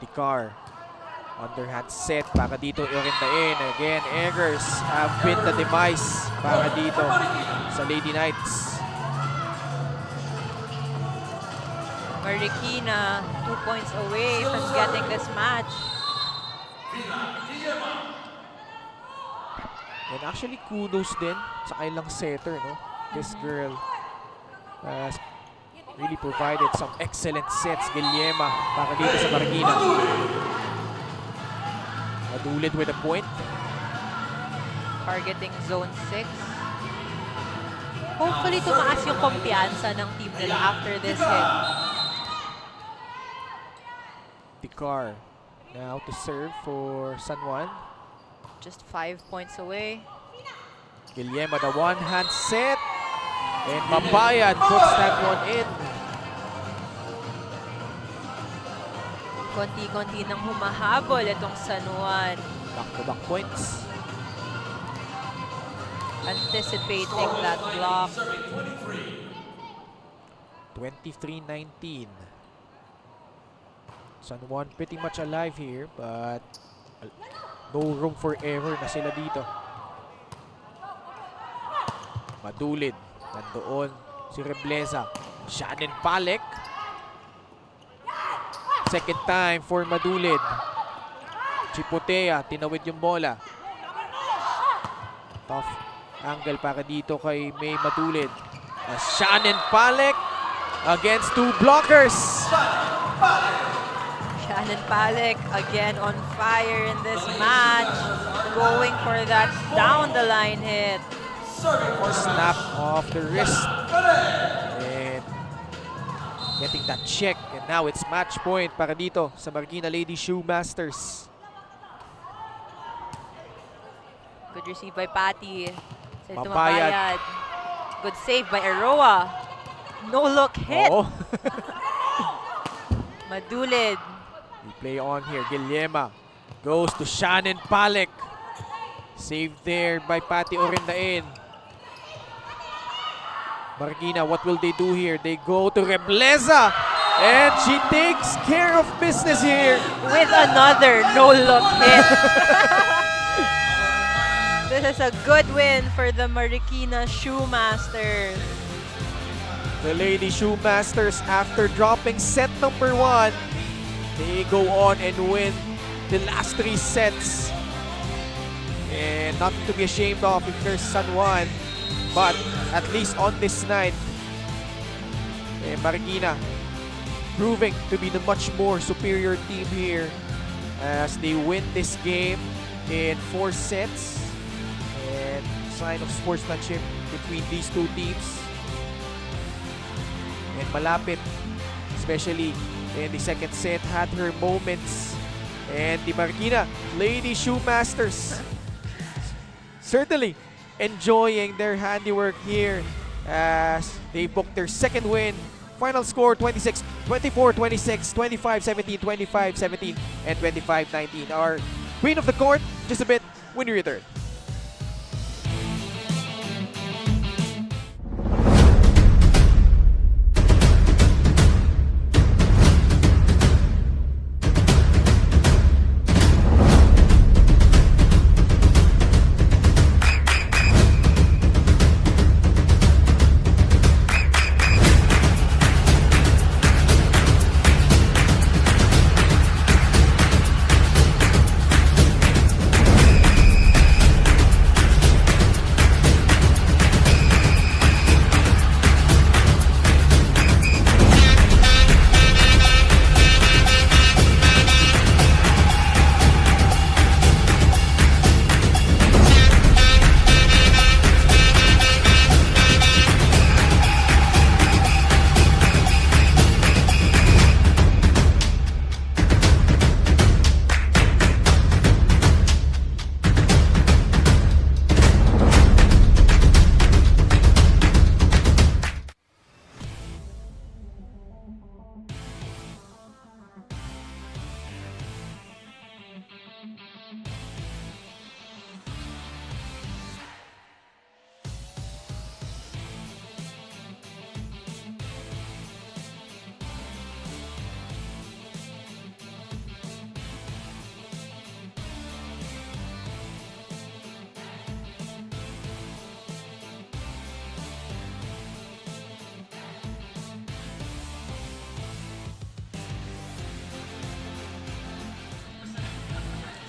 Tikar, underhand set para dito irindain. Again, Eggers have been the demise para dito sa Lady Knights. Marikina, 2 points away from getting this match. And actually, kudos din sa kailang setter, no? This girl has really provided some excellent sets. Guillema para dito sa Marikina. Madulid with a point. Targeting zone 6. Hopefully, tumaas yung kumpiyansa ng team nila after this hit. Tikar now to serve for San Juan. Just 5 points away. Guillema, the one-hand set. And Mapayad puts that one in. Konti-konti nang humahabol itong San Juan. Back-to-back points. Anticipating that block. 23-19. San Juan pretty much alive here, but no room for error na sila dito. Madulid. Nandoon si Rebleza. Shannon Palek. Second time for Madulid. Chipotea, tinawid yung bola. Tough angle para dito kay May Madulid. Shannon Palek against two blockers. Shannon Palek again on fire in this match. Going for that down the line hit. Snap off the wrist. And getting that check. And now it's match point para dito sa Marikina Lady Shoemasters. Good receive by Patty. Mapayad. Mapayad. Good save by Aroa. No look hit. Oo. Madulid. We play on here. Guillema goes to Shannon Palek. Saved there by Patty Orindain. Marikina, what will they do here? They go to Rebleza. And she takes care of business here. With another no-look hit. This is a good win for the Marikina Shoemasters. The Lady Shoemasters, after dropping set number 1, they go on and win the last 3 sets. And nothing to be ashamed of if there's San Juan. But at least on this night, Marikina proving to be the much more superior team here as they win this game in 4 sets. And sign of sportsmanship between these two teams. And malapit, especially in the second set, had her moments. And the Marikina Lady Shoemasters certainly enjoying their handiwork here as they booked their second win. Final score 24-26, 25-17, 25-17, and 25-19. Our queen of the court, just a bit when we return.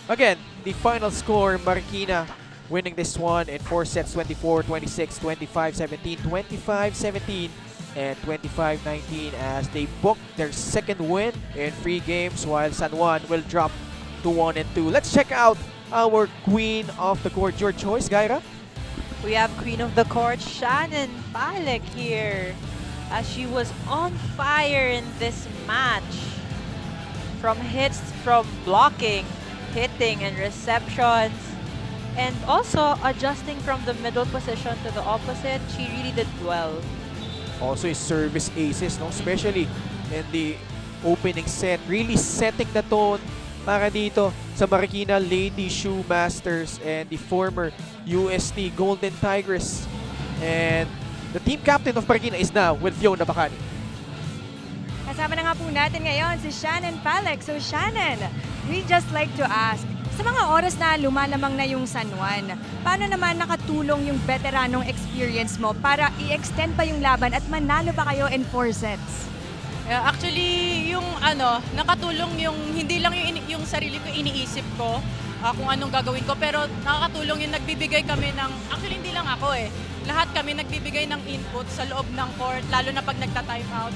Again, the final score, Marikina winning this one in 4 sets, 24-26, 25-17, 25-17, and 25-19 as they book their second win in 3 games while San Juan will drop to 1 and 2. Let's check out our queen of the court. Your choice, Gaira? We have Queen of the Court, Shannon Palek here, as she was on fire in this match. From hits, from blocking, hitting, and receptions, and also adjusting from the middle position to the opposite, she really did well. Also his service aces, no? Especially in the opening set. Really setting the tone para dito sa Marikina Lady Shoemasters and the former UST Golden Tigress. And the team captain of Marikina is now with Fiona Bacani. Kasama na nga po natin ngayon si Shannon Palek. So Shannon, we just like to ask, sa mga oras na lumalamang na yung San Juan, paano naman nakatulong yung veteranong experience mo para i-extend pa yung laban at manalo pa kayo in 4 sets? Actually, yung nakatulong yung hindi lang yung sarili ko iniisip ko kung anong gagawin ko, pero nakakatulong yung nagbibigay kami ng, actually hindi lang ako lahat kami nagbibigay ng input sa loob ng court, lalo na pag nagta-time out.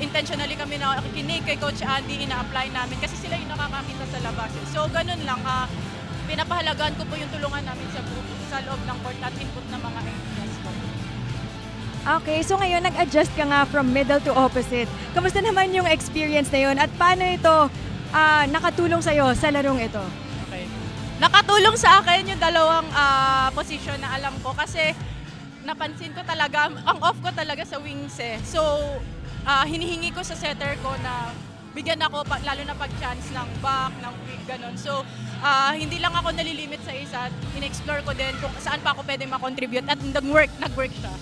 Intentionally kami na nakikinig kay Coach Andy, ina-apply namin kasi sila yung nakakakita sa labas. So ganun lang, pinapahalagaan ko po yung tulungan namin sa loob ng court at input ng mga ideas ko. Okay, so ngayon nag-adjust ka nga from middle to opposite. Kamusta naman yung experience na yun at paano ito nakatulong sa'yo sa larong ito? Okay. Nakatulong sa akin yung dalawang position na alam ko kasi napansin ko talaga, ang off ko talaga sa wings So, hinihingi ko sa setter ko na bigyan ako, lalo na pag chance ng back, ng quick, ganun. So, hindi lang ako nalilimit sa isa, in-explore ko din kung saan pa ako pwede makontribute at nag-work siya.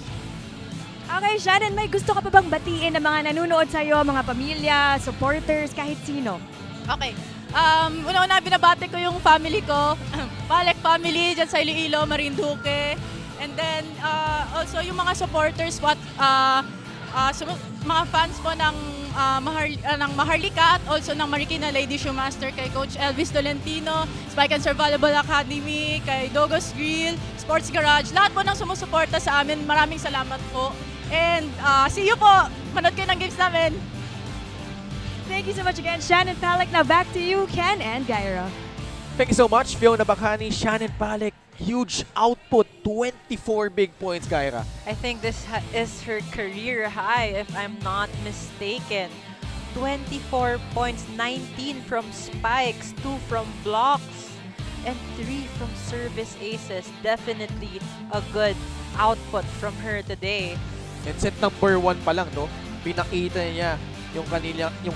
Okay, Shannon, may gusto ka pa bang batiin ng mga nanonood sa'yo, mga pamilya, supporters, kahit sino? Okay. Una-una, binabati ko yung family ko, Palek family, dyan sa Iloilo, Marinduque. And then, also yung mga supporters po at mga fans po ng Maharlika at also ng Marikina Lady Shoemaster kay Coach Elvis Tolentino, Spike and Serve Volleyball Academy, kay Dogos Grill, Sports Garage, lahat po ng sumusuporta sa amin. Maraming salamat po. And see you po! Manood kayo ng games namin! Thank you so much again, Shannon Palek. Now back to you, Ken and Gaira. Thank you so much, Fiona Bacani, Shannon Palek. Huge output, 24 big points, Gaira. I think this is her career high, if I'm not mistaken. 24 points, 19 from spikes, 2 from blocks, and 3 from service aces. Definitely a good output from her today. And set number 1 pa lang, no? Pinakita niya yung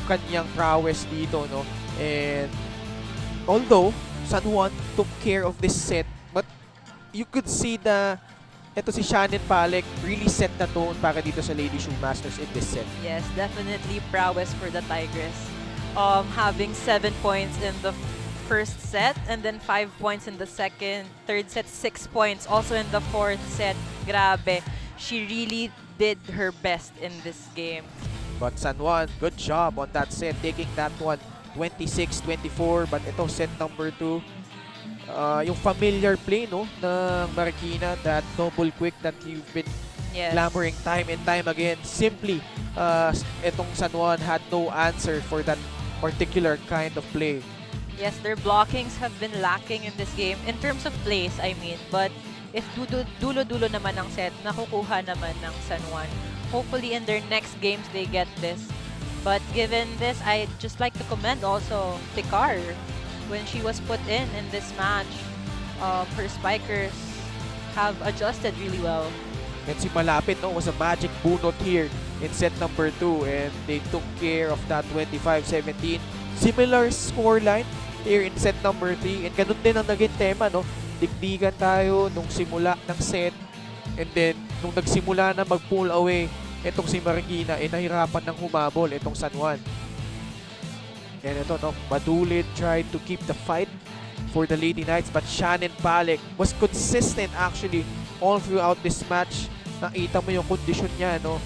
kanyang prowess dito, no? And although San Juan took care of this set, but you could see ito si Shannon Palek really set the tone para dito sa Lady Shoemasters in this set. Yes, definitely prowess for the Tigress. Having 7 points in the first set and then 5 points in the third set, 6 points also in the fourth set. Grabe. She really did her best in this game. But San Juan, good job on that set, taking that one 26-24. But ito set number 2, yung familiar play, no, ng Marikina, that double quick that you've been clamoring time and time again. Simply, itong San Juan had no answer for that particular kind of play. Yes, their blockings have been lacking in this game in terms of plays, I mean. But if dulo-dulo naman ang set, nakukuha naman ng San Juan. Hopefully in their next games they get this. But given this, I'd just like to commend also Tikar. When she was put in this match, her spikers have adjusted really well. And si Malapit, no, was a magic bunot here in set number 2, and they took care of that 25-17. Similar scoreline here in set number 3, and ganun din ang naging tema, no? Digdigan tayo nung simula ng set, and then nung nagsimula na mag-pull away itong si Marikina, nahirapan ng humabol itong San Juan. And ito, no, Madulid tried to keep the fight for the Lady Knights, but Shannon Palek was consistent actually all throughout this match. Nakita mo yung kondisyon niya, no?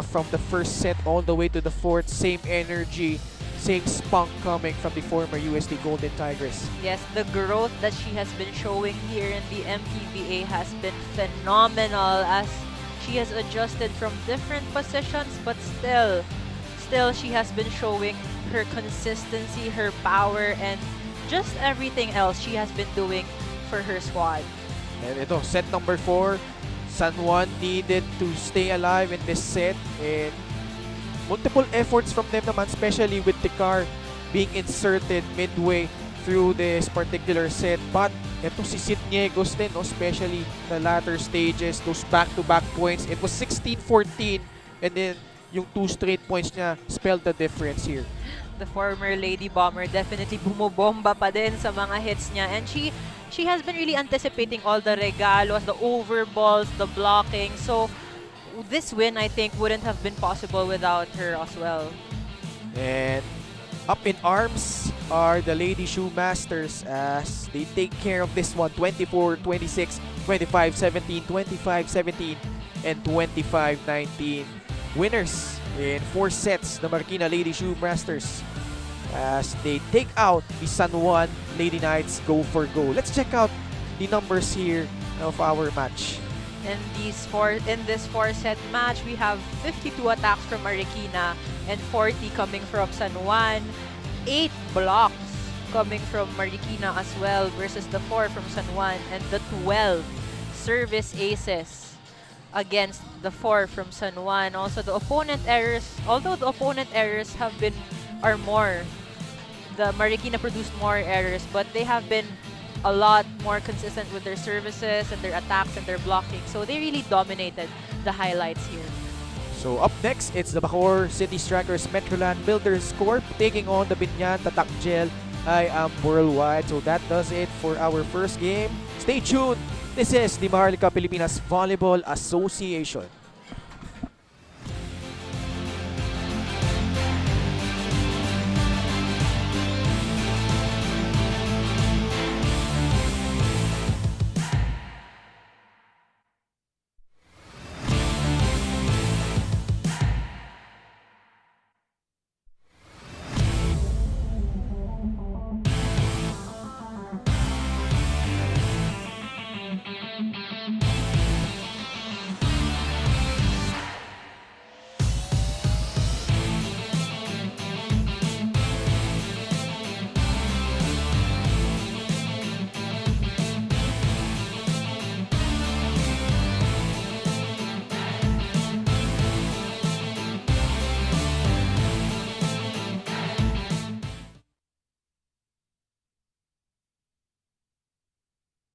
From the first set all the way to the fourth, same energy, same spunk coming from the former USD Golden Tigress. Yes, the growth that she has been showing here in the MPVA has been phenomenal as she has adjusted from different positions, but still she has been showing her consistency, her power, and just everything else she has been doing for her squad. And ito, set number 4. San Juan needed to stay alive in this set, and multiple efforts from them naman, especially with the car being inserted midway through this particular set. But ito si Cidniegos din, no? Especially the latter stages, those back-to-back points. It was 16-14, and then yung 2 straight points niya spelled the difference here. The former Lady Bomber definitely bumobomba pa din sa mga hits niya, and she has been really anticipating all the regalos, the overballs, the blocking. So this win, I think, wouldn't have been possible without her as well. And up in arms are the Lady Shoemasters as they take care of this one. 24-26, 25-17, 25-17, and 25-19. Winners in 4 sets, the Marikina Lady Shoemasters, as they take out the San Juan Lady Knights go for go. Let's check out the numbers here of our match. In this 4-set match, we have 52 attacks from Marikina and 40 coming from San Juan. 8 blocks coming from Marikina as well versus the 4 from San Juan, and the 12 service aces against the 4 from San Juan. Also, the opponent errors, although the opponent errors are more, the Marikina produced more errors, but they have been a lot more consistent with their services and their attacks and their blocking. So they really dominated the highlights here. So up next, it's the Bacoor City Strikers Metroland Builders Corp taking on the Binyan Tatak Gel I Am Worldwide. So that does it for our first game. Stay tuned. This is the Maharlika Pilipinas Volleyball Association.